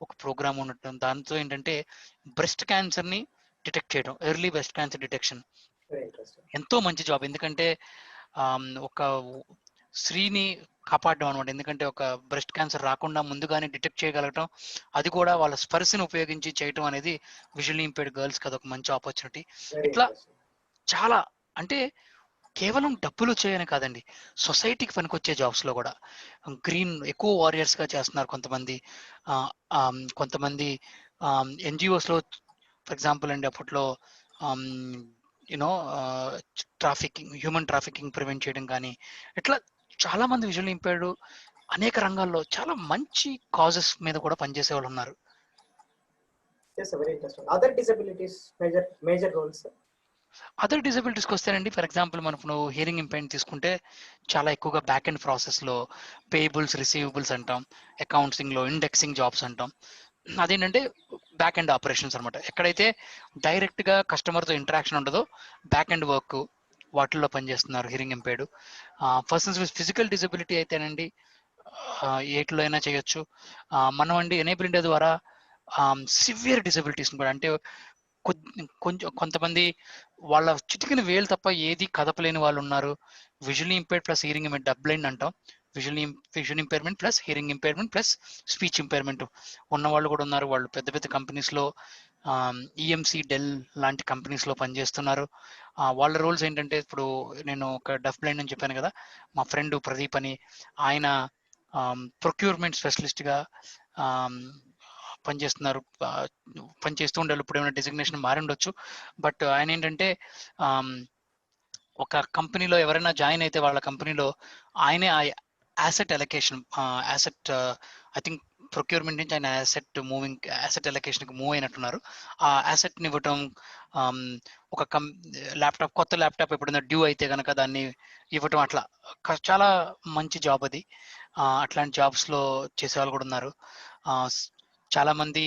ఒక ప్రోగ్రామ్ ఉన్నట్టు. దాంతో ఏంటంటే బ్రెస్ట్ క్యాన్సర్ని డిటెక్ట్ చేయడం, ఎర్లీ బ్రెస్ట్ క్యాన్సర్ డిటెక్షన్. ఎంతో మంచి జాబ్, ఎందుకంటే ఒక స్త్రీని కాపాడడం అనమాట. ఎందుకంటే ఒక బ్రెస్ట్ క్యాన్సర్ రాకుండా ముందుగానే డిటెక్ట్ చేయగలగటం, అది కూడా వాళ్ళ స్పర్శను ఉపయోగించి చేయటం అనేది విజువల్లీ ఇంపేర్డ్ గర్ల్స్ కి అదొక మంచి ఆపర్చునిటీ. ఇట్లా చాలా, అంటే కేవలం డబ్బులు వచ్చాయని కాదండి, సొసైటీకి పనికొచ్చే జాబ్స్ లో కూడా గ్రీన్ ఎక్కువ వారియర్స్ గా చేస్తున్నారు కొంతమంది. కొంతమంది ఎన్జిఓస్ లో ఫర్ ఎగ్జాంపుల్ అండి, అప్పట్లో యూనో హ్యూమన్ ట్రాఫికింగ్ ప్రివెంట్ చేయడం కానీ, ఇట్లా చాలా మంది విజువల్ ఇంపేర్డ్ అనేక రంగాల్లో చాలా మంచి కాజెస్ మీద కూడా పనిచేసే వాళ్ళు ఉన్నారు. అదర్ డిజబిలిటీస్కి వస్తేనండి, ఫర్ ఎగ్జాంపుల్ మనం హియరింగ్ ఇంపైర్డ్ తీసుకుంటే చాలా ఎక్కువగా బ్యాక్ అండ్ ప్రాసెస్లో పేయబుల్స్, రిసీవబుల్స్ అంటాం, అకౌంట్సింగ్లో ఇండెక్సింగ్ జాబ్స్ అంటాం. అదేంటంటే బ్యాక్ అండ్ ఆపరేషన్స్ అనమాట. ఎక్కడైతే డైరెక్ట్గా కస్టమర్తో ఇంటరాక్షన్ ఉండదో బ్యాక్ అండ్ వర్క్ వాటిల్లో పనిచేస్తున్నారు hearing impaired. Persons with physical disability అయితేనండి ఏట్లో అయినా చేయొచ్చు. మనం అండి ఎనేబుల్ ఇండియా ద్వారా సివియర్ డిజబిలిటీస్ కూడా, అంటే కొంతమంది వాళ్ళ చిటికిన వేలు తప్ప ఏది కదపలేని వాళ్ళు ఉన్నారు. Visually impaired plus hearing impaired, deaf blind అంటాం. Visual impairment plus hearing impairment plus speech impairment ఉన్న వాళ్ళు కూడా ఉన్నారు. వాళ్ళు పెద్ద పెద్ద కంపెనీస్లో, ఈఎంసీ, డెల్ లాంటి కంపెనీస్లో పనిచేస్తున్నారు. వాళ్ళ రోల్స్ ఏంటంటే, ఇప్పుడు నేను ఒక డఫ్ బ్లైండ్ అని చెప్పాను కదా, మా ఫ్రెండ్ ప్రదీప్ అని, ఆయన ప్రొక్యూర్మెంట్ స్పెషలిస్ట్గా పనిచేస్తున్నారు. పనిచేస్తూ ఉండాలి, ఇప్పుడు ఏమైనా డెసిగ్నేషన్ మారి ఉండొచ్చు. బట్ ఆయన ఏంటంటే ఒక కంపెనీలో ఎవరైనా జాయిన్ అయితే వాళ్ళ కంపెనీలో ఆయనే ఆ asset allocation, asset I think procurement నుంచి ఆయన యాసెట్ అలొకేషన్కి మూవ్ అయినట్టున్నారు. ఆ యాసెట్ని ఇవ్వటం, ఒక ల్యాప్టాప్, కొత్త ల్యాప్టాప్ ఎప్పుడైనా డ్యూ అయితే కనుక దాన్ని ఇవ్వటం, అట్లా చాలా మంచి జాబ్ అది. అట్లాంటి జాబ్స్లో చేసే వాళ్ళు కూడా ఉన్నారు. చాలా మంది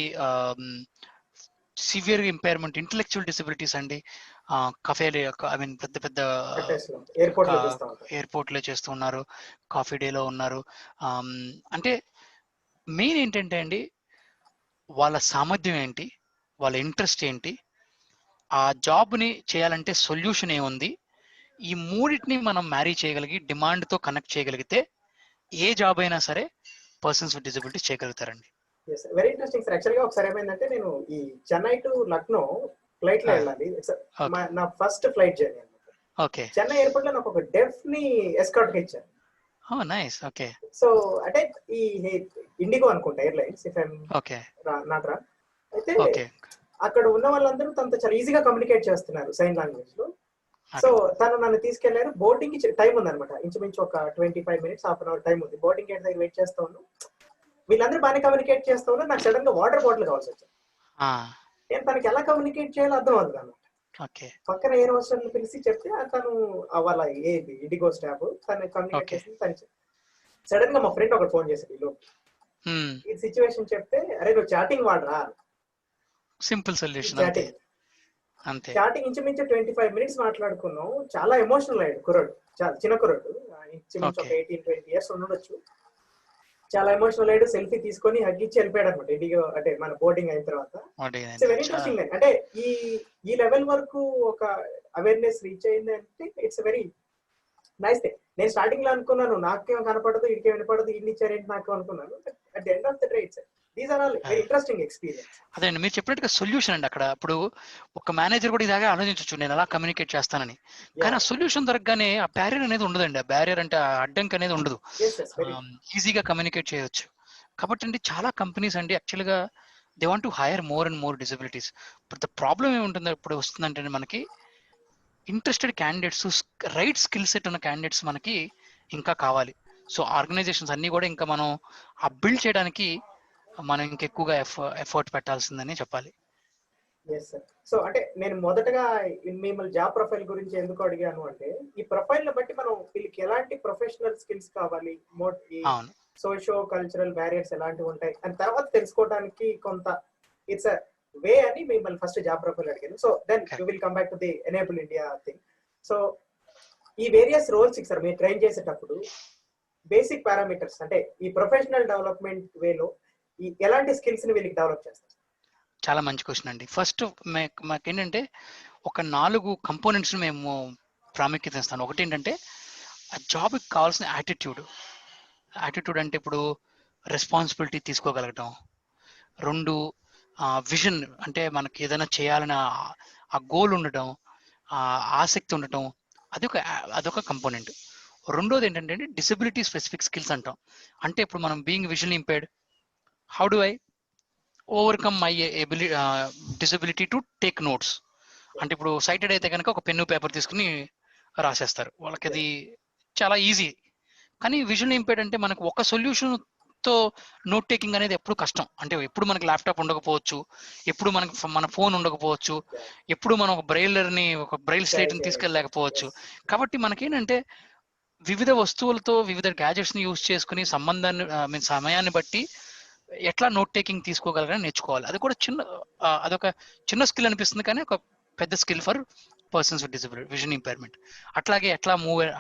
సివియర్ ఇంపైర్మెంట్, ఇంటలెక్చువల్ డిసబిలిటీస్ అండి, కఫేలు, ఐ మీన్ పెద్ద పెద్ద ఎయిర్పోర్ట్లో చేస్తూ ఉన్నారు, కాఫీ డేలో ఉన్నారు. అంటే మెయిన్ ఏంటంటే అండి, వాళ్ళ సామర్థ్యం ఏంటి, వాళ్ళ ఇంట్రెస్ట్ ఏంటి, ఆ జాబ్ని చేయాలంటే సొల్యూషన్ ఏముంది, ఈ మూడింటిని మనం మ్యారీ చేయగలిగి డిమాండ్తో కనెక్ట్ చేయగలిగితే ఏ జాబ్ అయినా సరే పర్సన్స్ విత్ డిజబిలిటీస్ చేయగలుగుతారండి. Very interesting sir. యాక్చువల్ గా ఒకసారి ఏమైందంటే, నేను ఈ చెన్నై టు లక్నో ఫ్లైట్ లో వెళ్ళాలి. నా ఫస్ట్ ఫ్లైట్ జర్నీ అనమాట. ఓకే. చెన్నై ఎయిర్పోర్ట్ లో నాకు ఒక డెఫ్ ని ఎస్కార్ట్ ఇచ్చారు. నైస్. ఓకే. సో అంటే ఈ ఇండిగో అనుకుంటా airlines, if I'm not wrong. అయితే అక్కడ ఉన్న వాళ్ళందరూ తనతో చాలా ఈజీగా కమ్యూనికేట్ చేస్తున్నారు సైన్ లాంగ్వేజ్ లో. సో తను నన్ను తీసుకెళ్లారు. బోర్డింగ్ కి టైం ఉంది అనమాట, ఇంచుమించు ఒక 25 minutes, half an hour time ఉంది. బోర్డింగ్ గేట్ దగ్గర వెయిట్ చేస్తా ఉన్నాను. వీళ్ళందరూ బాగానే కమ్యూనికేట్ చేస్తా ఉన్నారు. నాకు సడన్ గా వాటర్ బాటిల్ కావాల్సి వచ్చింది. నేను తనకి ఎలా కమ్యూనికేట్ చేయాలో అర్థం అవుతుంది అనమాట. పక్కన ఎయిర్ హోస్టెస్ పిలిచి చెప్తే తను వాళ్ళ ఇండిగో స్టాఫ్ తను కమ్యూనికేట్ చేసింది. తను సడన్ గా మా ఫ్రెండ్ ఒకటి ఫోన్ చేశాడు, ఈ సిచ్యువేషన్ చెప్తే, అరే నువ్వు చాటింగ్ వాడరా. Simple solution. చాటింగ్ ఇంచుమించు 25 minutes మాట్లాడుకున్నాం. చాలా ఎమోషనల్ అయ్యాడు కుర్రాడు, చాలా చిన్న కుర్రాడు, ఇంచుమించు ఒక 18-20 years ఉండొచ్చు. చాలా ఎమోషనల్ అయ్యాడు. సెల్ఫీ తీసుకొని హగ్గిచ్చి వెళ్ళిపోయాడు అనమాట ఇండిగో, అంటే మన బోర్డింగ్ అయిన తర్వాత. It's very interesting. అంటే ఈ లెవెల్ వరకు ఒక అవేర్నెస్ రీచ్ అయింది అంటే ఇట్స్ వెరీ నైస్ థింగ్. నేను స్టార్టింగ్ లో అనుకున్నాను నాకేం కనపడదు, ఇడికే వినపడదు, ఇన్ని ఇచ్చారేంటి నాకు అనుకున్నాను. At the end of the day it's these are all very interesting experience. అదే అండి మీరు చెప్పినట్టుగా సొల్యూషన్ అండి అక్కడ. ఇప్పుడు ఒక మేనేజర్ కూడా ఇలాగే ఆలోచించవచ్చు నేను ఎలా కమ్యూనికేట్ చేస్తానని. కానీ ఆ సొల్యూషన్ దొరకగానే ఆ బ్యారియర్ అనేది ఉండదండి. ఆ బ్యారియర్ అంటే ఆ అడ్డంకి అనేది ఉండదు. ఈజీగా కమ్యూనికేట్ చేయొచ్చు. కాబట్టి అండి చాలా కంపెనీస్ అండి యాక్చువల్గా they want to hire more and more disabilities. But the problem ఏముంటుందో ఇప్పుడు వస్తుందంటే మనకి interested candidates, right skill set ఉన్న క్యాండిడేట్స్ మనకి ఇంకా కావాలి. సో ఆర్గనైజేషన్స్ అన్ని కూడా ఇంకా మనం ఆ బిల్డ్ చేయడానికి మనం ఇంకెక్కువగా ఎఫర్ట్ పెట్టాల్సిందని చెప్పాలి. Yes sir. సో అంటే నేను మొదటగా మిమ్మల్ని జాబ్ ప్రొఫైల్ గురించి ఎందుకు అడిగాను అంటే, ఈ ప్రొఫైల్ ని బట్టి మనం వీళ్ళకి ఎలాంటి ప్రొఫెషనల్ స్కిల్స్ కావాలి, అవును. సోషో కల్చరల్ బ్యారియర్స్ ఎలాంటివి ఉంటాయి అని తర్వాత తెలుసుకోవడానికి కొంత ఇట్స్ వే అని మిమ్మల్ని ఫస్ట్ జాబ్ ప్రొఫైల్ అడిగాను. So then you will come back to the Enable India thing. So ఈ వేరియస్ రోల్స్ సార్ మీరు ట్రైన్ చేసేటప్పుడు బేసిక్ పారామీటర్స్ అంటే ఈ ప్రొఫెషనల్ డెవలప్మెంట్ వేలో ఎలాంటి స్కిల్స్ ని వీళ్ళకి డెవలప్ చేస్తారు? చాలా మంచి క్వశ్చన్ అండి. ఫస్ట్ మాకేంటంటే ఒక 4 కంపోనెంట్స్ మేము ప్రాముఖ్యత ఇస్తాను. ఒకటి ఏంటంటే ఆ జాబ్కి కావాల్సిన యాటిట్యూడ్. యాటిట్యూడ్ అంటే ఇప్పుడు రెస్పాన్సిబిలిటీ తీసుకోగలగటం. 2 విజన్ అంటే మనకి ఏదైనా చేయాలని ఆ గోల్ ఉండటం, ఆసక్తి ఉండటం, అదొక కంపోనెంట్. రెండోది ఏంటంటే డిసబిలిటీ స్పెసిఫిక్ స్కిల్స్ అంటాం. అంటే ఇప్పుడు మనం being visually impaired, how do I overcome my disability to take notes. అంటే ఇప్పుడు సైటెడ్ అయితే కనుక ఒక పెన్ను పేపర్ తీసుకుని రాసేస్తారు, వాళ్ళకి అది చాలా ఈజీ. కానీ విజువల్ ఇంపైర్డ్ అంటే మనకు ఒక సొల్యూషన్ తో నోట్ టేకింగ్ అనేది ఎప్పుడు కష్టం. అంటే ఎప్పుడు మనకి ల్యాప్టాప్ ఉండకపోవచ్చు, ఎప్పుడు మనకి మన ఫోన్ ఉండకపోవచ్చు, ఎప్పుడు మనం ఒక బ్రైల్ స్లేట్ ని తీసుకెళ్ళలేకపోవచ్చు. కాబట్టి మనకేంటంటే వివిధ వస్తువులతో వివిధ గ్యాజెట్స్ ని యూజ్ చేసుకుని సమయాన్ని బట్టి ఎట్లా నోట్ టేకింగ్ తీసుకోగలరని నేర్చుకోవాలి. అది కూడా అదొక చిన్న స్కిల్ అనిపిస్తుంది, కానీ ఒక పెద్ద skill for persons with disability vision impairment. అట్లాగే ఎట్లా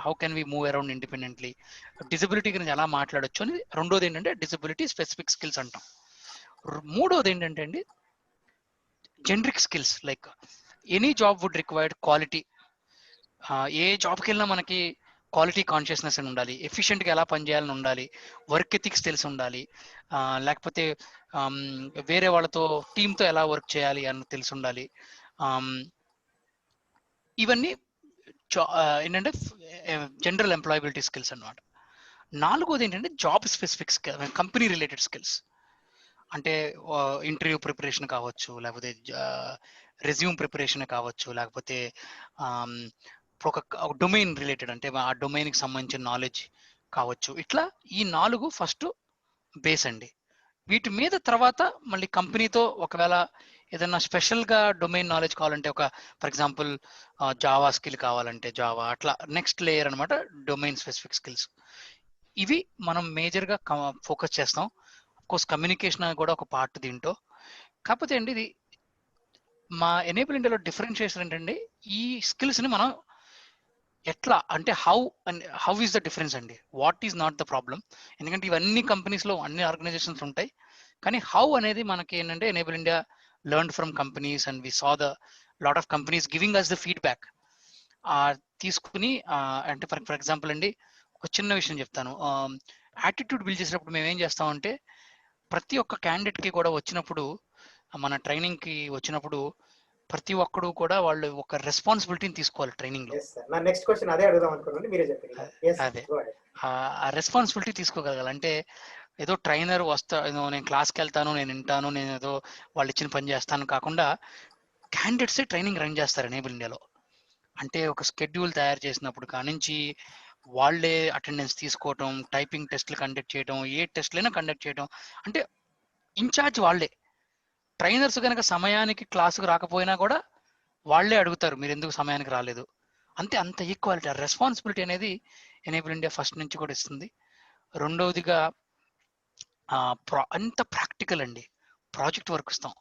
how can we move around independently, disability గురించి ఎలా మాట్లాడొచ్చు అని. రెండోది ఏంటంటే డిసబిలిటీ స్పెసిఫిక్ స్కిల్స్ అంటాం. మూడోది ఏంటంటే అండి generic skills. Like any job would required quality. ఏ జాబ్కి వెళ్ళినా మనకి క్వాలిటీ కాన్షియస్నెస్ అని ఉండాలి, ఎఫిషియెంట్గా ఎలా పనిచేయాలని ఉండాలి, వర్క్ ఎథిక్స్ తెలిసి ఉండాలి, లేకపోతే వేరే వాళ్ళతో టీంతో ఎలా వర్క్ చేయాలి అని తెలిసి ఉండాలి. ఇవన్నీ ఏంటంటే జనరల్ ఎంప్లాయబిలిటీ స్కిల్స్ అన్నమాట. నాలుగోది ఏంటంటే job specific company related skills. అంటే ఇంటర్వ్యూ ప్రిపరేషన్ కావచ్చు, లేకపోతే రెజ్యూమ్ ప్రిపరేషన్ కావచ్చు, లేకపోతే ఒక డొమైన్ రిలేటెడ్ అంటే ఆ డొమైన్కి సంబంధించిన నాలెడ్జ్ కావచ్చు. ఇట్లా ఈ 4 ఫస్ట్ బేస్ అండి. వీటి మీద తర్వాత మళ్ళీ కంపెనీతో ఒకవేళ ఏదైనా స్పెషల్గా డొమైన్ నాలెడ్జ్ కావాలంటే, ఒక ఫర్ ఎగ్జాంపుల్ జావా స్కిల్ కావాలంటే జావా, అట్లా నెక్స్ట్ లేయర్ అనమాట డొమైన్ స్పెసిఫిక్ స్కిల్స్. ఇవి మనం మేజర్గా ఫోకస్ చేస్తాం. కోర్స్ కమ్యూనికేషన్ కూడా ఒక పార్ట్ దీంట్లో. కాకపోతే అండి ఇది మా ఎనేబుల్ ఇండియాలో డిఫరెన్షియేషన్ ఏంటంటే ఈ స్కిల్స్ ని మనం ఎట్లా అంటే హౌ ఈస్ ద డిఫరెన్స్ అండి, what is not the problem. ఎందుకంటే ఇవన్నీ కంపెనీస్ లో అన్ని ఆర్గనైజేషన్స్ ఉంటాయి, కానీ హౌ అనేది మనకి ఏంటంటే Enable India learn from companies and we saw the lot of companies giving us the feedback. తీసుకుని అంటే ఫర్ ఎగ్జాంపుల్ అండి ఒక చిన్న విషయం చెప్తాను. యాటిట్యూడ్ బిల్డ్ చేసినప్పుడు మేము ఏం చేస్తామంటే ప్రతి ఒక్క క్యాండిడేట్ కి కూడా వచ్చినప్పుడు, మన ట్రైనింగ్ కి వచ్చినప్పుడు ప్రతి ఒక్కడు కూడా వాళ్ళు ఒక రెస్పాన్సిబిలిటీని తీసుకోవాలి ట్రైనింగ్ లో. నా నెక్స్ట్ క్వశ్చన్ అదే అడుగుదాం అనుకున్నాను, మీరే చెప్పండి. అదే ఆ రెస్పాన్సిబిలిటీ తీసుకోగలగాలి. అంటే ఏదో ట్రైనర్ నేను క్లాస్కి వెళ్తాను, నేను వింటాను, నేను ఏదో వాళ్ళు ఇచ్చిన పని చేస్తాను కాకుండా క్యాండిడేట్సే ట్రైనింగ్ రన్ చేస్తారు ఎనేబుల్ ఇండియాలో. అంటే ఒక స్కెడ్యూల్ తయారు చేసినప్పుడు కానించి వాళ్ళే అటెండెన్స్ తీసుకోవటం, టైపింగ్ టెస్ట్లు కండక్ట్ చేయడం, ఏ టెస్ట్లైనా కండక్ట్ చేయడం, అంటే ఇన్ఛార్జ్ వాళ్ళే. ట్రైనర్స్ కనుక సమయానికి క్లాసుకు రాకపోయినా కూడా వాళ్ళే అడుగుతారు మీరు ఎందుకు సమయానికి రాలేదు. అంత ఈక్వాలిటీ, ఆ రెస్పాన్సిబిలిటీ అనేది ఎనేబుల్ ఇండియా ఫస్ట్ నుంచి కూడా ఇస్తుంది. రెండవదిగా అంత ప్రాక్టికల్ అండి, ప్రాజెక్ట్ వర్క్ ఇస్తాం.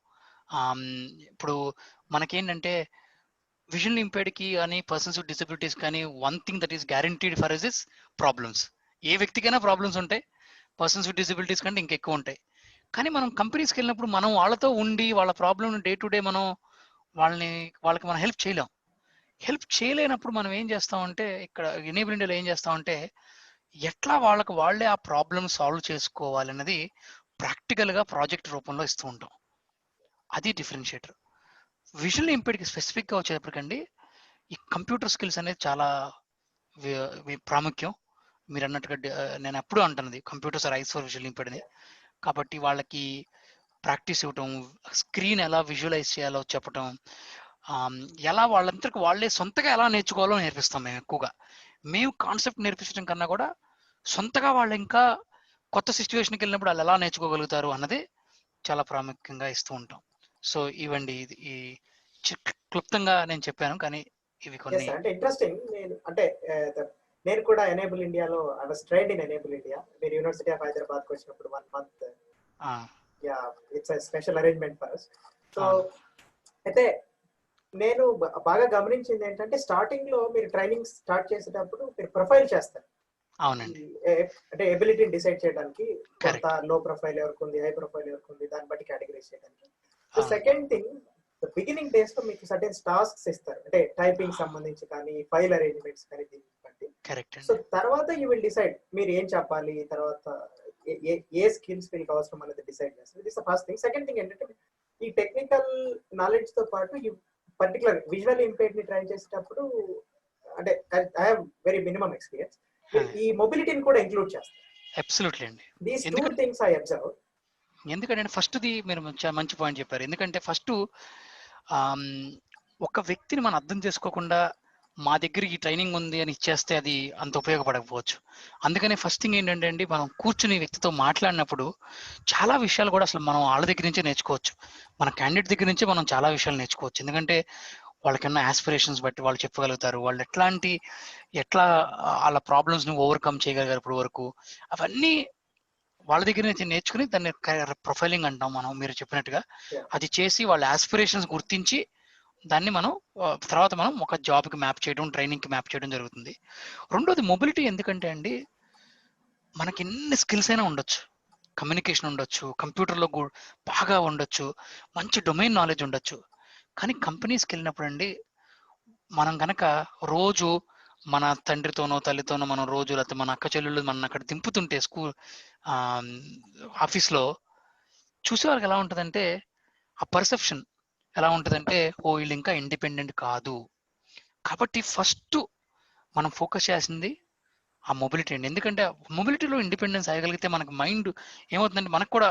ఇప్పుడు మనకేంటంటే విజువల్ ఇంపైర్డ్ కి కానీ పర్సన్స్ విత్ డిసబిలిటీస్ కానీ one thing that is guaranteed for is problems. ఏ వ్యక్తికైనా ప్రాబ్లమ్స్ ఉంటాయి, పర్సన్స్ విత్ డిసబిలిటీస్ కంటే ఇంకెక్కువ ఉంటాయి. కానీ మనం కంపెనీస్కి వెళ్ళినప్పుడు మనం వాళ్ళతో ఉండి వాళ్ళ ప్రాబ్లమ్ డే టు డే మనం వాళ్ళకి మనం హెల్ప్ చేయలేం. హెల్ప్ చేయలేనప్పుడు మనం ఏం చేస్తామంటే ఇక్కడ ఎనేబుల్ ఇండియాలో ఏం చేస్తామంటే ఎట్లా వాళ్ళకి వాళ్ళే ఆ ప్రాబ్లమ్ సాల్వ్ చేసుకోవాలన్నది ప్రాక్టికల్గా ప్రాజెక్ట్ రూపంలో ఇస్తూ ఉంటాం. అది డిఫరెన్షియేటర్. విజువల్ ఇంపేర్డ్కి స్పెసిఫిక్గా వచ్చేటప్పటికండి ఈ కంప్యూటర్ స్కిల్స్ అనేది చాలా ప్రాముఖ్యం. మీరు అన్నట్టుగా నేను ఎప్పుడూ అంటున్నది computers are eyes for visual ఇంపేర్డ్ని. కాబట్టి వాళ్ళకి ప్రాక్టీస్ ఇవ్వటం, స్క్రీన్ ఎలా విజువలైజ్ చేయాలో చెప్పటం, ఎలా వాళ్ళంతటికి వాళ్ళే సొంతగా ఎలా నేర్చుకోవాలో నేర్పిస్తాం మేము ఎక్కువగా. మేము కాన్సెప్ట్ నేర్పించడం కన్నా కూడా సొంతగా వాళ్ళు ఇంకా కొత్త సిచ్యువేషన్కి వెళ్ళినప్పుడు వాళ్ళు ఎలా నేర్చుకోగలుగుతారు అన్నది చాలా ప్రాముఖ్యంగా ఇస్తూ ఉంటాం. సో ఇవండి ఈ క్లుప్తంగా నేను చెప్పాను, కానీ ఇవి కొన్ని. అంటే ఇంట్రెస్టింగ్. నేను కూడా ఎనేబుల్ ఇండియాలో I was trained in enable India. మీరు యూనివర్సిటీ ఆఫ్ హైదరాబాద్కి వచ్చినప్పుడు 1 month it's a special arrangement for us. So అయితే నేను బాగా గమనించింది ఏంటంటే స్టార్టింగ్ లో మీరు ట్రైనింగ్ స్టార్ట్ చేసేటప్పుడు మీరు ప్రొఫైల్ చేస్తారు. అవునండి. అంటే ఎబిలిటీని డిసైడ్ చేయడానికి కొంత లో ప్రొఫైల్ ఎవరికి ఉంది, హై ప్రొఫైల్ ఎవరికి ఉంది, దాన్ని బట్టి కేటగిరైజ్ చేయడానికి. So second thing, beginning days లో మీకు సర్టెన్ టాస్క్స్ ఇస్తారు, అంటే టైపింగ్ సంబంధించి కానీ ఫైల్ అరేంజ్మెంట్స్ కానీ దీన్ని బట్టి. కరెక్ట్. సో తర్వాత యూ విల్ డిసైడ్ మీరు ఏం చెప్పాలి, తర్వాత ఏ స్కిల్స్ మీకు అవసరం అనేది డిసైడ్ చేస్తారు. This first thing. Second thing ఏంటంటే ఈ టెక్నికల్ నాలెడ్జ్ తో పాటు ఈ పర్టికులర్ విజువల్ ఇంపేర్డ్ ని ట్రై చేసేటప్పుడు, అంటే I have very minimum experience, ఈ మొబిలిటీని కూడా ఇంక్లూడ్ చేస్తారు. అబ్సల్యూట్లీ అండి. These two things I observe. ఎందుకంటే ఫస్ట్ది మీరు మంచి పాయింట్ చెప్పారు. ఎందుకంటే ఫస్ట్ ఒక వ్యక్తిని మనం అర్థం చేసుకోకుండా మా దగ్గర ఈ ట్రైనింగ్ ఉంది అని ఇచ్చేస్తే అది అంత ఉపయోగపడకపోవచ్చు. అందుకనే ఫస్ట్ థింగ్ ఏంటంటే అండి, మనం కూర్చుని వ్యక్తితో మాట్లాడినప్పుడు చాలా విషయాలు కూడా అసలు మనం వాళ్ళ దగ్గర నుంచే నేర్చుకోవచ్చు. మన క్యాండిడేట్ దగ్గర నుంచే మనం చాలా విషయాలు నేర్చుకోవచ్చు. ఎందుకంటే వాళ్ళకన్నా ఆస్పిరేషన్స్ బట్టి వాళ్ళు చెప్పగలుగుతారు, వాళ్ళు ఎట్లా వాళ్ళ ప్రాబ్లమ్స్ని ఓవర్కమ్ చేయగలిగారు ఇప్పుడు వరకు, అవన్నీ వాళ్ళ దగ్గర నుంచి నేర్చుకుని దాన్ని ప్రొఫైలింగ్ అంటాం మనం, మీరు చెప్పినట్టుగా. అది చేసి వాళ్ళ ఆస్పిరేషన్స్ గుర్తించి దాన్ని మనం తర్వాత మనం ఒక జాబ్కి మ్యాప్ చేయడం, ట్రైనింగ్కి మ్యాప్ చేయడం జరుగుతుంది. రెండోది మొబిలిటీ. ఎందుకంటే అండి మనకి ఎన్ని స్కిల్స్ అయినా ఉండొచ్చు, కమ్యూనికేషన్ ఉండొచ్చు, కంప్యూటర్లో బాగా ఉండొచ్చు, మంచి డొమైన్ నాలెడ్జ్ ఉండొచ్చు. కానీ కంపెనీస్కి వెళ్ళినప్పుడు అండి మనం కనుక రోజు మన తండ్రితోనో తల్లితోనో మనం రోజు, లేకపోతే మన అక్క చెల్లెళ్ళు మన అక్కడ దింపుతుంటే స్కూల్ ఆఫీస్లో చూసే వాళ్ళకి ఎలా ఉంటుందంటే, ఆ పర్సెప్షన్ ఎలా ఉంటుందంటే, ఓ వీళ్ళు ఇంకా ఇండిపెండెంట్ కాదు. కాబట్టి ఫస్ట్ మనం ఫోకస్ చేయాల్సింది ఆ మొబిలిటీ అండి. ఎందుకంటే మొబిలిటీలో ఇండిపెండెన్స్ అయ్యగలిగితే మనకు మైండ్ ఏమవుతుందంటే, మనకు కూడా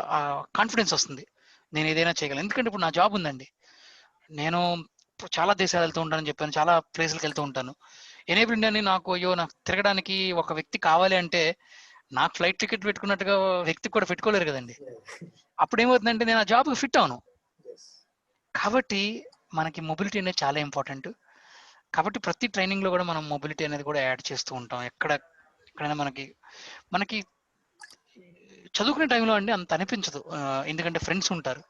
కాన్ఫిడెన్స్ వస్తుంది, నేను ఏదైనా చేయగలను. ఎందుకంటే ఇప్పుడు నా జాబ్ ఉందండి, నేను చాలా దేశాలు వెళ్తూ ఉంటానని చెప్పాను, చాలా ప్లేసులకు వెళ్తూ ఉంటాను. ఎనేబుల్ ఇండియాని నాకు తిరగడానికి ఒక వ్యక్తి కావాలి అంటే నాకు ఫ్లైట్ టికెట్ పెట్టుకున్నట్టుగా వ్యక్తికి కూడా పెట్టుకోలేరు కదండి. అప్పుడు ఏమవుతుందంటే నేను ఆ జాబ్కి ఫిట్ అవును. కాబట్టి మనకి మొబిలిటీ అనేది చాలా ఇంపార్టెంట్. కాబట్టి ప్రతి ట్రైనింగ్లో కూడా మనం మొబిలిటీ అనేది కూడా యాడ్ చేస్తూ ఉంటాం. ఎక్కడైనా మనకి చదువుకునే టైంలో అండి అంత అనిపించదు, ఎందుకంటే ఫ్రెండ్స్ ఉంటారు.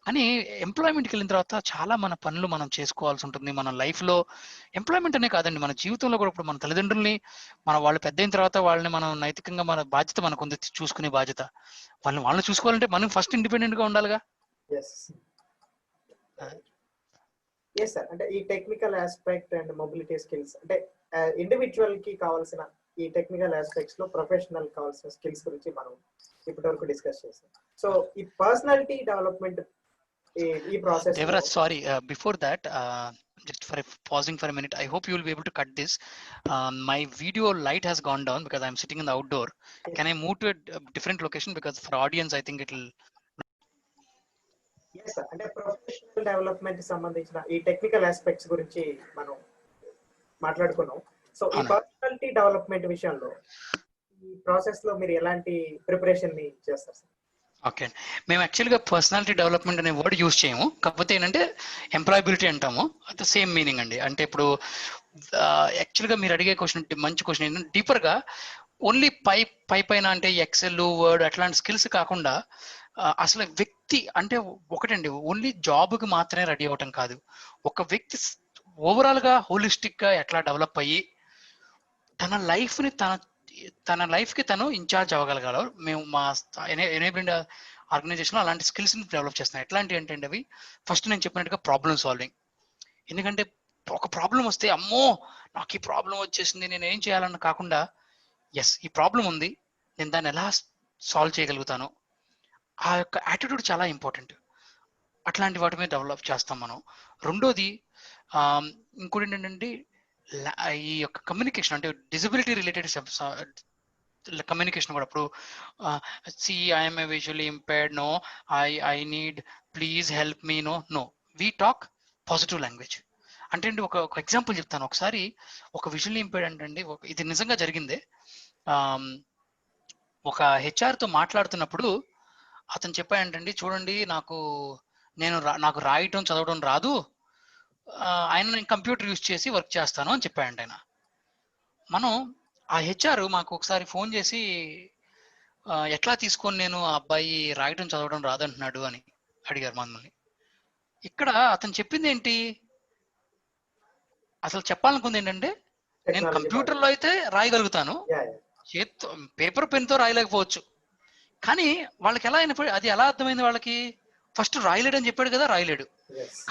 కానీ ఎంప్లాయ్మెంట్కి వెళ్ళిన తర్వాత చాలా మన పనులు మనం చేసుకోవాల్సి ఉంటుంది. మన లైఫ్లో ఎంప్లాయ్మెంట్ అనే కాదండి, మన జీవితంలో కూడా. ఇప్పుడు మన తల్లిదండ్రుల్ని వాళ్ళు పెద్ద అయిన తర్వాత వాళ్ళని మనం నైతికంగా మన బాధ్యత మనకు ఉంది, చూసుకునే బాధ్యత. వాళ్ళని చూసుకోవాలంటే మనం ఫస్ట్ ఇండిపెండెంట్గా ఉండాలిగా. Yes sir. అంటే ఈ technical aspect and mobility skills, అంటే ఇండివిజువల్ కి కావాల్సిన ఈ టెక్నికల్ ఆస్పెక్ట్స్ లో ప్రొఫెషనల్ కావాల్సిన స్కిల్స్ గురించి మనం ఇప్పటి వరకు డిస్కస్ చేసాం. సో ఈ పర్సనాలిటీ డెవలప్మెంట్ ఈ process. Devraj, sorry, before that, just pausing for a minute, I hope you will be able to cut this. My video light has gone down because I'm sitting in the outdoor. Can I move to a different location, because for audience I think it will. Yes sir. అంటే ప్రొఫెషనల్ డెవలప్మెంట్ సంబంధించిన ఈ టెక్నికల్ ఆస్పెక్ట్స్ గురించి మనం మాట్లాడుకున్నాం. సో ఈ పర్సనాలిటీ డెవలప్మెంట్ విషయంలో ఈ ప్రాసెస్ లో మీరు ఎలాంటి ప్రిపరేషన్ ని చేస్తారు సార్? ఓకే, మేము యాక్చువల్గా పర్సనాలిటీ డెవలప్మెంట్ అనే వర్డ్ యూజ్ చేయము. కాకపోతే ఏంటంటే ఎంప్లాయబిలిటీ అంటాము, అది సేమ్ మీనింగ్ అండి. అంటే ఇప్పుడు యాక్చువల్గా మీరు అడిగే క్వశ్చన్ మంచి క్వశ్చన్ ఏంటంటే, డీపర్గా ఓన్లీ పైన అంటే ఎక్సెల్, వర్డ్ అట్లాంటి స్కిల్స్ కాకుండా అసలు వ్యక్తి అంటే ఒకటండి, ఓన్లీ జాబ్కి మాత్రమే రెడీ అవ్వటం కాదు. ఒక వ్యక్తి ఓవరాల్గా హోలిస్టిక్గా ఎట్లా డెవలప్ అయ్యి తన లైఫ్కి తను ఇన్ఛార్జ్ అవ్వగలగాలి. మేము మా ఎనేబుల్ ఇండియా ఆర్గనైజేషన్లో అలాంటి స్కిల్స్ని డెవలప్ చేస్తున్నాం. ఎట్లాంటి అంటే అవి ఫస్ట్ నేను చెప్పినట్టుగా ప్రాబ్లమ్ సాల్వింగ్. ఎందుకంటే ఒక ప్రాబ్లం వస్తే అమ్మో నాకు ఈ ప్రాబ్లం వచ్చేసింది నేను ఏం చేయాలన్న కాకుండా, ఎస్ ఈ ప్రాబ్లం ఉంది, నేను దాన్ని ఎలా సాల్వ్ చేయగలుగుతాను, ఆ యొక్క యాటిట్యూడ్ చాలా ఇంపార్టెంట్. అట్లాంటి వాటి మీద డెవలప్ చేస్తాం మనం. రెండోది ఇంకోటి ఏంటంటే ఈ యొక్క కమ్యూనికేషన్, అంటే డిజబిలిటీ రిలేటెడ్ కమ్యూనికేషన్ కూడా. ఇప్పుడు see I'm a visually impaired, no I need, please help me, no we talk positive language. అంటే అండి ఒక ఎగ్జాంపుల్ చెప్తాను. ఒకసారి ఒక విజువల్లీ ఇంపైర్డ్ అండి, ఇది నిజంగా జరిగిందే. ఒక హెచ్ఆర్తో మాట్లాడుతున్నప్పుడు అతను చెప్పాడంటండి, చూడండి నాకు రాయటం చదవడం రాదు, నేను కంప్యూటర్ యూజ్ చేసి వర్క్ చేస్తాను అని చెప్పాడంట ఆయన. మనం ఆ హెచ్ఆర్ మాకు ఒకసారి ఫోన్ చేసి ఎట్లా తీసుకొని నేను ఆ అబ్బాయి రాయటం చదవడం రాదంటున్నాడు అని అడిగారు మనల్ని. ఇక్కడ అతను చెప్పింది ఏంటి, అసలు చెప్పాలనుకుంది ఏంటంటే, నేను కంప్యూటర్లో అయితే రాయగలుగుతాను, చేత్తో పేపర్ పెన్తో రాయలేకపోవచ్చు. కానీ వాళ్ళకి ఎలా అయినప్పుడు అది ఎలా అర్థమైంది వాళ్ళకి, ఫస్ట్ రాయలేడు అని చెప్పాడు కదా, రాయలేడు.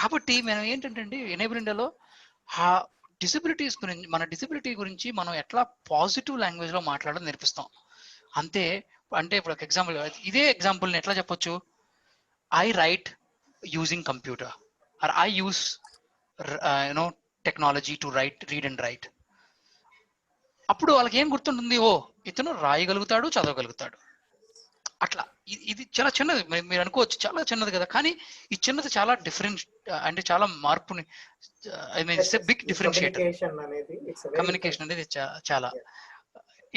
కాబట్టి మనం ఏంటంటే అండి, ఎనేబుల్ ఇండియాలో ఆ డిసబిలిటీస్ గురించి, మన డిసబిలిటీ గురించి మనం ఎట్లా పాజిటివ్ లాంగ్వేజ్ లో మాట్లాడడం నేర్పిస్తాం అంతే. అంటే ఇప్పుడు ఒక ఎగ్జాంపుల్, ఇదే ఎగ్జాంపుల్ని ఎట్లా చెప్పొచ్చు, I write using computer, or I use technology to read and write. అప్పుడు వాళ్ళకి ఏం గుర్తుంటుంది, ఓ ఇతను రాయగలుగుతాడు, చదవగలుగుతాడు. అట్లా ఇది చాలా చిన్నది, మీరు అనుకోవచ్చు చాలా చిన్నది కదా, కానీ ఈ చిన్నది చాలా డిఫరెంట్, అంటే చాలా మార్పుని, I mean it's a big differentiator. Communication అనేది చాలా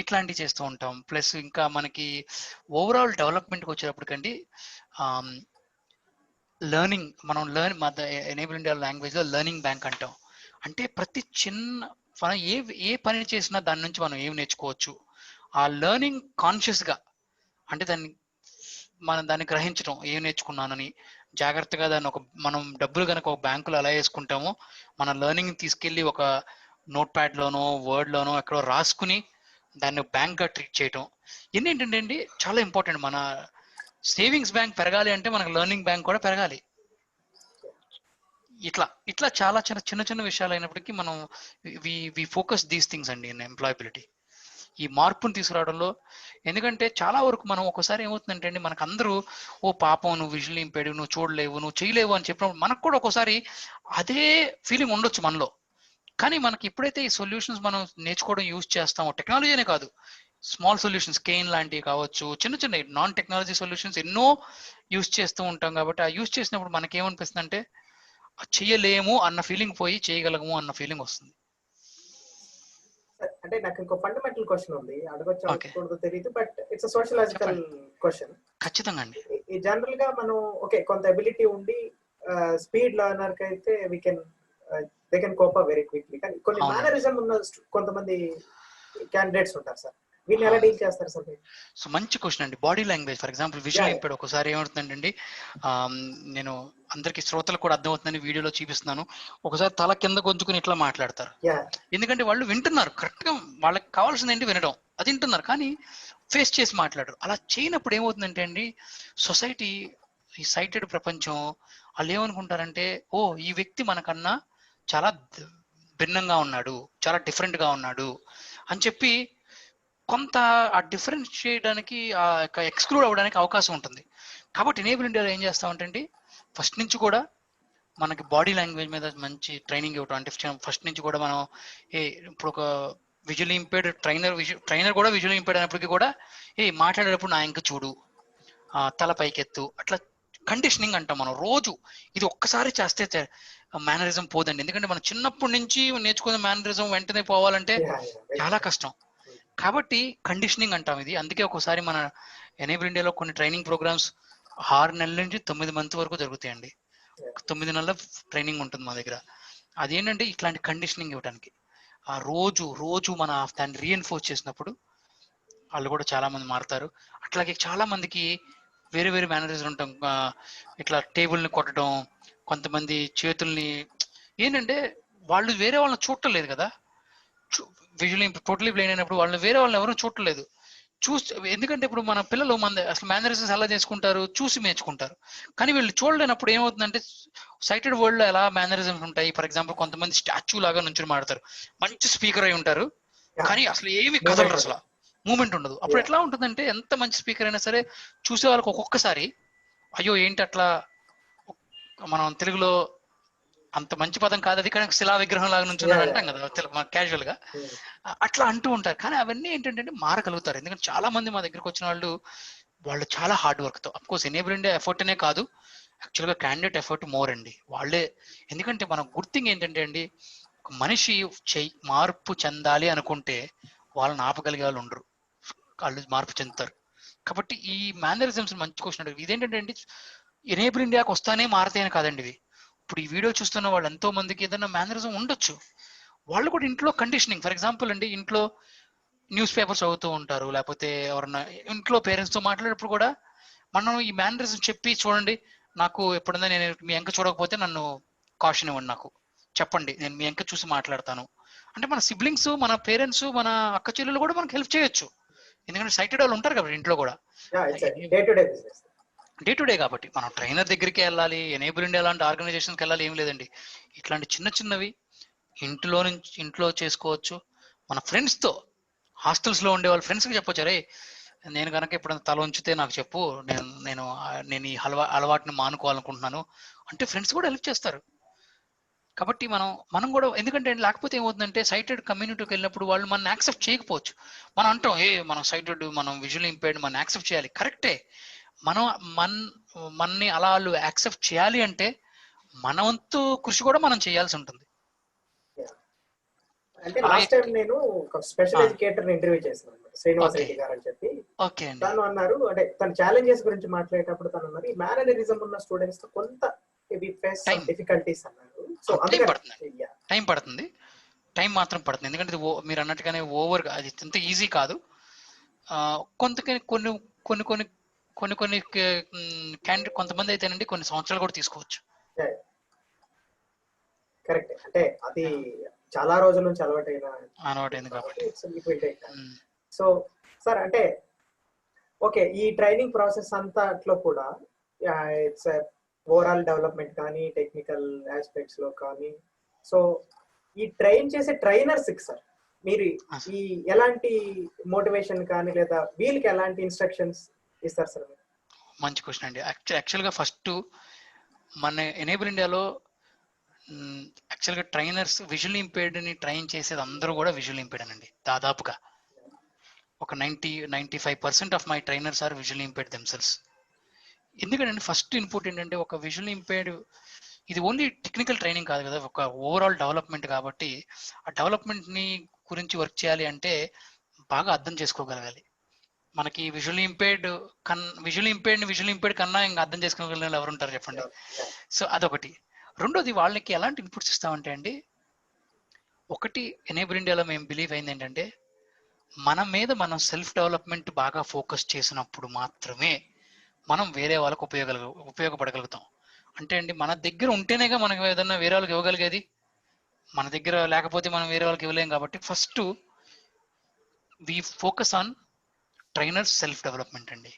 ఇట్లాంటివి చేస్తూ ఉంటాం. ప్లస్ ఇంకా మనకి ఓవరాల్ డెవలప్మెంట్కి వచ్చేటప్పటికండి, లెర్నింగ్, మనం ఎనేబుల్ ఇండియా లాంగ్వేజ్ లో లెర్నింగ్ బ్యాంక్ అంటాం. అంటే ప్రతి చిన్న మనం ఏ పని చేసినా దాని నుంచి మనం ఏం నేర్చుకోవచ్చు, ఆ లెర్నింగ్ కాన్షియస్ గా, అంటే దాన్ని గ్రహించడం, ఏం నేర్చుకున్నానని జాగ్రత్తగా దాన్ని మనం డబ్బులు కనుక ఒక బ్యాంకులో ఎలా వేసుకుంటామో, మన లెర్నింగ్ తీసుకెళ్లి ఒక నోట్ ప్యాడ్ లోనో వర్డ్ లోనో ఎక్కడో రాసుకుని దాన్ని బ్యాంక్ గా ట్రీట్ చేయటం. ఏంటంటే అండి చాలా ఇంపార్టెంట్. మన సేవింగ్స్ బ్యాంక్ పెరగాలి అంటే మనకు లెర్నింగ్ బ్యాంక్ కూడా పెరగాలి. ఇట్లా చాలా చిన్న విషయాలు అయినప్పటికీ మనం వి ఫోకస్ దీస్ థింగ్స్ అండి ఇన్ ఎంప్లాయబిలిటీ, ఈ మార్పును తీసుకురావడంలో. ఎందుకంటే చాలా వరకు మనం ఒకసారి ఏమవుతుందంటే అండి, మనకు అందరూ ఓ పాపం నువ్వు విజువల్ ఇంపైర్డ్, నువ్వు చూడలేవు, నువ్వు చేయలేవు అని చెప్పినప్పుడు మనకు కూడా ఒకసారి అదే ఫీలింగ్ ఉండొచ్చు మనలో. కానీ మనకి ఎప్పుడైతే ఈ సొల్యూషన్స్ మనం నేర్చుకోవడం యూజ్ చేస్తామో, టెక్నాలజీనే కాదు, స్మాల్ సొల్యూషన్స్, కేన్ లాంటివి కావచ్చు, చిన్న నాన్ టెక్నాలజీ సొల్యూషన్స్ ఎన్నో యూజ్ చేస్తూ ఉంటాం. కాబట్టి ఆ యూజ్ చేసినప్పుడు మనకేమనిపిస్తుంది అంటే, చేయలేము అన్న ఫీలింగ్ పోయి చేయగలము అన్న ఫీలింగ్ వస్తుంది. అంటే నాకు ఇంకో ఫండమెంటల్ క్వశ్చన్ ఉంది, అడగొచ్చో తెలియదు, బట్ ఇట్స్ సోషలాజికల్ క్వశ్చన్. ఖచ్చితంగా అండి. జనరల్ గా మనం కొంత ఎబిలిటీ ఉండి స్పీడ్ లెర్నర్ కి అయితే they can cope up very quickly, కానీ కొన్ని మేనరిజం ఉన్న కొంతమంది క్యాండిడేట్స్ ఉంటారు సార్, వీళ్ళని ఎలా డీల్ చేస్తారు సార్? సో మంచి క్వశ్చన్ అండి. Body language for example, visual impaired ఒకసారి ఏమవుతుందండి, నేను అందరికి శ్రోతలకు కూడా అర్థమవుతుందని వీడియోలో చూపిస్తున్నాను, ఒకసారి తల కింద కొంచుకుని ఇట్లా మాట్లాడతారు. ఎందుకంటే వాళ్ళు వింటున్నారు, కరెక్ట్ గా వాళ్ళకి కావాల్సింది ఏంటి వినడం, అది వింటున్నారు, కానీ ఫేస్ చేసి మాట్లాడరు. అలా చేయనప్పుడు ఏమవుతుందంటే అండి, సొసైటీ, ఈ సైటెడ్ ప్రపంచం, వాళ్ళు ఏమనుకుంటారంటే, ఓ ఈ వ్యక్తి మనకన్నా చాలా భిన్నంగా ఉన్నాడు, చాలా డిఫరెంట్ గా ఉన్నాడు అని చెప్పి కొంత ఆ డిఫరెన్స్ చేయడానికి, ఆ యొక్క ఎక్స్క్లూడ్ అవ్వడానికి అవకాశం ఉంటుంది. కాబట్టి ఎనేబుల్ ఇండియాలో ఏం చేస్తామంటే, ఫస్ట్ నుంచి కూడా మనకి బాడీ లాంగ్వేజ్ మీద మంచి ట్రైనింగ్ ఇవ్వటం. అంటే ఫస్ట్ నుంచి కూడా మనం ఇప్పుడు ఒక విజువల్ ఇంపైర్డ్ ట్రైనర్ కూడా విజువల్ ఇంపైర్డ్ అయినప్పటికీ కూడా మాట్లాడేటప్పుడు నా ఇంక చూడు, తల పైకెత్తు, అట్లా కండిషనింగ్ అంటాం మనం రోజు. ఇది ఒక్కసారి చేస్తే మేనరిజం పోదండి. ఎందుకంటే మనం చిన్నప్పటి నుంచి నేర్చుకునే మేనరిజం వెంటనే పోవాలంటే చాలా కష్టం. కాబట్టి కండిషనింగ్ అంటాం ఇది. అందుకే ఒకసారి మన ఎనేబుల్ ఇండియాలో కొన్ని ట్రైనింగ్ ప్రోగ్రామ్స్ 6 నెలల నుంచి 9 మంత్ వరకు జరుగుతాయండి. 9 నెలల ట్రైనింగ్ ఉంటుంది మా దగ్గర. అదేంటంటే ఇట్లాంటి కండిషనింగ్ ఇవ్వడానికి, ఆ రోజు మన దాన్ని రీఎన్ఫోర్స్ చేసినప్పుడు వాళ్ళు కూడా చాలా మంది మారుతారు. అట్లాగే చాలా మందికి వేరే మేనరిజం ఉంటాం, ఇట్లా టేబుల్ని కొట్టడం, కొంతమంది చేతుల్ని, ఏంటంటే వాళ్ళు వేరే వాళ్ళని చూడటం లేదు కదా, విజువల్లీ టోటలీ బ్లైండ్ అయినప్పుడు వాళ్ళు వేరే వాళ్ళని ఎవరు చూడలేదు. ఎందుకంటే ఇప్పుడు మన పిల్లలు అసలు మేనరిజమ్స్ ఎలా చేసుకుంటారు, చూసి నేర్చుకుంటారు. కానీ వీళ్ళు చూడలేనప్పుడు ఏమవుతుందంటే, సైటెడ్ వరల్డ్ లో ఎలా మేనరిజమ్స్ ఉంటాయి. ఫర్ ఎగ్జాంపుల్ కొంతమంది స్టాచ్యూ లాగా నుంచి మాడతారు, మంచి స్పీకర్ అయి ఉంటారు, కానీ అసలు ఏమి కదలరు, అసలు మూమెంట్ ఉండదు. అప్పుడు Yeah. ఎట్లా ఉంటుందంటే ఎంత మంచి స్పీకర్ అయినా సరే చూసే వాళ్ళకి ఒక్కొక్కసారి అయ్యో ఏంటి అట్లా, మనం తెలుగులో అంత మంచి పదం కాదు అది, కానీ శిలా విగ్రహం లాగా నుంచున్నాడు అంటాం కదా క్యాజువల్ గా, అట్లా అంటూ ఉంటారు. కానీ అవన్నీ ఏంటంటే మారగలుగుతారు. ఎందుకంటే చాలా మంది మా దగ్గరకు వచ్చిన వాళ్ళు చాలా హార్డ్ వర్క్ తో, అఫ్కోర్స్ ఎనేబుల్ ఇండియా ఎఫర్ట్ అనే కాదు, యాక్చువల్గా క్యాండిడేట్ ఎఫర్ట్ మోర్ అండి వాళ్ళే. ఎందుకంటే మన గుర్తింగ్ ఏంటంటే అండి, ఒక మనిషి మార్పు చెందాలి అనుకుంటే వాళ్ళని ఆపగలిగే వాళ్ళు ఉండరు, వాళ్ళు మార్పు చెందుతారు. కాబట్టి ఈ మేనరిజమ్స్ మంచి క్వశ్చన్. ఇదేంటంటే అండి, ఎనేబుల్ ఇండియాకి వస్తానే మారతాయని కాదండి ఇవి. ఇప్పుడు ఈ వీడియో చూస్తున్న వాళ్ళు ఎంతో మందికి ఏదైనా మేనరిజం ఉండొచ్చు, వాళ్ళు కూడా ఇంట్లో కండిషనింగ్. ఫర్ ఎగ్జాంపుల్ అండి, ఇంట్లో న్యూస్ పేపర్స్ చదువుతూ ఉంటారు, లేకపోతే ఎవరన్నా ఇంట్లో పేరెంట్స్ తో మాట్లాడేటప్పుడు కూడా మనం ఈ మేనరిజం చెప్పి చూడండి, నాకు ఎప్పుడన్నా నేను మీ ఎంక చూడకపోతే నన్ను కాషన్ ఇవ్వండి, నాకు చెప్పండి, నేను మీ ఎంక చూసి మాట్లాడతాను అంటే మన సిబ్లింగ్స్, మన పేరెంట్స్, మన అక్క చెల్లెలు కూడా మనకు హెల్ప్ చేయొచ్చు. ఎందుకంటే సైటెడ్ వాళ్ళు ఉంటారు కాబట్టి ఇంట్లో కూడా. డే టు డే కాబట్టి మనం ట్రైనర్ దగ్గరికి వెళ్ళాలి, ఎనేబుల్ ఇండియా లాంటి ఆర్గనైజేషన్కి వెళ్ళాలి ఏం లేదండి. ఇట్లాంటి చిన్న చిన్నవి ఇంట్లో చేసుకోవచ్చు. మన ఫ్రెండ్స్తో, హాస్టల్స్లో ఉండే వాళ్ళ ఫ్రెండ్స్కి చెప్పొచ్చు, అరే నేను కనుక ఎప్పుడైనా తల ఉంచితే నాకు చెప్పు, నేను ఈ అలవాటుని మానుకోవాలనుకుంటున్నాను అంటే ఫ్రెండ్స్ కూడా హెల్ప్ చేస్తారు. కాబట్టి మనం కూడా, ఎందుకంటే లేకపోతే ఏమవుతుందంటే సైటెడ్ కమ్యూనిటీకి వెళ్ళినప్పుడు వాళ్ళు మనం యాక్సెప్ట్ చేయకపోవచ్చు. మనం అంటాం మనం సైటెడ్, మనం విజువల్ ఇంపైర్డ్, మనం యాక్సెప్ట్ చేయాలి, కరెక్టే. మనం మనని అలా వాళ్ళు యాక్సెప్ట్ చేయాలి అంటే మన వంతు కృషి కూడా మనం చేయాల్సి ఉంటుంది. అంటే లాస్ట్ టైం నేను ఒక స్పెషల్ ఎడ్యుకేటర్ ఇంటర్వ్యూ చేశాను అనమాట, శ్రీనివాస్ రెడ్డి గారు అని చెప్పి. తను అన్నారు, అంటే తన ఛాలెంజెస్ గురించి మాట్లాడేటప్పుడు తను అన్నారు, ఈ మేనరిజం ఉన్న స్టూడెంట్స్ తో కొంత డిఫికల్టీస్ అన్నారు. సో టైం పడుతుంది, టైం మాత్రం పడుతుంది. ఎందుకంటే మీరు అన్నట్టుగానే ఓవర్ అది అంత ఈజీ కాదు. కొన్ని క్యాండిడేట్ కొంతమంది అయితేనండి కొన్ని సంవత్సరాలు కూడా తీసుకోవచ్చు. కరెక్ట్, అంటే అది చాలా రోజుల నుంచి అలవాటైంది కాబట్టి. సో సార్, అంటే ఓకే, ఈ ట్రైనింగ్ ప్రాసెస్ అంతట్లో కూడా ఇట్స్ ఓవరాల్ డెవలప్మెంట్ కానీ టెక్నికల్ ఆస్పెక్ట్స్ లో కానీ, సో ఈ ట్రైన్ చేసే ట్రైనర్స్ సార్ మీరు ఈ ఎలాంటి మోటివేషన్ కానీ లేదా వీళ్ళకి ఎలాంటి ఇన్స్ట్రక్షన్స్ ఇస్తారు సార్? మంచి క్వశ్చన్ అండి. యాక్చువల్గా ఫస్ట్ మన ఎనేబుల్ ఇండియాలో యాక్చువల్గా ట్రైనర్స్ విజువల్ ఇంపేర్డ్ని ట్రైన్ చేసేది అందరూ కూడా విజువల్ ఇంపేర్డ్ అండి. దాదాపుగా ఒక 95% of my trainers are visual impaired themselves. ఎందుకంటే ఫస్ట్ ఇన్పుట్ ఏంటంటే, ఒక విజువల్ ఇంపేర్డ్, ఇది ఓన్లీ టెక్నికల్ ట్రైనింగ్ కాదు కదా, ఒక ఓవరాల్ డెవలప్మెంట్ కాబట్టి ఆ డెవలప్మెంట్ని గురించి వర్క్ చేయాలి అంటే బాగా అర్థం చేసుకోగలగాలి. మనకి విజువల్ ఇంపేర్డ్ కన్నా ఇంకా అర్థం చేసుకోగలిగిన ఎవరు ఉంటారు చెప్పండి. సో అదొకటి. రెండోది, వాళ్ళకి ఎలాంటి ఇన్పుట్స్ ఇస్తామంటే అండి, ఒకటి ఎనేబుల్ ఇండియాలో మేము బిలీవ్ అయింది ఏంటంటే, మన మీద మనం సెల్ఫ్ డెవలప్మెంట్ బాగా ఫోకస్ చేసినప్పుడు మాత్రమే మనం వేరే వాళ్ళకు ఉపయోగపడగలుగుతాం. అంటే అండి, మన దగ్గర ఉంటేనేగా మనకు ఏదన్నా వేరే వాళ్ళకి ఇవ్వగలిగేది, మన దగ్గర లేకపోతే మనం వేరే వాళ్ళకి ఇవ్వలేం. కాబట్టి first we focus on trainers self development అండి.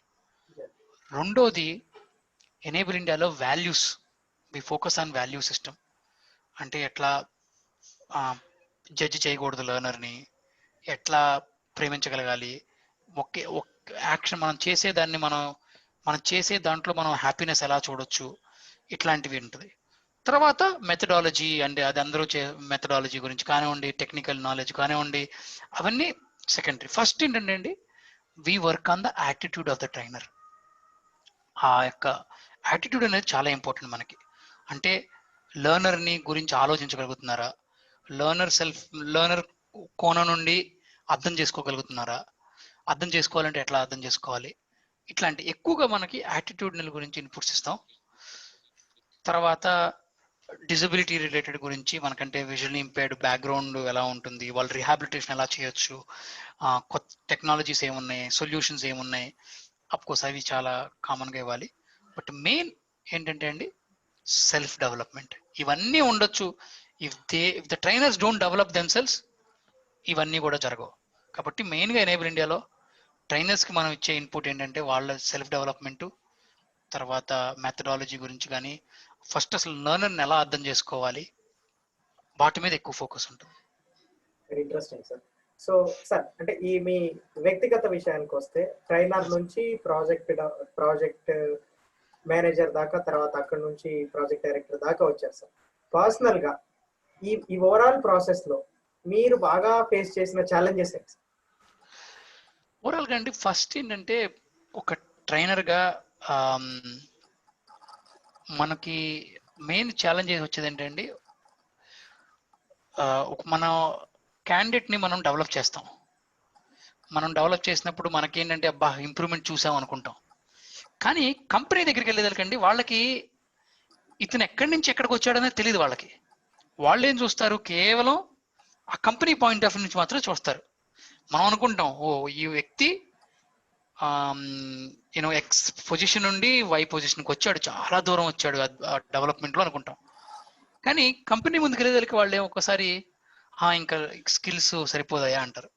రెండోది, ఎనేబుల్ ఇండియాలో values, we focus on value system. అంటే ఎట్లా జడ్జి చేయకూడదు లెర్నర్ని, ఎట్లా ప్రేమించగలగాలి, ఒకే యాక్షన్ మనం చేసే దాంట్లో మనం హ్యాపీనెస్ ఎలా చూడొచ్చు, ఇట్లాంటివి ఉంటుంది. తర్వాత మెథడాలజీ అంటే అది అందరూ మెథడాలజీ గురించి కానివ్వండి, టెక్నికల్ నాలెడ్జ్ కానివ్వండి, అవన్నీ సెకండరీ. ఫస్ట్ ఏంటంటే అండి, we work on the attitude of the trainer. ఆ యొక్క యాటిట్యూడ్ అనేది చాలా ఇంపార్టెంట్ మనకి. అంటే లెర్నర్ని గురించి ఆలోచించగలుగుతున్నారా, లెర్నర్ కోణం నుండి అర్థం చేసుకోగలుగుతున్నారా, అర్థం చేసుకోవాలంటే ఎట్లా అర్థం చేసుకోవాలి, ఇట్లాంటి ఎక్కువగా మనకి యాటిట్యూడ్ గురించి ఇన్పుట్స్ ఇస్తాం. తర్వాత డిజబిలిటీ రిలేటెడ్ గురించి, మనకంటే విజువల్ ఇంపేర్డ్ బ్యాక్గ్రౌండ్ ఎలా ఉంటుంది, వాళ్ళు రీహాబిలిటేషన్ ఎలా చేయొచ్చు, కొత్త టెక్నాలజీస్ ఏమున్నాయి, సొల్యూషన్స్ ఏమున్నాయి, అఫ్కోర్స్ అవి చాలా కామన్గా ఇవ్వాలి. బట్ మెయిన్ ఏంటంటే అండి, సెల్ఫ్ డెవలప్మెంట్. ఇవన్నీ ఉండొచ్చు, if the trainers don't develop themselves ఇవన్నీ కూడా జరగవు. కాబట్టి మెయిన్గా ఎనేబుల్ ఇండియాలో ట్రైనర్స్కి మనం ఇచ్చే ఇన్పుట్ ఏంటంటే, వాళ్ళ సెల్ఫ్ డెవలప్మెంటు, తర్వాత మెథడాలజీ గురించి కానీ, ఫస్ట్ అసలు లెర్నర్ని ఎలా అర్థం చేసుకోవాలి, వాటి మీద ఎక్కువ ఫోకస్ ఉంటుంది. Very interesting sir. So sir అంటే ఈ మీ వ్యక్తిగత విషయానికి వస్తే ట్రైనర్ నుంచి ప్రాజెక్ట్ మేనేజర్ దాకా, తర్వాత అక్కడ నుంచి ప్రాజెక్ట్ డైరెక్టర్ దాకా వచ్చారు సార్. పర్సనల్ గా ఈ ఓవరాల్ ప్రాసెస్ లో మీరు బాగా ఫేస్ చేసిన ఛాలెంజెస్ ఏంటి? ఓవరాల్ గా అండి ఫస్ట్ ఏంటంటే ఒక ట్రైనర్ గా మనకి మెయిన్ ఛాలెంజ్ వచ్చేది ఏంటంటే మన క్యాండిడేట్ ని మనం డెవలప్ చేస్తాం. మనం డెవలప్ చేసినప్పుడు మనకేంటంటే అబ్బా ఇంప్రూవ్మెంట్ చూసాం అనుకుంటాం. కానీ కంపెనీ దగ్గరికి వెళ్ళేదానికండి వాళ్ళకి ఇతను ఎక్కడి నుంచి ఎక్కడికి వచ్చాడనేది తెలియదు. వాళ్ళు ఏం చూస్తారు, కేవలం ఆ కంపెనీ పాయింట్ ఆఫ్ వ్యూ నుంచి మాత్రమే చూస్తారు. మనం అనుకుంటాం ఓ ఈ వ్యక్తి ఎక్స్ పొజిషన్ నుండి వై పొజిషన్కి వచ్చాడు, చాలా దూరం వచ్చాడు డెవలప్మెంట్ లో అనుకుంటాం. కానీ కంపెనీ ముందుకు వెళ్ళేదానికి వాళ్ళు ఒక్కసారి ఇంకా స్కిల్స్ సరిపోదాయా అంటారు.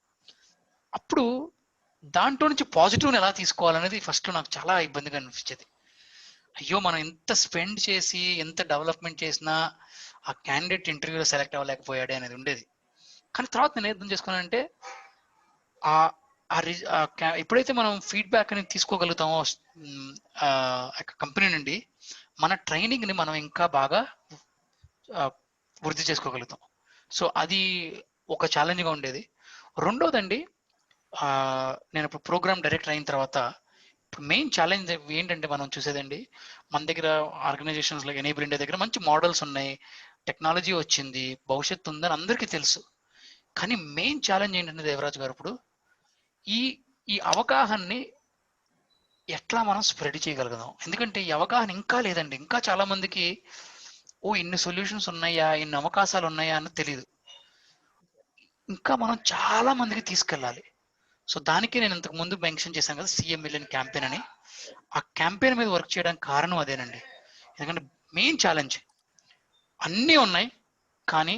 అప్పుడు దాంట్లో నుంచి పాజిటివ్ని ఎలా తీసుకోవాలనేది ఫస్ట్ నాకు చాలా ఇబ్బందిగా అనిపించేది. అయ్యో మనం ఎంత స్పెండ్ చేసి ఎంత డెవలప్మెంట్ చేసినా ఆ క్యాండిడేట్ ఇంటర్వ్యూలో సెలెక్ట్ అవ్వలేకపోయాడే అనేది ఉండేది. కానీ తర్వాత నేను అర్థం చేసుకున్నానంటే ఎప్పుడైతే మనం ఫీడ్బ్యాక్ అనేది తీసుకోగలుగుతామో కంపెనీ నుండి, మన ట్రైనింగ్ ని మనం ఇంకా బాగా వృద్ధి చేసుకోగలుగుతాం. సో అది ఒక ఛాలెంజ్గా ఉండేది. రెండోదండి, నేను ఇప్పుడు ప్రోగ్రామ్ డైరెక్టర్ అయిన తర్వాత మెయిన్ ఛాలెంజ్ ఏంటంటే మనం చూసేదండి, మన దగ్గర ఆర్గనైజేషన్స్ లైక్ ఎనేబుల్ ఇండియా దగ్గర మంచి మోడల్స్ ఉన్నాయి, టెక్నాలజీ వచ్చింది, భవిష్యత్తు ఉందని అందరికీ తెలుసు. కానీ మెయిన్ ఛాలెంజ్ ఏంటంటే దేవరాజు గారు, ఇప్పుడు ఈ అవగాహనని ఎట్లా మనం స్ప్రెడ్ చేయగలుగుదాం. ఎందుకంటే ఈ అవగాహన ఇంకా లేదండి. ఇంకా చాలా మందికి ఇన్ని సొల్యూషన్స్ ఉన్నాయా, ఇన్ని అవకాశాలు ఉన్నాయా అని తెలియదు. ఇంకా మనం చాలా మందికి తీసుకెళ్ళాలి. సో దానికి నేను ఇంతకు ముందు మెన్షన్ చేశాను కదా సీఎం మిలియన్ క్యాంపెయిన్ అని. ఆ క్యాంపెయిన్ మీద వర్క్ చేయడానికి కారణం అదేనండి. ఎందుకంటే మెయిన్ ఛాలెంజ్ అన్నీ ఉన్నాయి, కానీ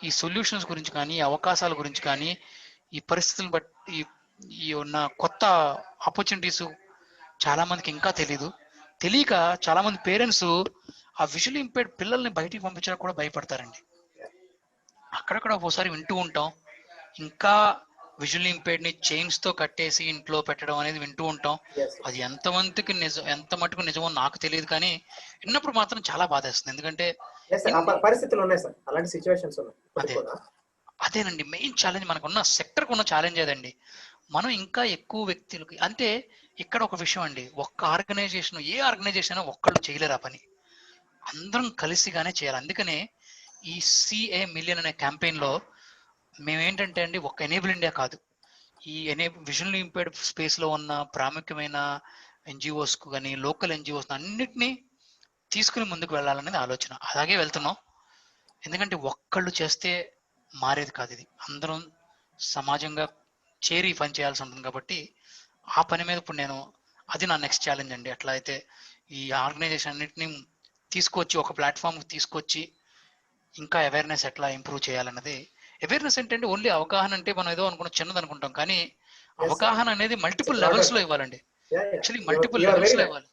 ఈ సొల్యూషన్స్ గురించి కానీ, ఈ అవకాశాల గురించి కానీ, ఈ పరిస్థితులను బట్టి ఈ ఉన్న కొత్త ఆపర్చునిటీస్ చాలా మందికి ఇంకా తెలియక చాలా మంది పేరెంట్స్ ఆ విజువల్ ఇంపైర్డ్ పిల్లల్ని బయటికి పంపించడానికి కూడా భయపడతారండి. అక్కడక్కడ ఒకసారి వింటూ ఉంటాం, ఇంకా విజువల్ ఇంపైర్డ్ ని చైన్స్ తో కట్టేసి ఇంట్లో పెట్టడం అనేది వింటూ ఉంటాం. అది ఎంత మటుకు నిజమో నాకు తెలియదు, కానీ విన్నప్పుడు మాత్రం చాలా బాధేస్తుంది. ఎందుకంటే పరిస్థితులు ఉన్నాయి సార్, అలాంటి సిచ్యువేషన్స్ ఉన్నాయి. అదేనండి మెయిన్ ఛాలెంజ్, మనకున్న సెక్టర్కి ఉన్న ఛాలెంజ్ అదండి. మనం ఇంకా ఎక్కువ వ్యక్తులకి, అంటే ఇక్కడ ఒక విషయం అండి, ఒక్క ఆర్గనైజేషన్, ఏ ఆర్గనైజేషన్ ఒక్కళ్ళు చేయలేరు ఆ పని, అందరం కలిసిగానే చేయాలి. అందుకనే ఈ సిఏ మిలియన్ అనే క్యాంపెయిన్ లో మేమేంటంటే అండి, ఒక్క ఎనేబుల్ ఇండియా కాదు, ఈ విజువల్ ఇంపైర్డ్ స్పేస్ లో ఉన్న ప్రాముఖ్యమైన ఎన్జిఓస్ కు కానీ, లోకల్ ఎన్జిఓస్ అన్నిటినీ తీసుకుని ముందుకు వెళ్ళాలనేది ఆలోచన. అలాగే వెళ్తున్నాం. ఎందుకంటే ఒక్కళ్ళు చేస్తే మారేది కాదు, ఇది అందరం సమాజంగా చేరి పని చేయాల్సి ఉంటుంది. కాబట్టి ఆ పని మీద ఇప్పుడు అది నా నెక్స్ట్ ఛాలెంజ్ అండి. అట్లా అయితే ఈ ఆర్గనైజేషన్ అన్నిటిని తీసుకొచ్చి ఒక ప్లాట్ఫామ్ తీసుకొచ్చి ఇంకా అవేర్నెస్ ఎట్లా ఇంప్రూవ్ చేయాలన్నది. అవేర్నెస్ ఏంటంటే ఓన్లీ అవగాహన అంటే మనం ఏదో అనుకున్న చిన్నది అనుకుంటాం, కానీ అవగాహన అనేది మల్టిపుల్ లెవెల్స్ లో ఇవ్వాలండి. యాక్చువల్లీ మల్టిపుల్ లెవెల్స్ లో ఇవ్వాలి.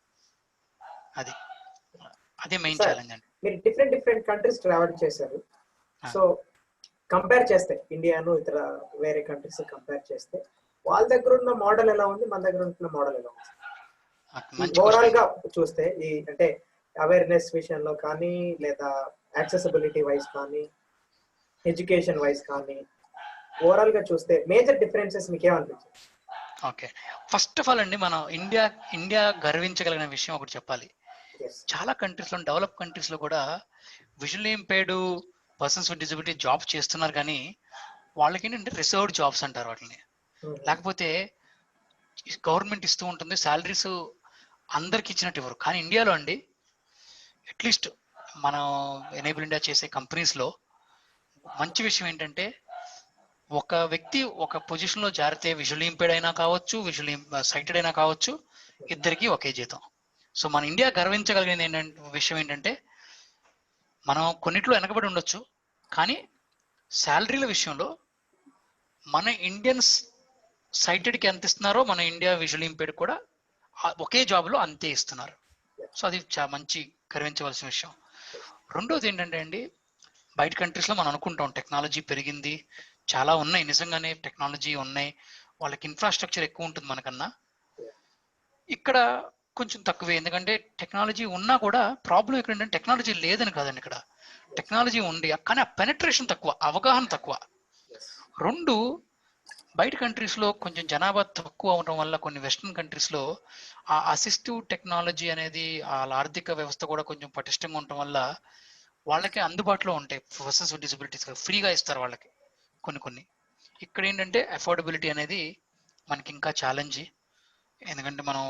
అదే మెయిన్ ఛాలెంజ్ అండి. మీరు డిఫరెంట్ కంట్రీస్ ట్రావెల్ చేశారు. సో కంపేర్ చేస్తే ఇండియాను ఇతర వేరే కంట్రీస్ కంపేర్ చేస్తే వాళ్ళ దగ్గర ఉన్న మోడల్ ఎలా ఉంది, మన దగ్గర ఉన్న మోడల్ ఎలా ఉంది? ఓవరాల్ గా చూస్తే ఈ అంటే అవేర్నెస్ విషయంలో కానీ, లేదా యాక్సెసిబిలిటీ వైజ్ కానీ, ఎడ్యుకేషన్ వైజ్ కానీ, ఓవరాల్ గా చూస్తే మేజర్ డిఫరెన్సెస్ మీకు ఏమనిపించింది? ఓకే, ఫస్ట్ ఆఫ్ ఆల్ అండి, మనం ఇండియా గర్వించగలిగిన విషయం ఒకటి చెప్పాలి. చాలా కంట్రీస్ లో, డెవలప్ కంట్రీస్ లో కూడా visual impaired persons with disability job చేస్తున్నారు, కానీ వాళ్ళకి ఏంటంటే రిజర్వ్డ్ జాబ్స్ అంటారు వాటిని. లేకపోతే గవర్నమెంట్ ఇస్తూ ఉంటుంది, శాలరీస్ అందరికి ఇచ్చినట్టు ఇవ్వరు. కానీ ఇండియాలో అండి, అట్లీస్ట్ మనం ఎనేబుల్ ఇండియా చేసే కంపెనీస్ లో మంచి విషయం ఏంటంటే, ఒక వ్యక్తి ఒక పొజిషన్ లో జారితే విజువల్ ఇంపైర్డ్ అయినా కావచ్చు, విజువల్ సైటెడ్ అయినా కావచ్చు, ఇద్దరికి ఒకే జీతం. సో మన ఇండియా గర్వించగలిగిన విషయం ఏంటంటే, మనం కొన్నిట్లో వెనకబడి ఉండొచ్చు, కానీ శాలరీల విషయంలో మన ఇండియన్స్ సైటెడ్కి ఎంత ఇస్తున్నారో మన ఇండియా విజువల్ ఇంపైర్డ్ కూడా ఒకే జాబ్లో అంతే ఇస్తున్నారు. సో అది మంచి గర్వించవలసిన విషయం. రెండోది ఏంటంటే అండి, బయట కంట్రీస్లో మనం అనుకుంటాం టెక్నాలజీ పెరిగింది, చాలా ఉన్నాయి నిజంగానే, టెక్నాలజీ ఉన్నాయి, వాళ్ళకి ఇన్ఫ్రాస్ట్రక్చర్ ఎక్కువ ఉంటుంది మనకన్నా. ఇక్కడ కొంచెం తక్కువే, ఎందుకంటే టెక్నాలజీ ఉన్నా కూడా ప్రాబ్లం ఇక్కడ ఏంటంటే టెక్నాలజీ లేదని కాదండి, ఇక్కడ టెక్నాలజీ ఉంది కానీ ఆ పెనట్రేషన్ తక్కువ, అవగాహన తక్కువ. రెండు, బయట కంట్రీస్లో కొంచెం జనాభా తక్కువ అవడం వల్ల కొన్ని వెస్ట్రన్ కంట్రీస్లో ఆ అసిస్టివ్ టెక్నాలజీ అనేది వాళ్ళ ఆర్థిక వ్యవస్థ కూడా కొంచెం పటిష్టంగా ఉండటం వల్ల వాళ్ళకి అందుబాటులో ఉంటాయి. పర్సన్స్ విత్ డిసబిలిటీస్ ఫ్రీగా ఇస్తారు వాళ్ళకి కొన్ని. ఇక్కడ ఏంటంటే అఫోర్డబిలిటీ అనేది మనకి ఇంకా ఛాలెంజ్. ఎందుకంటే మనం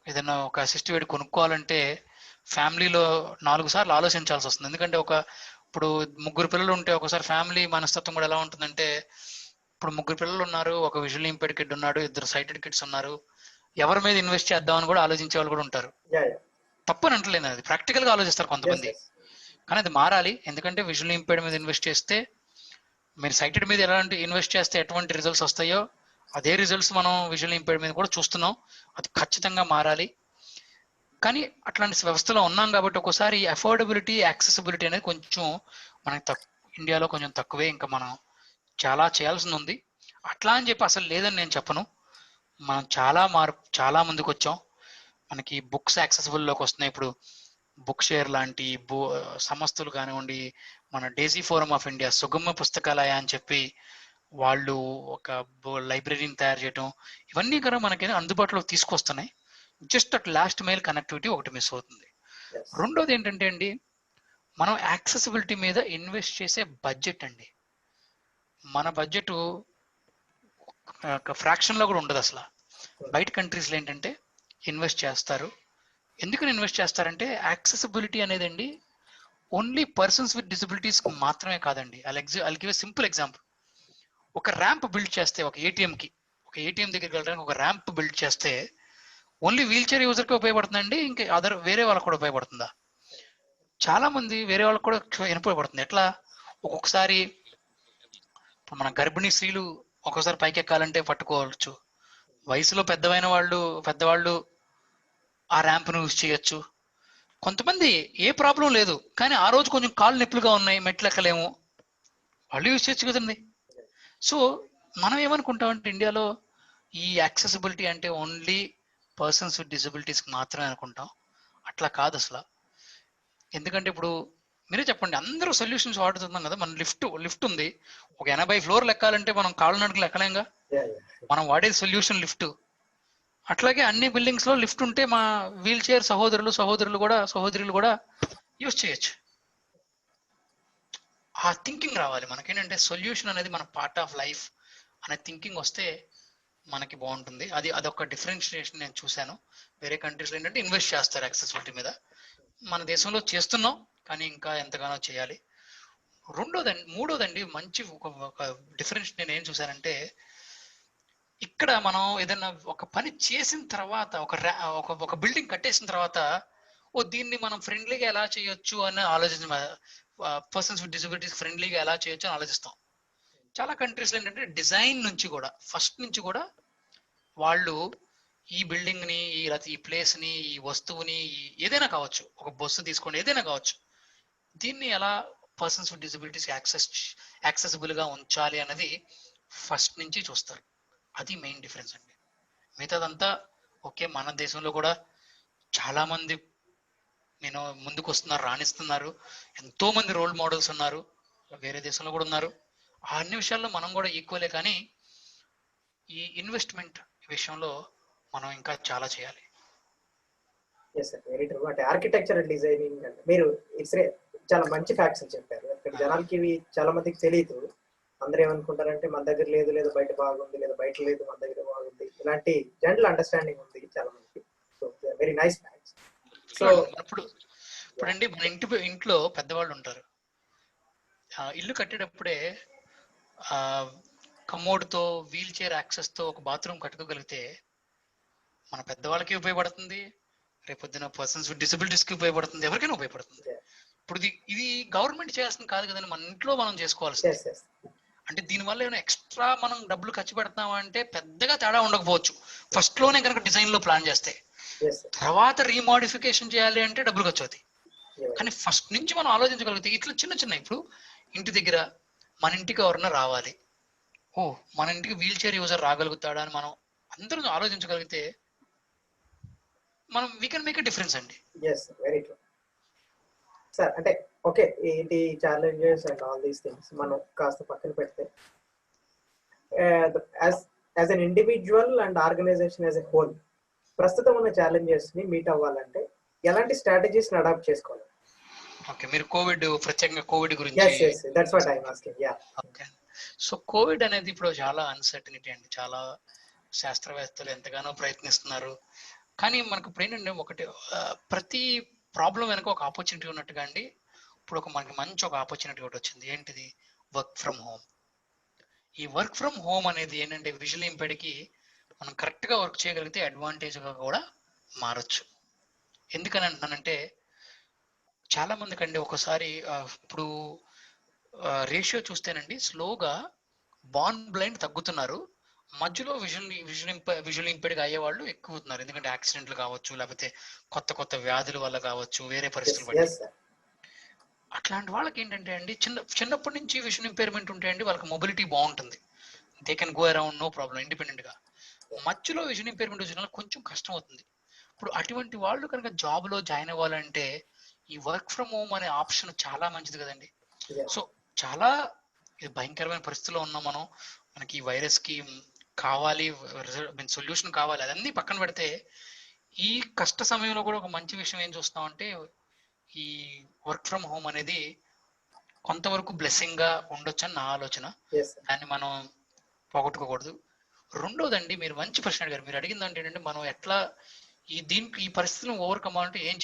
ఏదైనా ఒక అసిస్టివ్ ఎయిడ్ కొనుక్కోవాలంటే ఫ్యామిలీలో 4 సార్లు ఆలోచించాల్సి వస్తుంది. ఎందుకంటే ఇప్పుడు 3 పిల్లలు ఉంటే ఒకసారి ఫ్యామిలీ మనస్తత్వం కూడా ఎలా ఉంటుందంటే, ఇప్పుడు 3 పిల్లలు ఉన్నారు, ఒక విజువల్ ఇంపైర్డ్ కిడ్ ఉన్నాడు, 2 సైటెడ్ కిడ్స్ ఉన్నారు, ఎవరి మీద ఇన్వెస్ట్ చేద్దామని కూడా ఆలోచించే వాళ్ళు కూడా ఉంటారు. తప్పని అంటలేను, అది ప్రాక్టికల్ గా ఆలోచిస్తారు కొంతమంది, కానీ అది మారాలి. ఎందుకంటే విజువల్ ఇంపైర్డ్ మీద ఇన్వెస్ట్ చేస్తే, మీరు సైటెడ్ మీద ఎలాంటి ఇన్వెస్ట్ చేస్తే ఎటువంటి రిజల్ట్స్ వస్తాయో అదే రిజల్ట్స్ మనం విజువల్ ఇంపైర్డ్ మీద కూడా చూస్తున్నాం. అది ఖచ్చితంగా మారాలి. కానీ అట్లాంటి వ్యవస్థలో ఉన్నాం కాబట్టి ఒక్కోసారి అఫోర్డబిలిటీ, యాక్సెసిబిలిటీ అనేది కొంచెం మనకి ఇండియాలో కొంచెం తక్కువే. ఇంకా మనం చాలా చేయాల్సింది ఉంది. అట్లా అని చెప్పి అసలు లేదని నేను చెప్పను. మనం చాలా ముందుకు వచ్చాం. మనకి బుక్స్ యాక్సెసిబుల్లోకి వస్తున్నాయి. ఇప్పుడు బుక్ షేర్ లాంటి సంస్థలు కానివ్వండి, మన డేజీ ఫోరం ఆఫ్ ఇండియా, సుగమ పుస్తకాలయ అని చెప్పి వాళ్ళు ఒక లైబ్రరీని తయారు చేయడం, ఇవన్నీ కూడా మనకి అందుబాటులోకి తీసుకొస్తున్నాయి. Just at last mile connectivity ఒకటి మిస్ అవుతుంది. రెండోది ఏంటంటే అండి, మనం యాక్సెసిబిలిటీ మీద ఇన్వెస్ట్ చేసే బడ్జెట్ అండి. మన బడ్జెట్ ఫ్రాక్షన్ లో కూడా ఉండదు అసలు. బయట కంట్రీస్లో ఏంటంటే ఇన్వెస్ట్ చేస్తారు. ఎందుకని ఇన్వెస్ట్ చేస్తారంటే, యాక్సెసిబిలిటీ అనేది అండి ఓన్లీ పర్సన్స్ విత్ డిసబిలిటీస్ మాత్రమే కాదండి. I'll give a simple example. ఒక ర్యాంప్ బిల్డ్ చేస్తే, ఒక ఏటీఎం దగ్గరికి వెళ్ళడానికి ఒక ర్యాంప్ బిల్డ్ చేస్తే ఓన్లీ వీల్ చైర్ యూజర్కి ఉపయోగపడుతుందండి, ఇంకా వేరే వాళ్ళకి కూడా ఉపయోగపడుతుందా? చాలా మంది వేరే వాళ్ళకి కూడా ఉపయోగపడుతుంది. ఎట్లా? ఒక్కొక్కసారి మన గర్భిణీ స్త్రీలు ఒక్కొక్కసారి పైకి ఎక్కాలంటే పట్టుకోవచ్చు. వయసులో పెద్దవాళ్ళు ఆ ర్యాంప్ను యూజ్ చేయొచ్చు. కొంతమంది ఏ ప్రాబ్లం లేదు, కానీ ఆ రోజు కొంచెం కాళ్ళు నొప్పులుగా ఉన్నాయి, మెట్లు ఎక్కలేము, వాళ్ళు యూజ్ చేయొచ్చు కదండి. సో మనం ఏమనుకుంటామంటే ఇండియాలో ఈ యాక్సెసిబిలిటీ అంటే ఓన్లీ పర్సన్స్ విత్ డిసబిలిటీస్కి మాత్రమే అనుకుంటాం. అట్లా కాదు అసలు. ఎందుకంటే ఇప్పుడు మీరే చెప్పండి, అందరూ సొల్యూషన్స్ వాడుతున్నాం కదా. మన లిఫ్ట్ ఉంది, ఒక 80 ఫ్లోర్లు ఎక్కాలంటే మనం కాళ్ళు నడుకులు ఎక్కలేంగా. మనం వాడేది సొల్యూషన్ లిఫ్ట్. అట్లాగే అన్ని బిల్డింగ్స్ లో లిఫ్ట్ ఉంటే మా వీల్ చైర్ సహోదరులు కూడా యూజ్ చేయొచ్చు. ఆ థింకింగ్ రావాలి మనకేంటంటే, సొల్యూషన్ అనేది మన పార్ట్ ఆఫ్ లైఫ్ అనే థింకింగ్ వస్తే మనకి బాగుంటుంది. అదొక డిఫరెన్షియేషన్ నేను చూశాను. వేరే కంట్రీస్లో ఏంటంటే ఇన్వెస్ట్ చేస్తారు యాక్సెసిబిలిటీ మీద. మన దేశంలో చేస్తున్నాం, కానీ ఇంకా ఎంతగానో చేయాలి. మూడోదండి, మంచి ఒక డిఫరెన్స్ నేను ఏం చూశానంటే, ఇక్కడ మనం ఏదైనా ఒక పని చేసిన తర్వాత, ఒక బిల్డింగ్ కట్టేసిన తర్వాత, దీన్ని మనం ఫ్రెండ్లీగా ఎలా చేయొచ్చు అని పర్సన్స్ విత్ డిసబిలిటీస్ ఫ్రెండ్లీగా ఎలా చేయొచ్చు అని ఆలోచిస్తాం. చాలా కంట్రీస్లో ఏంటంటే డిజైన్ నుంచి కూడా, ఫస్ట్ నుంచి కూడా వాళ్ళు ఈ బిల్డింగ్ ని, ఈ ప్లేస్ ని, ఈ వస్తువుని, ఏదైనా కావచ్చు, ఒక బస్సు తీసుకోండి, ఏదైనా కావచ్చు, దీన్ని ఎలా పర్సన్స్ విత్ డిసబిలిటీస్ యాక్సెసిబుల్ గా ఉంచాలి అన్నది ఫస్ట్ నుంచి చూస్తారు. అది మెయిన్ డిఫరెన్స్ అండి. మిగతాదంతా ఓకే. మన దేశంలో కూడా చాలా మంది ముందుకు వస్తున్నారు, రాణిస్తున్నారు. ఎంతో మంది రోల్ మోడల్స్ ఉన్నారు, వేరే దేశంలో కూడా ఉన్నారు. అన్ని విషయాల్లో మనం కూడా ఈక్వలే. కానీ ఈ ఇన్వెస్ట్మెంట్ విషయంలో మనం ఇంకా చాలా చేయాలి. Very true. అంటే ఆర్కిటెక్చరల్ డిజైనింగ్ అంటే మీరు చాలా మంచి ఫ్యాక్ట్స్ చెప్పారు. ఇక్కడ జనాలకి ఇవి చాలా మందికి తెలియదు. అందరూ ఏమనుకుంటారంటే మన దగ్గర లేదు, బయట బాగుంది, లేదా బయట లేదు మన దగ్గర బాగుంది, ఇలాంటి జనరల్ అండర్స్టాండింగ్ ఉంది చాలా మందికి. So very nice facts. So ఇప్పుడండి మన ఇంట్లో పెద్దవాళ్ళు ఉంటారు. ఇల్లు కట్టేటప్పుడే కమోడ్తో, వీల్ చైర్ యాక్సెస్ తో ఒక బాత్రూమ్ కట్టుకోగలిగితే మన పెద్దవాళ్ళకి ఉపయోగపడుతుంది, రేపొద్దున పర్సన్స్ విత్ డిసబిలిటీస్ కి ఉపయోగపడుతుంది, ఎవరికైనా ఉపయోగపడుతుంది. ఇప్పుడు ఇది గవర్నమెంట్ చేయాల్సింది కాదు కదండి, మన ఇంట్లో మనం చేసుకోవాల్సింది. అంటే దీనివల్ల ఏమైనా ఎక్స్ట్రా మనం డబ్బులు ఖర్చు పెడతామా అంటే పెద్దగా తేడా ఉండకపోవచ్చు. ఫస్ట్ లోనే కనుక డిజైన్ లో ప్లాన్ చేస్తే, తర్వాత రీమోడిఫికేషన్ చేయాలి అంటే డబ్బులు ఖర్చు అవుతాయి. కానీ ఫస్ట్ నుంచి మనం ఆలోచించగలిగితే ఇట్లా చిన్న ఇప్పుడు ఇంటి దగ్గర మన ఇంటికి ఎవరన్నా రావాలి, ఓ మన ఇంటికి వీల్ చైర్ యూజర్ రాగలుగుతాడా అని మనం అందరం ఆలోచించగలిగితే మనం we can make a difference అండి. Yes, very true sir. అంటే ఓకే, ఏంటి challenges and all these things మనం కాస్త పక్కన పెడితే, as an individual and organization as a whole, ప్రస్తుతం ఉన్న ఛాలెంజెస్ ని మీట్ అవ్వాలంటే ఎలాంటి స్ట్రాటజీస్ ని అడాప్ట్ చేసుకోవాలి? ఓకే, మీరు కోవిడ్, ప్రత్యేకంగా కోవిడ్ గురించి. yes yes that's what I'm asking. yeah okay, so Covid అనేది ఇప్పుడు చాలా అన్సర్టనిటీ అండి. చాలా శాస్త్రవేత్తలు ఎంతగానో ప్రయత్నిస్తున్నారు. కానీ మనకు ఇప్పుడు ఏంటంటే ఒకటి, ప్రతి ప్రాబ్లం వెనక ఒక ఆపర్చునిటీ ఉన్నట్టుగా అండి. ఇప్పుడు మనకి మంచి ఒక ఆపర్చునిటీ ఒకటి వచ్చింది. ఏంటిది? Work from home. ఈ వర్క్ ఫ్రమ్ హోమ్ అనేది ఏంటంటే విజువల్ ఇంపెడ్కి మనం కరెక్ట్గా వర్క్ చేయగలిగితే అడ్వాంటేజ్గా కూడా మారచ్చు. ఎందుకని అంటున్నానంటే, చాలా మందికి అండి ఒకసారి ఇప్పుడు రేషియో చూస్తేనండి స్లోగా బార్న్ బ్లైండ్ తగ్గుతున్నారు, మధ్యలో విజువల్ ఇంపెయిర్డ్ అయ్యేవాళ్ళు ఎక్కువ అవుతున్నారు. ఎందుకంటే యాక్సిడెంట్లు కావచ్చు, లేకపోతే కొత్త కొత్త వ్యాధుల వల్ల కావచ్చు, వేరే పరిస్థితులు బట్టి. అట్లాంటి వాళ్ళకి ఏంటంటే అండి, చిన్నప్పటి నుంచి విజువల్ ఇంపైర్మెంట్ ఉంటాయండి, వాళ్ళకి మొబిలిటీ బాగుంటుంది, they can go around no problem independent గా. మధ్యలో విజువల్ ఇంపైర్మెంట్ వచ్చిన కొంచెం కష్టం అవుతుంది. ఇప్పుడు అటువంటి వాళ్ళు కనుక జాబ్ లో జాయిన్ అవ్వాలంటే ఈ వర్క్ ఫ్రమ్ హోమ్ అనే ఆప్షన్ చాలా మంచిది కదండి. సో చాలా భయంకరమైన పరిస్థితుల్లో ఉన్నాం మనం. మనకి ఈ వైరస్ కి కావాలి సొల్యూషన్ కావాలి, అదన్నీ పక్కన పెడితే ఈ కష్ట సమయంలో కూడా ఒక మంచి విషయం ఏం చూస్తామంటే, ఈ వర్క్ ఫ్రమ్ హోమ్ అనేది కొంతవరకు బ్లెస్సింగ్ గా ఉండొచ్చు అని నా ఆలోచన. దాన్ని మనం పోగొట్టుకోకూడదు. రెండోదండి, మీరు మంచి ప్రశ్న అడిగారు. మీరు అడిగింది ఏంటంటే, మనం ఎట్లా ఈ పరిస్థితులను ఓవర్కమ్ అవ్వాలంటే ఏం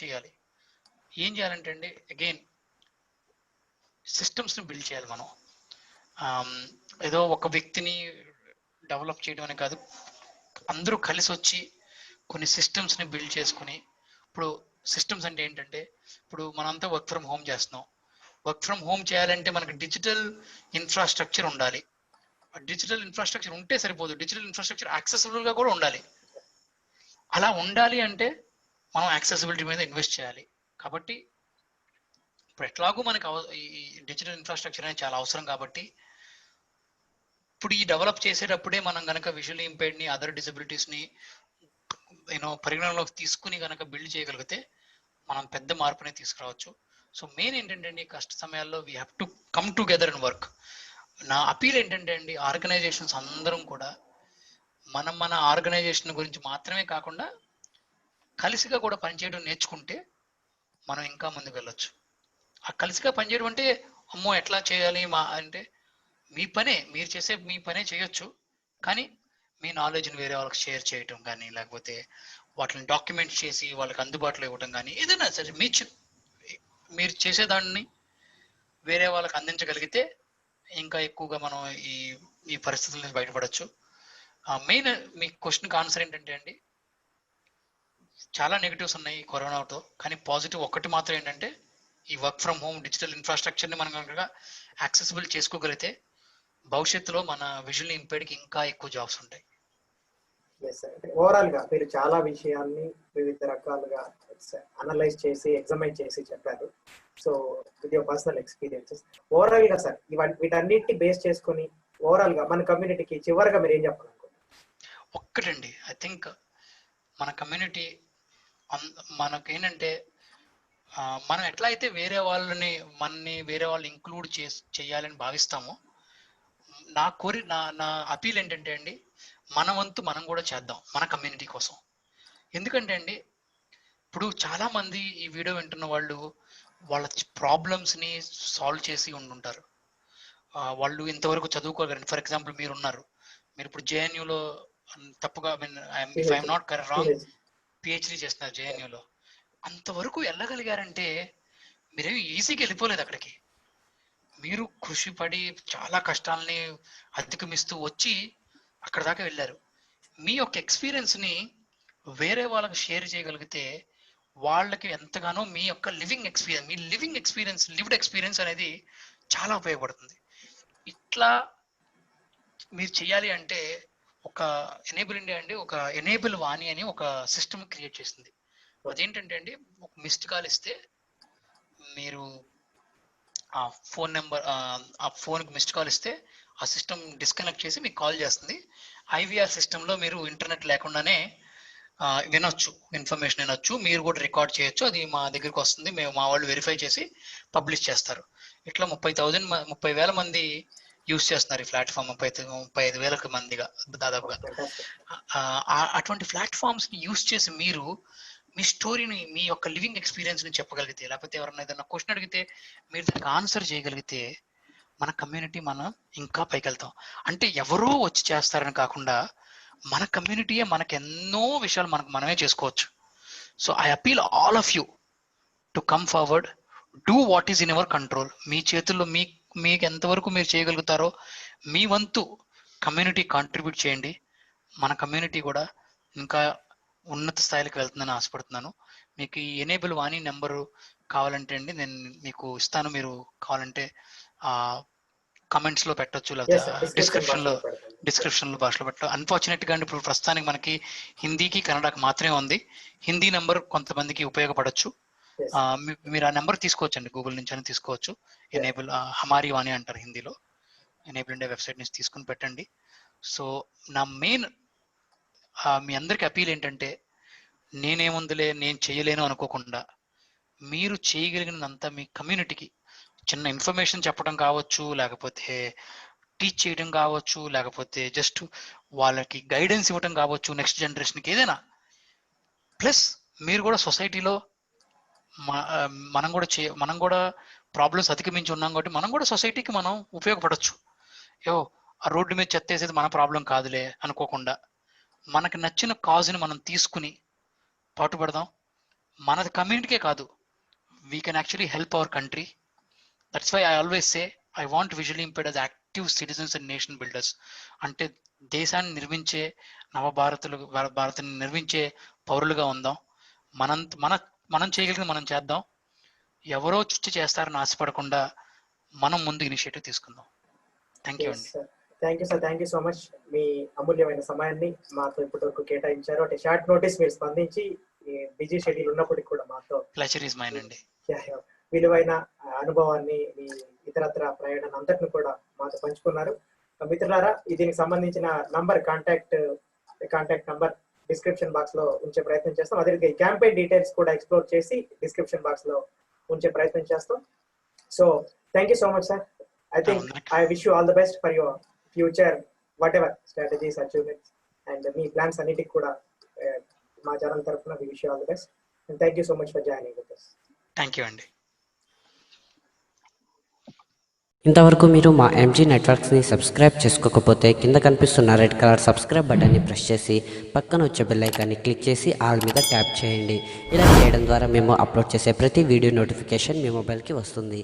చేయాలంటే అండి, అగైన్ సిస్టమ్స్ ని బిల్డ్ చేయాలి మనం. ఏదో ఒక వ్యక్తిని డెవలప్ చేయడం అనే కాదు, అందరూ కలిసి వచ్చి కొన్ని సిస్టమ్స్ ని బిల్డ్ చేసుకుని. ఇప్పుడు సిస్టమ్స్ అంటే ఏంటంటే, ఇప్పుడు మనంతా వర్క్ ఫ్రమ్ హోమ్ చేస్తున్నాం. వర్క్ ఫ్రమ్ హోమ్ చేయాలంటే మనకి డిజిటల్ ఇన్ఫ్రాస్ట్రక్చర్ ఉండాలి. డిజిటల్ ఇన్ఫ్రాస్ట్రక్చర్ ఉంటే సరిపోదు, డిజిటల్ ఇన్ఫ్రాస్ట్రక్చర్ యాక్సెసిబుల్ గా కూడా ఉండాలి. అలా ఉండాలి అంటే మనం యాక్సెసిబిలిటీ మీద ఇన్వెస్ట్ చేయాలి. కాబట్టి ఇప్పుడు ఎట్లాగూ మనకి ఈ డిజిటల్ ఇన్ఫ్రాస్ట్రక్చర్ అనేది చాలా అవసరం. కాబట్టి ఇప్పుడు ఈ డెవలప్ చేసేటప్పుడే మనం కనుక విజువల్ ఇంపైర్డ్ ని, అదర్ డిసబిలిటీస్ ని పరిగణనలోకి తీసుకుని కనుక బిల్డ్ చేయగలిగితే మనం పెద్ద మార్పుని తీసుకురావచ్చు. సో మెయిన్ ఏంటంటే అండి, కష్ట సమయాల్లో we have to come together and work. నా అపీల్ ఏంటంటే అండి, ఆర్గనైజేషన్స్ అందరం కూడా మన ఆర్గనైజేషన్ గురించి మాత్రమే కాకుండా కలిసిగా కూడా పనిచేయడం నేర్చుకుంటే మనం ఇంకా ముందుకు వెళ్ళొచ్చు. ఆ కలిసిగా పనిచేయడం అంటే, అమ్మో ఎట్లా చేయాలి అంటే, మీరు చేసే మీ పనే చేయొచ్చు, కానీ మీ నాలెడ్జ్ని వేరే వాళ్ళకి షేర్ చేయటం కానీ, లేకపోతే వాటిని డాక్యుమెంట్ చేసి వాళ్ళకి అందుబాటులో ఇవ్వటం కానీ, ఏదైనా సరే మీరు చేసేదాన్ని వేరే వాళ్ళకి అందించగలిగితే ఇంకా ఎక్కువగా మనం ఈ పరిస్థితుల నుంచి బయటపడచ్చు. మెయిన్ మీ క్వశ్చన్కి ఆన్సర్ ఏంటంటే అండి, చాలా నెగిటివ్స్ ఉన్నాయి కరోనాతో, కానీ పాజిటివ్ ఒక్కటి మాత్రం ఏంటంటే, ఈ వర్క్ ఫ్రమ్ హోమ్ డిజిటల్ ఇన్ఫ్రాస్ట్రక్చర్ని మనం కనుక యాక్సెసిబుల్ చేసుకోగలిగితే భవిష్యత్తులో మన విజువల్ ఇంపైర్డ్కి ఇంకా ఎక్కువ జాబ్స్ ఉంటాయి. ఓవరాల్ గా మీరు చాలా విషయాల్ని వివిధ రకాలుగా అనలైజ్ చేసి ఎగ్జామైన్ చేసి చెప్పారు. So with your personal experiences, overall గా సార్ వీటన్నిటిని బేస్ చేసుకుని ఓవరాల్ గా మన కమ్యూనిటీకి చివరిగా మీరు ఏం చెప్పాలనుకుంటున్నారు? ఒక్కటండి, ఐ థింక్ మన కమ్యూనిటీ మనకేంటంటే, మనం ఎట్లా అయితే వేరే వాళ్ళు ఇంక్లూడ్ చేయాలని భావిస్తామో, నా అపీల్ ఏంటంటే అండి, మన వంతు మనం కూడా చేద్దాం మన కమ్యూనిటీ కోసం. ఎందుకంటే అండి, ఇప్పుడు చాలా మంది ఈ వీడియో వింటున్న వాళ్ళు వాళ్ళ ప్రాబ్లమ్స్ ని సాల్వ్ చేసి ఉండుంటారు. వాళ్ళు ఇంతవరకు చదువుకోగలరు. ఫర్ ఎగ్జాంపుల్ మీరు ఇప్పుడు జేఎన్యూలో తప్పుగా if I'm not wrong PhD చేస్తున్నారు జేఎన్యూలో. అంతవరకు వెళ్ళగలిగారంటే మీరేమి ఈజీగా వెళ్ళిపోలేదు అక్కడికి. మీరు కృషి పడి చాలా కష్టాలని అధిగమిస్తూ వచ్చి అక్కడ దాకా వెళ్ళారు. మీ యొక్క ఎక్స్పీరియన్స్ ని వేరే వాళ్ళకి షేర్ చేయగలిగితే వాళ్ళకి ఎంతగానో మీ యొక్క లివింగ్ ఎక్స్పీరియన్స్ అనేది చాలా ఉపయోగపడుతుంది. ఇట్లా మీరు చేయాలి అంటే ఒక ఎనేబుల్ ఇండియా అండి, ఒక ఎనేబుల్ వాణి అని ఒక సిస్టమ్ క్రియేట్ చేసింది. అదేంటంటే అండి, ఒక మిస్డ్ కాల్ ఇస్తే మీరు ఆ ఫోన్ నెంబర్, ఆ ఫోన్కి మిస్డ్ కాల్ ఇస్తే ఆ సిస్టమ్ డిస్కనెక్ట్ చేసి మీకు కాల్ చేస్తుంది. ఐవీఆర్ సిస్టంలో మీరు ఇంటర్నెట్ లేకుండానే వినొచ్చు, ఇన్ఫర్మేషన్ వినొచ్చు, మీరు కూడా రికార్డ్ చేయొచ్చు. అది మా దగ్గరికి వస్తుంది, మేము మా వాళ్ళు వెరిఫై చేసి పబ్లిష్ చేస్తారు. ఇట్లా 30,000 మంది యూస్ చేస్తున్నారు ఈ ప్లాట్ఫామ్, 35,000 మందిగా దాదాపుగా. అటువంటి ప్లాట్ఫామ్స్ ని యూస్ చేసి మీరు మీ స్టోరీని, మీ యొక్క లివింగ్ ఎక్స్పీరియన్స్ ని చెప్పగలిగితే, లేకపోతే ఎవరైనా ఏదైనా క్వశ్చన్ అడిగితే మీరు దానికి ఆన్సర్ చేయగలిగితే మన కమ్యూనిటీ మనం ఇంకా పైకి వెళ్తాం. అంటే ఎవరో వచ్చి చేస్తారని కాకుండా మన కమ్యూనిటీయే మనకు ఎన్నో విషయాలు మనమే చేసుకోవచ్చు. So I appeal all of you to come forward, do what is in our control. మీ చేతుల్లో మీకు ఎంతవరకు మీరు చేయగలుగుతారో మీ వంతు కమ్యూనిటీ కాంట్రిబ్యూట్ చేయండి. మన కమ్యూనిటీ కూడా ఇంకా ఉన్నత స్థాయికి వెళ్తుందని ఆశపడుతున్నాను. మీకు ఈ ఎనేబుల్ వాణి నెంబరు కావాలంటే అండి నేను మీకు ఇస్తాను. మీరు కావాలంటే కమెంట్స్ లో పెట్టొచ్చు, లేకపోతే డిస్క్రిప్షన్ లో భాషలో పెట్ట. అన్ఫార్చునేట్ గా ఇప్పుడు ప్రస్తుతానికి మనకి హిందీకి కన్నడకి మాత్రమే ఉంది. హిందీ నెంబర్ కొంతమందికి ఉపయోగపడచ్చు. మీరు ఆ నెంబర్ తీసుకోవచ్చు అండి, గూగుల్ నుంచి అని తీసుకోవచ్చు. ఎనేబుల్ హమారీ వాణి అంటారు హిందీలో. ఎనేబుల్ ఇండియా వెబ్సైట్ నుంచి తీసుకుని పెట్టండి. సో నా మెయిన్ మీ అందరికి అపీల్ ఏంటంటే, నేనేముందులే నేను చేయలేను అనుకోకుండా మీరు చేయగలిగినంత మీ కమ్యూనిటీకి చిన్న ఇన్ఫర్మేషన్ చెప్పడం కావచ్చు, లేకపోతే టీచ్ చేయడం కావచ్చు, లేకపోతే జస్ట్ వాళ్ళకి గైడెన్స్ ఇవ్వడం కావచ్చు, నెక్స్ట్ జనరేషన్కి ఏదైనా. ప్లస్ మీరు కూడా సొసైటీలో మనం కూడా ప్రాబ్లమ్స్ అధిగమించి ఉన్నాం కాబట్టి మనం కూడా సొసైటీకి మనం ఉపయోగపడవచ్చు. ఆ రోడ్డు మీద చెత్తేసేది మన ప్రాబ్లం కాదులే అనుకోకుండా మనకు నచ్చిన కాజ్ని మనం తీసుకుని పాటుపడదాం. మన కమ్యూనిటీకే కాదు, we can actually help our country. That's why I always say I want visually impaired as active citizens and nation builders. అంటే దేశాన్ని నిర్మించే భారతాన్ని నిర్మించే పౌరులుగా ఉందాం. మనం చేయగలిగింది మనం చేద్దాం. ఎవరో చుచ్చి చేస్తారని ఆశపడకుండా మనం ముందు ఇనిషియేటివ్ తీసుకుందాం. థ్యాంక్ యూ అండి. Thank you sir, thank you so much. మీ అమూల్యమైన సమయాన్ని మాతో ఇప్పటివరకు కేటాయించారు. అంటే షార్ట్ నోటీస్ మీరు స్పందించి బిజీ షెడ్యూల్ ఉన్నప్పటికీ కూడా మాతో ప్లెజర్ ఈజ్ మైన్ అండి. విలువైన అనుభవాన్ని, మీ ఇతరత్ర ప్రయాణాన్ని అంతటిని కూడా మాతో పంచుకున్నారు. మిత్రులారా, దీనికి సంబంధించిన కాంటాక్ట్ నంబర్ డిస్క్రిప్షన్ బాక్స్ లో ఉంచే ప్రయత్నం చేస్తాం. అదే ఈ క్యాంపెయిన్ డీటెయిల్స్ కూడా ఎక్స్ప్లోర్ చేసి డిస్క్రిప్షన్ బాక్స్ లో ఉంచే ప్రయత్నం చేస్తాం. So thank you so much sir. I think I wish you all the best for your future, whatever strategies, achievements, and me plans అన్నిటికి కూడా మా ఛానల్ తరఫున we wish you all the best, and thank you so much for joining with us. Thank you అండి. ఇంతవరకు మీరు మా ఎంజీ నెట్వర్క్స్ని సబ్స్క్రైబ్ చేసుకోకపోతే కింద కనిపిస్తున్న రెడ్ కలర్ సబ్స్క్రైబ్ బటన్ని ప్రెస్ చేసి పక్కన వచ్చే బెల్ ఐకాన్ని క్లిక్ చేసి ఆల్ మీద ట్యాప్ చేయండి. ఇలా చేయడం ద్వారా మేము అప్లోడ్ చేసే ప్రతి వీడియో నోటిఫికేషన్ మీ మొబైల్కి వస్తుంది.